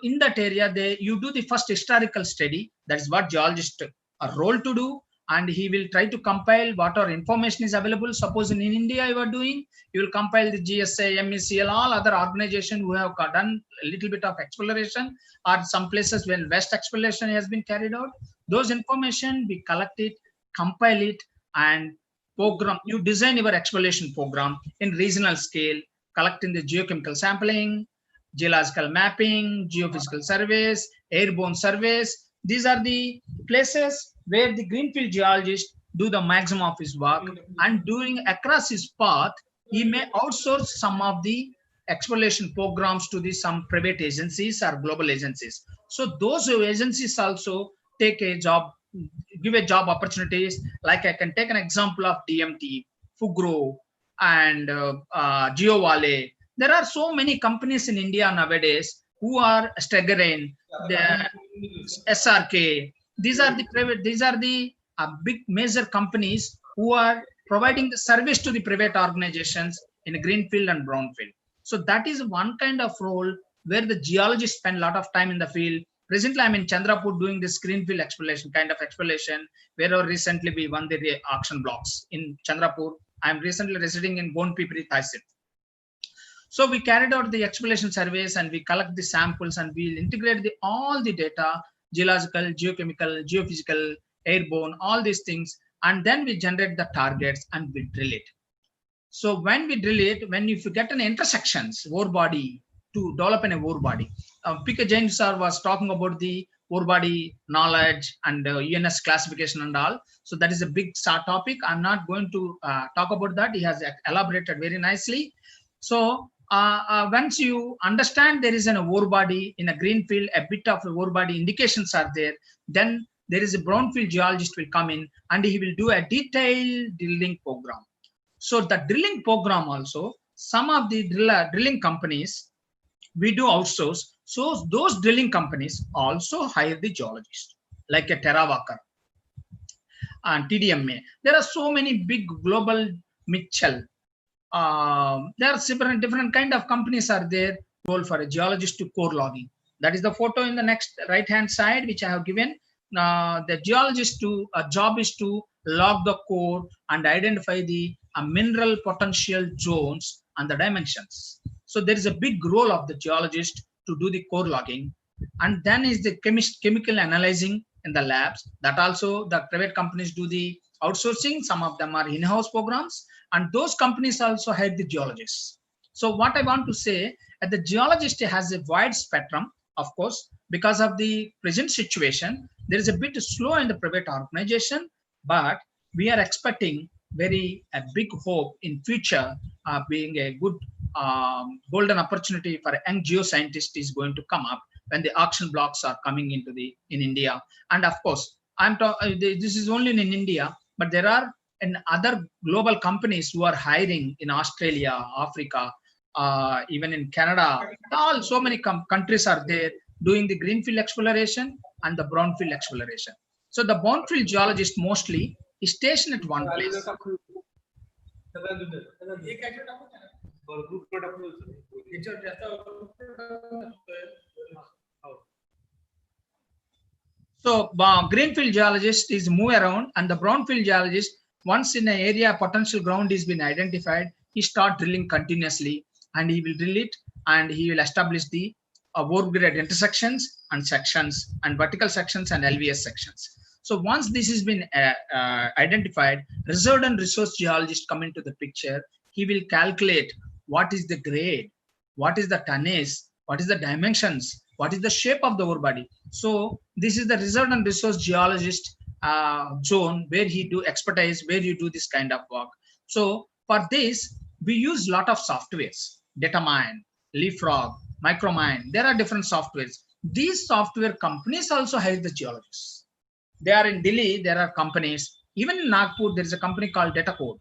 in that area, you do the first historical study. That is what geologists are role to do. And he will try to compile whatever information is available. Suppose in India you are doing, you will compile the GSA, MECL, all other organizations who have done a little bit of exploration, or some places when West exploration has been carried out. Those information, we collect it, compile it, and program. You design your exploration program in regional scale, collecting the geochemical sampling, geological mapping, geophysical surveys, airborne surveys. These are the places where the greenfield geologist do the maximum of his work, and during across his path, he may outsource some of the exploration programs to some private agencies or global agencies. So those agencies also take a job, give a job opportunities. Like I can take an example of DMT, Fugro, and GeoValley. There are so many companies in India nowadays who are staggering, the SRK. These are the private, these are the big major companies who are providing the service to the private organizations in greenfield and brownfield. So that is one kind of role where the geologists spend a lot of time in the field. Recently, I'm in Chandrapur doing this greenfield exploration, kind of exploration, where recently we won the auction blocks in Chandrapur. I'm recently residing in Bonpipri, Thaisip. So we carried out the exploration surveys and we collect the samples and we'll integrate all the data, geological, geochemical, geophysical, airborne, all these things. And then we generate the targets and we drill it. So when we drill it, if you get an intersections, ore body, to develop an ore body. P.K. Jain sir was talking about the ore body knowledge and UNS classification and all. So that is a big topic. I'm not going to talk about that. He has elaborated very nicely. So once you understand there is an ore body in a green field, a bit of ore body indications are there, then there is a brownfield geologist will come in and he will do a detailed drilling program. So the drilling program also, some of the drilling companies, we do outsource. So those drilling companies also hire the geologist, like a Terawakar and TDMA. There are so many big global Mitchell. There are different kind of companies are there role for a geologist to core logging. That is the photo in the next right hand side, which I have given. The geologist job is to log the core and identify the mineral potential zones and the dimensions. So there is a big role of the geologist to do the core logging. And then is the chemical analyzing in the labs. That also the private companies do the outsourcing. Some of them are in-house programs, and those companies also hire the geologists. So what I want to say, the geologist has a wide spectrum. Of course, because of the present situation, there is a bit slow in the private organization, but we are expecting a big hope in future, being a good golden opportunity for a young geoscientist is going to come up when the auction blocks are coming into in India. And of course, this is only in India, but there are in other global companies who are hiring in Australia, Africa, even in Canada. So many countries are there doing the greenfield exploration and the brownfield exploration. So the brownfield geologist mostly is stationed at one place. So greenfield geologist is move around, and the brownfield geologist, once in an area potential ground is been identified, he start drilling continuously, and he will drill it, and he will establish the work grade intersections and sections and vertical sections and LVS sections. So once this has been identified, reserve and resource geologist come into the picture. He will calculate what is the grade, what is the tonnage, what is the dimensions, what is the shape of the ore body. So this is the reserve and resource geologist zone where he do expertise, where you do this kind of work. So for this, we use lot of softwares, Datamine, Leapfrog, Micromine. There are different softwares. These software companies also hire the geologists. They are in Delhi, there are companies. Even in Nagpur, there is a company called Datacode.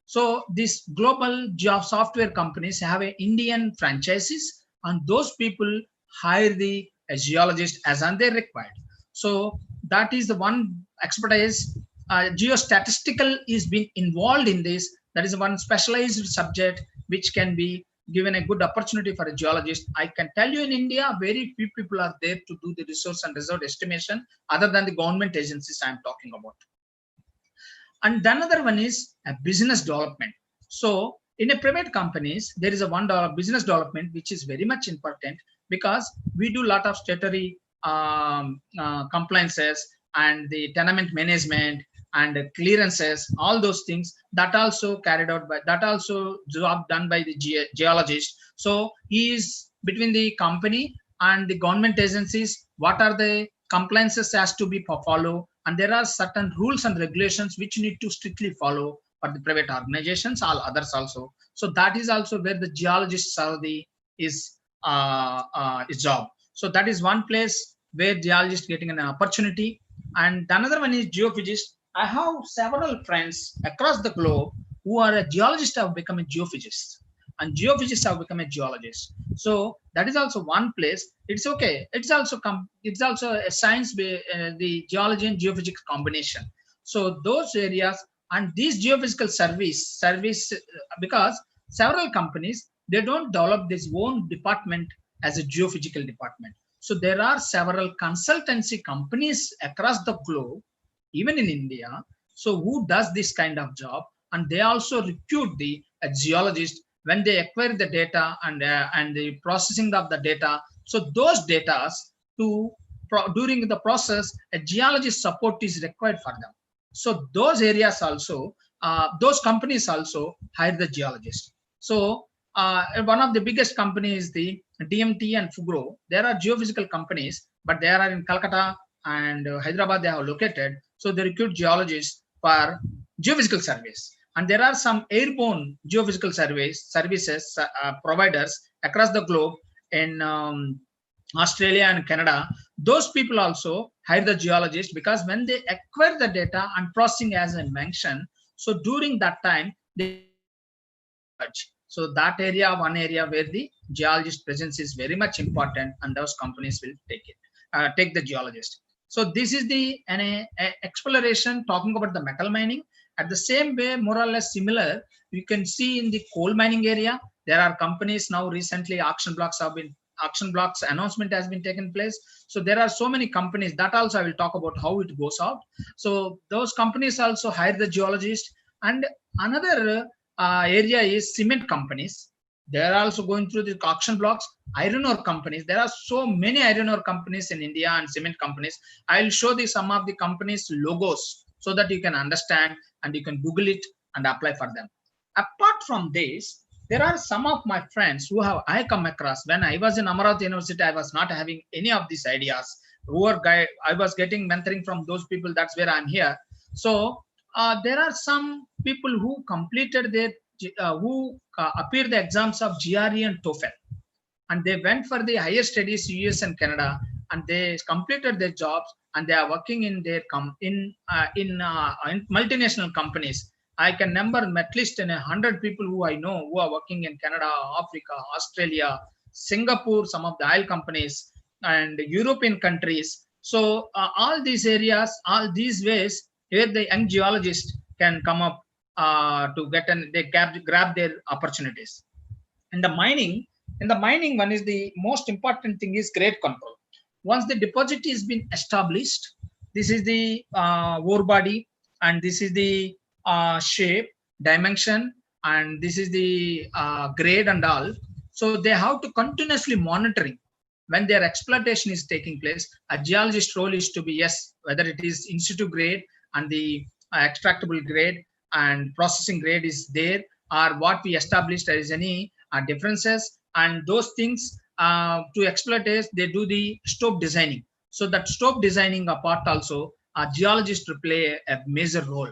So these global job software companies have a Indian franchises, and those people hire the geologist as and they required. So that is the one expertise. Geostatistical is being involved in this. That is one specialized subject which can be given a good opportunity for a geologist. I can tell you in India, very few people are there to do the resource and reserve estimation other than the government agencies I am talking about. And the another one is a business development. So in a private companies, there is a $1 business development, which is very much important because we do a lot of statutory compliances and the tenement management and clearances, all those things that also carried out by, that also job done by the geologist. So he is between the company and the government agencies, what are the compliances has to be followed, and there are certain rules and regulations which need to strictly follow for the private organizations, all others also. So that is also where the geologist salary is job. So that is one place where geologist getting an opportunity. And another one is geophysicist. I have several friends across the globe who are a geologist have become a geophysicist, and geophysicists have become a geologist. So that is also one place. It's okay. It's also a science, the geology and geophysics combination. So those areas and these geophysical service because several companies, they don't develop this own department as a geophysical department. So there are several consultancy companies across the globe, even in India, so who does this kind of job, and they also recruit the geologist when they acquire the data and the processing of the data. So those data during the process, a geologist support is required for them. So those areas also, those companies also hire the geologist. So one of the biggest companies is the DMT and Fugro. There are geophysical companies, but they are in Calcutta and Hyderabad, they are located. So they recruit geologists for geophysical surveys. And there are some airborne geophysical services providers across the globe in Australia and Canada. Those people also hire the geologist because when they acquire the data and processing, as I mentioned, so during that time, so that area, one area where the geologist presence is very much important, and those companies will take the geologist. So this is the exploration talking about the metal mining. At the same way, more or less similar, you can see in the coal mining area, There are companies now recently auction blocks announcement has been taken place. So there are so many companies that also I will talk about how it goes out. So those companies also hire the geologist. And another area is cement companies. They are also going through the auction blocks. Iron ore companies. There are so many iron ore companies in India and cement companies. I'll show you some of the companies' logos so that you can understand and you can Google it and apply for them. Apart from this, there are some of my friends who have I come across when I was in Amravati University. I was not having any of these ideas. I was getting mentoring from those people. That's where I'm here. So there are some people who completed their appeared the exams of GRE and TOEFL, and they went for the higher studies US and Canada, and they completed their jobs, and they are working in their in multinational companies. I can number at least 100 people who I know who are working in Canada, Africa, Australia, Singapore, some of the oil companies, and European countries. So all these areas, all these ways where the young geologist can come up to get they grab their opportunities. In the mining, one is the most important thing is grade control. Once the deposit has been established, this is the ore body, and this is the shape, dimension, and this is the grade and all. So they have to continuously monitoring when their exploitation is taking place. A geologist role is to be, yes, whether it is in situ grade and the extractable grade and processing grade is there, or what we established there is any differences, and those things to exploit is they do the stope designing. So that stope designing apart also, a geologist to play a major role.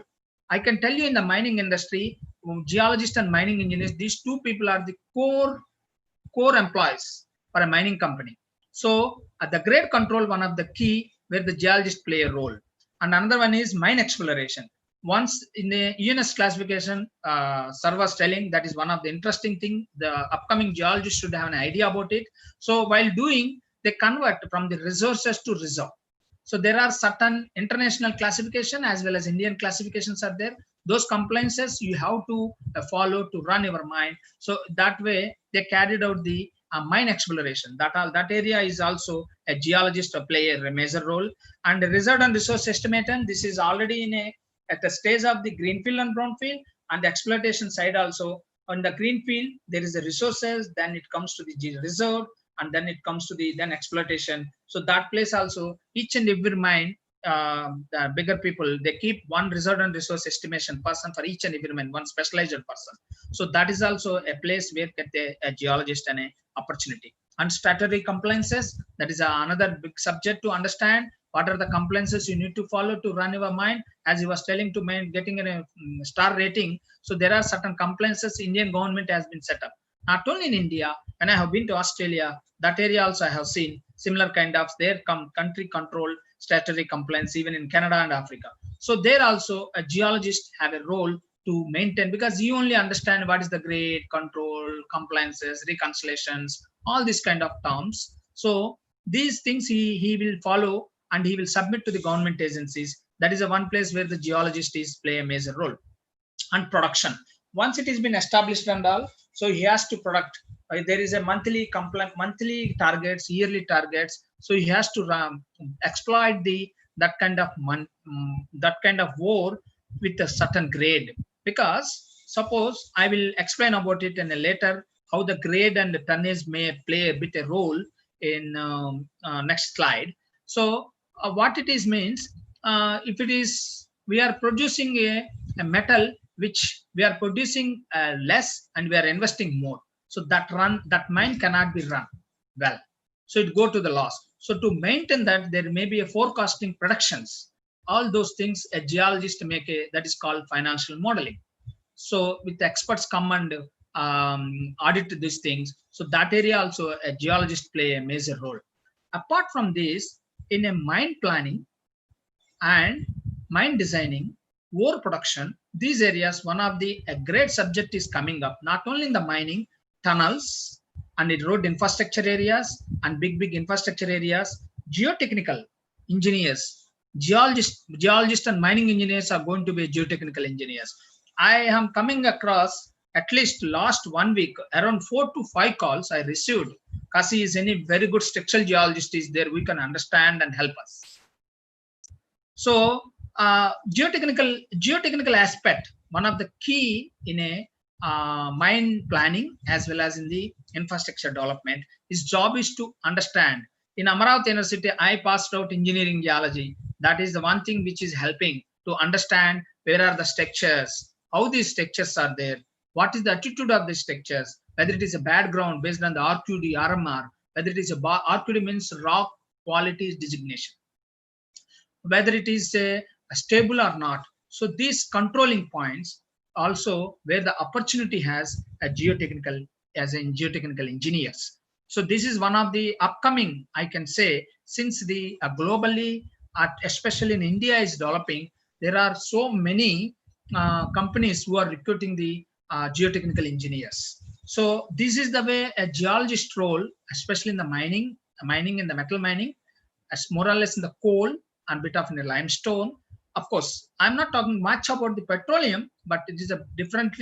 I can tell you in the mining industry, geologists and mining engineers, these two people are the core employees for a mining company. So at the grade control, one of the key where the geologists play a role. And another one is mine exploration. Once in the UNS classification, sir was telling that is one of the interesting thing. The upcoming geologists should have an idea about it. So while doing, they convert from the resources to reserve. So there are certain international classification as well as Indian classifications are there. Those compliances you have to follow to run your mine. So that way they carried out the mine exploration. That area is also a geologist to play a major role. And the reserve and resource estimation, this is already at the stage of the greenfield and brownfield, and the exploitation side also. On the greenfield, there is the resources, then it comes to the reserve, and then it comes to the exploitation. So that place also, each and every mine, the bigger people, they keep one reserve and resource estimation person for each and every mine, one specialized person. So that is also a place where get a geologist and a opportunity. And statutory compliances, that is another big subject to understand. What are the compliances you need to follow to run your mine? As he was telling to mine, getting a star rating. So there are certain compliances Indian government has been set up. Not only in India, when I have been to Australia, that area also I have seen similar kind of their country control statutory compliance, even in Canada and Africa. So there also a geologist have a role to maintain, because you only understand what is the grade control, compliances, reconciliations, all these kind of terms. So these things he will follow, and he will submit to the government agencies. That is the one place where the geologist is play a major role. And production, once it has been established and all, so he has to product. There is a monthly targets, yearly targets. So he has to exploit that kind of ore with a certain grade. Because suppose I will explain about it in a later, how the grade and the tonnage may play a bit a role in next slide. So what it is means, if it is we are producing a metal which we are producing less and we are investing more, so that mine cannot be run well, so it go to the loss. So to maintain that, there may be a forecasting predictions, all those things a geologist make that is called financial modeling. So with the experts come and audit these things. So that area also a geologist play a major role. Apart from this, in a mine planning and mine designing, ore production, these areas, one of the a great subject is coming up, not only in the mining, tunnels and in road infrastructure areas and big infrastructure areas. Geotechnical engineers, geologists and mining engineers are going to be geotechnical engineers. I am coming across At least last 1 week, around 4 to 5 calls I received. Kasi, is any very good structural geologist is there? We can understand and help us. So geotechnical aspect, one of the key in a mine planning as well as in the infrastructure development. His job is to understand. In Amravati University, I passed out engineering geology. That is the one thing which is helping to understand where are the structures, how these structures are there, what is the attitude of the structures, whether it is a bad ground based on the RQD, RMR, whether it is a RQD means rock quality designation, whether it is stable or not. So these controlling points also where the opportunity has a geotechnical as in geotechnical engineers. So this is one of the upcoming, I can say, since the globally, especially in India is developing, there are so many companies who are recruiting the geotechnical engineers. So this is the way a geologist role, especially in the mining in the metal mining, as more or less in the coal and bit of in the limestone. Of course, I'm not talking much about the petroleum, but it is a different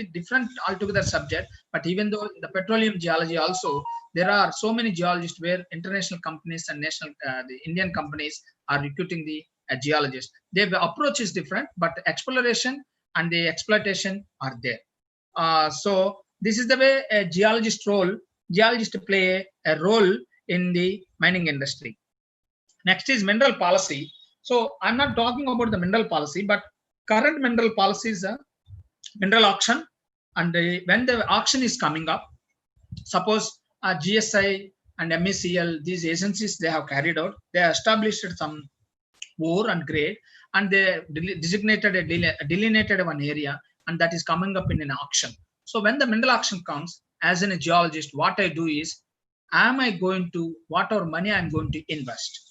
altogether subject. But even though the petroleum geology also, there are so many geologists where international companies and national, the Indian companies are recruiting the geologists. Their approach is different, but the exploration and the exploitation are there. So this is the way a geologist play a role in the mining industry. Next is mineral policy. So I'm not talking about the mineral policy, but current mineral policy is a mineral auction. And when the auction is coming up, suppose GSI and MECL, these agencies, they have carried out, they have established some ore and grade, and they delineated one area, and that is coming up in an auction. So when the mineral auction comes, as a geologist, what I do is, am I going to, whatever money I'm going to invest,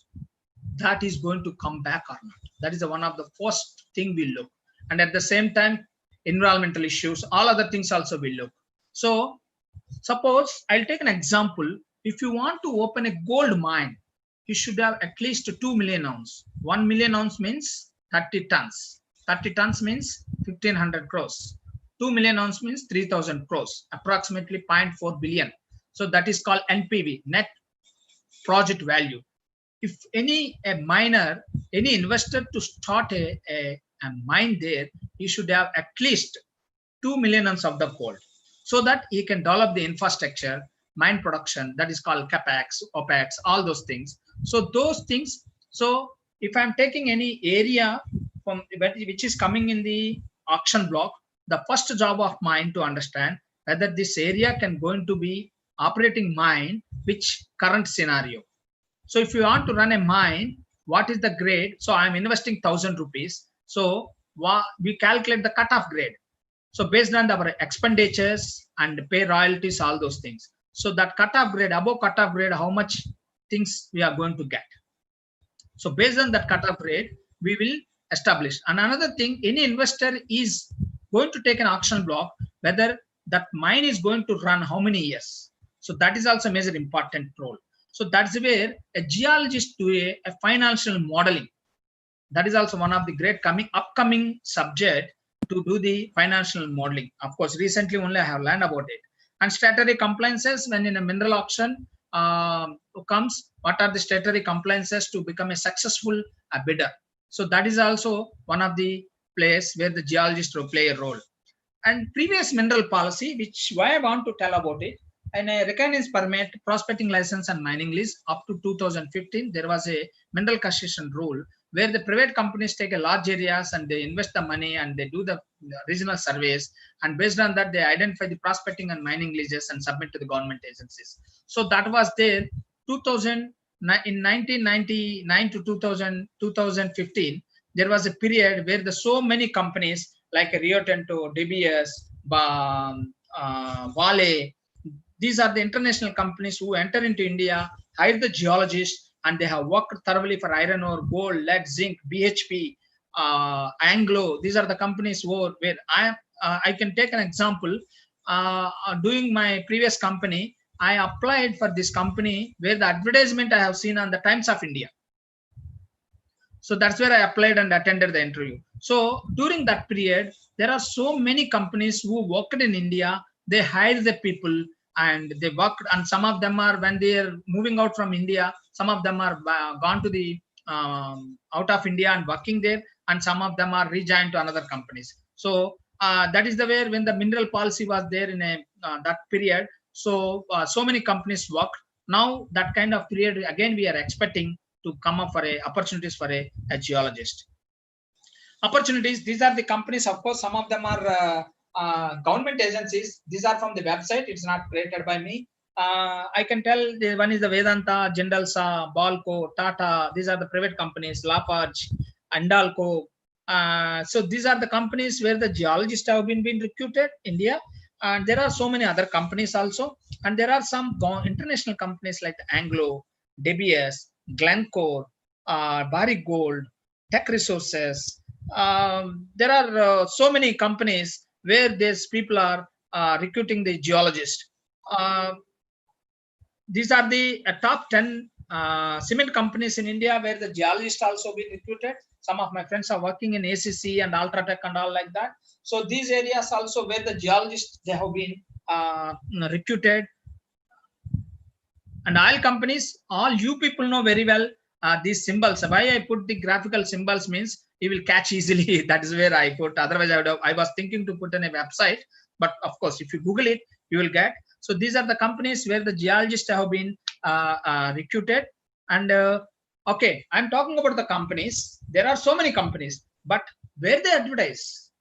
that is going to come back or not? That is one of the first thing we look. And at the same time, environmental issues, all other things also we look. So suppose I'll take an example. If you want to open a gold mine, you should have at least 2 million ounce. 1 million ounce means 30 tons. 30 tons means 1500 crores. 2 million ounce means 3000 crores, approximately 0.4 billion. So that is called NPV, net project value. If any miner, any investor to start a mine there, he should have at least 2 million ounces of the gold, so that he can develop the infrastructure, mine production, that is called capex, opex, all those things. So those things. So if I'm taking any area from which is coming in the auction block, the first job of mine to understand whether this area can going to be operating mine, which current scenario. So if you want to run a mine, what is the grade? So I'm investing 1000 rupees. So we calculate the cutoff grade. So based on our expenditures and pay royalties, all those things. So that cutoff grade, above cutoff grade, how much things we are going to get. So based on that cutoff grade, we will establish. And another thing, any investor is going to take an auction block, whether that mine is going to run how many years. So that is also a major important role. So that's where a geologist do a financial modeling. That is also one of the great upcoming subject to do the financial modeling. Of course, recently only I have learned about it. And statutory compliances, when in a mineral auction comes, what are the statutory compliances to become a successful bidder? So that is also one of the place where the geologist will play a role. And previous mineral policy, which why I want to tell about it, and a recognize permit, prospecting license and mining lease up to 2015, there was a mineral concession rule where the private companies take a large areas and they invest the money and they do the regional surveys, and based on that they identify the prospecting and mining leases and submit to the government agencies. So that was there. 2000 in 1999 to 2015, there was a period where the so many companies like Rio Tinto, DBS, Vale, these are the international companies who enter into India, hire the geologists, and they have worked thoroughly for iron ore, gold, lead, zinc, BHP, Anglo. These are the companies where I can take an example. Doing my previous company, I applied for this company where the advertisement I have seen on the Times of India. So that's where I applied and attended the interview. So during that period, there are so many companies who worked in India. They hired the people and they worked, and some of them are, when they are moving out from India, some of them are gone to the out of India and working there, and some of them are rejoined to another companies. So that is the way when the mineral policy was there in a that period. So so many companies worked. Now that kind of period again we are expecting to come up for opportunities for a geologist. Opportunities, these are the companies, of course, some of them are government agencies. These are from the website, it's not created by me. I can tell the one is the Vedanta, Jindal, Balco, Tata. These are the private companies, Lafarge, Andalco. So these are the companies where the geologists have been recruited, India. And there are so many other companies also. And there are some international companies like the Anglo, DBS, Glencore, Barrick Gold, Tech Resources. There are so many companies where these people are recruiting the geologist. These are the top 10 cement companies in India where the geologists also be recruited. Some of my friends are working in ACC and Ultratech and all like that. So these areas also where the geologists, they have been recruited. And oil companies, all you people know very well these symbols. Why I put the graphical symbols means you will catch easily. That is where I put. Otherwise, I was thinking to put in a website, but of course, if you Google it, you will get. So these are the companies where the geologists have been recruited. And okay, I'm talking about the companies. There are so many companies, but where they advertise,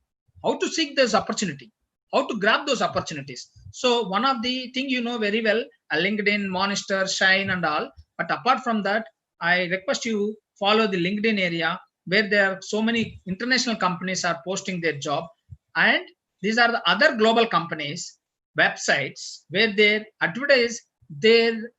how to seek this opportunity, how to grab those opportunities. So one of the thing you know very well, LinkedIn, Monster, Shine and all. But apart from that, I request you follow the LinkedIn area where there are so many international companies are posting their job. And these are the other global companies, websites where they advertise their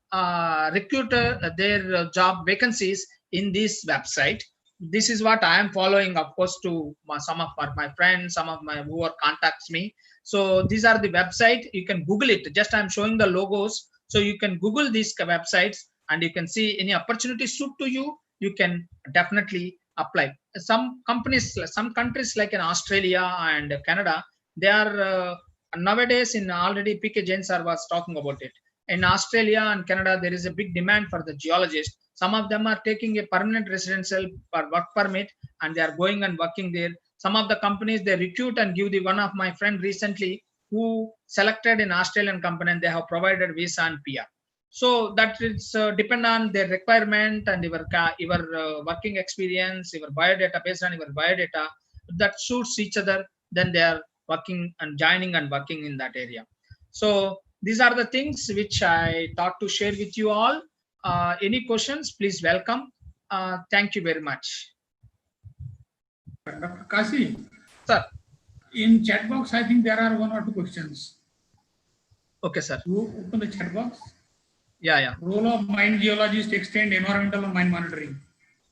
recruiter, their job vacancies in this website. This is what I am following, of course, to some of my friends, some of my who contacts me. So these are the website. You can Google it. Just I'm showing the logos. So you can Google these websites and you can see any opportunity suit to you. You can definitely apply. Some companies, some countries like in Australia and Canada, they are nowadays in already PK Jain sir was talking about it. In Australia and Canada, there is a big demand for the geologist. Some of them are taking a permanent residential work permit and they are going and working there. Some of the companies they recruit and give the one of my friend recently who selected an Australian company and they have provided visa and PR. So that it's depend on their requirement and your working experience, your biodata, based on your biodata that suits each other. Then they are working and joining and working in that area. So these are the things which I thought to share with you all. Any questions, please welcome. Thank you very much. Dr. Kasi, Sir. In chat box, I think there are one or two questions. Okay, sir. You open the chat box. Yeah. Role of mine geologist extend environmental and mine monitoring.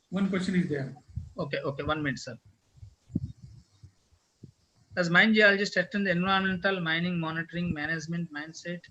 One question is there. Okay. 1 minute, sir. As mine geologist extend the environmental, mining, monitoring, management, mindset,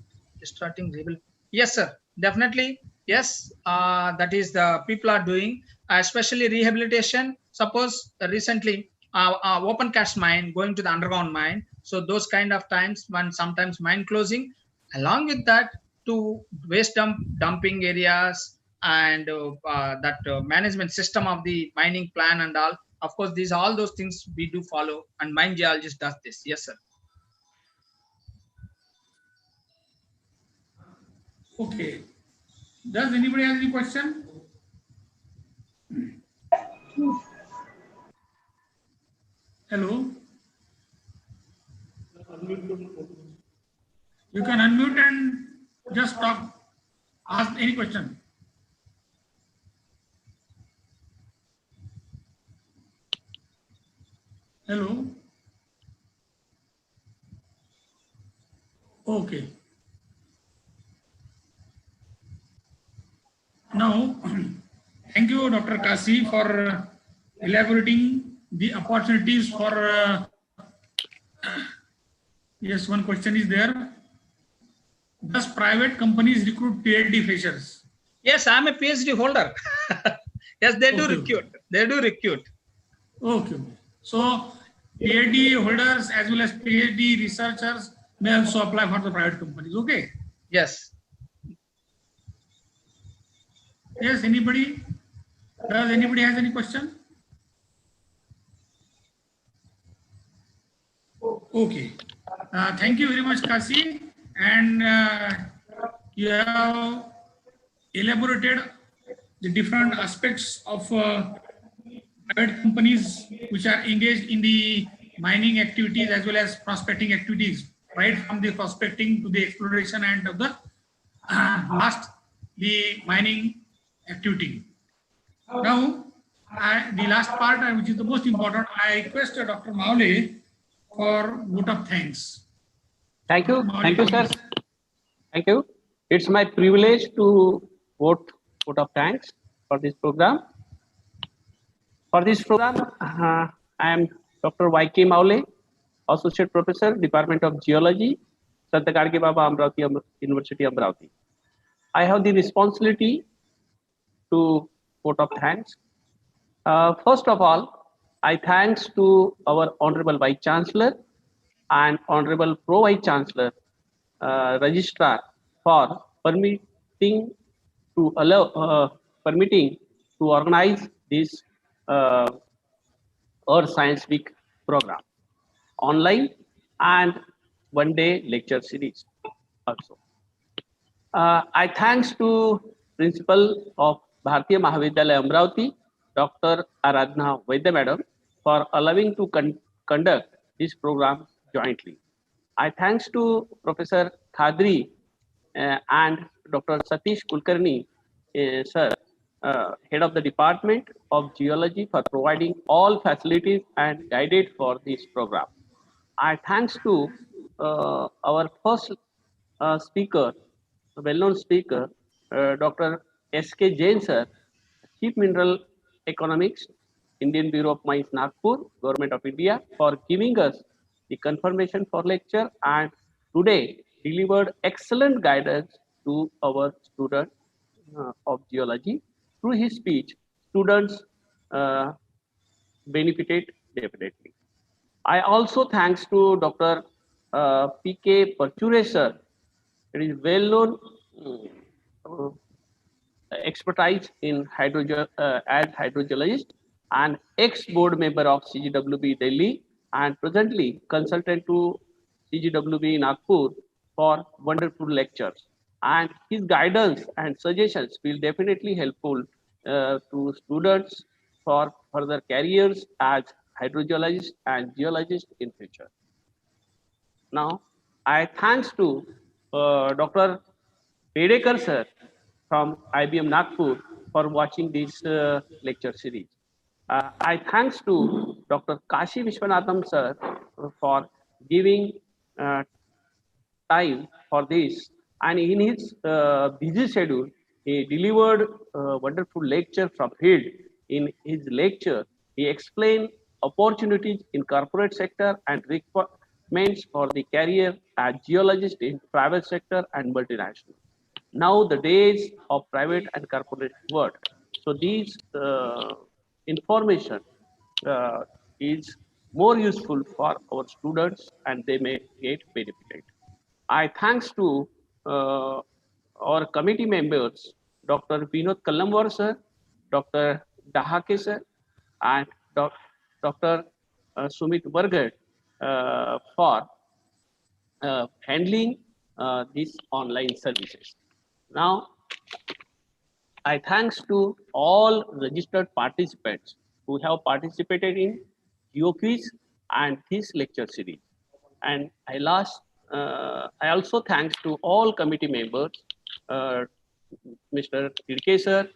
starting rebuild. Yes, sir. Definitely. Yes. That is the people are doing, especially rehabilitation. Suppose recently open cast mine going to the underground mine. So those kind of times when sometimes mine closing, along with that to waste dumping areas and that management system of the mining plan and all. Of course, these all those things we do follow, and mine geologist does this. Yes, sir. Okay. Does anybody have any question? Hello. You can unmute and just talk. Ask any question. Hello. Okay. Now, thank you, Dr. Kasi, for elaborating the opportunities for. Yes, one question is there. Does private companies recruit PhD freshers? Yes, I'm a PhD holder. Yes, they do Okay. recruit. They do recruit. Okay. So PhD holders as well as PhD researchers may also apply for the private companies. Okay. Yes. Yes. Anybody? Does anybody has any question? Okay. Thank you very much, Kasi. And you have elaborated the different aspects of private companies which are engaged in the mining activities as well as prospecting activities, right from the prospecting to the exploration and of the last the mining activity. Now, the last part, which is the most important, I request Dr. Maule for vote of thanks. Thank you. Dr. Maule, Thank you, sir. please. Thank you. It's my privilege to vote of thanks for this program. For this program, I am Dr. Y.K. Maule, Associate Professor, Department of Geology, Sant Gadge Baba, Amravati University, Amravati. I have the responsibility to vote of thanks. First of all, I thanks to our Honorable Vice Chancellor and Honorable Pro Vice Chancellor, Registrar, for permitting to organize this uh, Earth Science Week program, online and one-day lecture series also. I thanks to Principal of Bharatiya Mahavidyalaya Amravati, Dr. Aradhna Vaidya Madam, for allowing to conduct this program jointly. I thanks to Professor Khadri and Dr. Satish Kulkarni, sir, head of the Department of Geology, for providing all facilities and guided for this program. I thanks to our first speaker, well-known speaker, Dr. S.K. Jain, sir, Chief Mineral Economics, Indian Bureau of Mines, Nagpur, Government of India, for giving us the confirmation for lecture, and today delivered excellent guidance to our students of geology. Through his speech, students uh, benefited definitely. I also thanks to Dr. P.K. Parchure, sir. It is well known uh, expertise in as hydrogeologist and ex-board member of CGWB Delhi, and presently consultant to CGWB Nagpur for wonderful lectures. And his guidance and suggestions will definitely helpful to students for further careers as hydrogeologist and geologist in future. Now, I thanks to Dr. Pedekar sir from IBM Nagpur for watching this lecture series. I thanks to Dr. Kashi Vishwanatham sir for giving uh, time for this, and in his busy schedule, he delivered a wonderful lecture from field. In his lecture, he explained opportunities in corporate sector and requirements for the career as geologist in private sector and multinational. Now the days of private and corporate work. So these information is more useful for our students, and they may get benefited. I thanks to our committee members, Dr. Vinod Kallamwar sir, Dr. Dahake sir, and Dr. Sumit Vargat for handling these online services. Now, I thanks to all registered participants who have participated in GeoQuiz and this lecture series. And I also thanks to all committee members, uh, Mr. Tirke sir,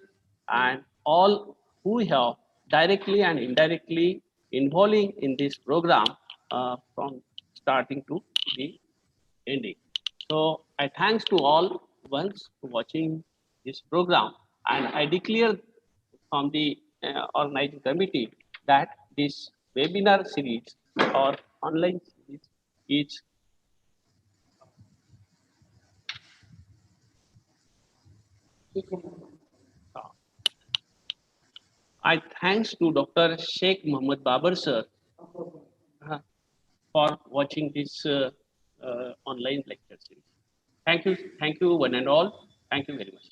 and all who have directly and indirectly involving in this program from starting to the ending. So I thanks to all once watching this program, and I declare from the organizing committee that this webinar series or online series is I thanks to Dr. Sheikh Muhammad Babar sir for watching this online lecture series. Thank you one and all. Thank you very much.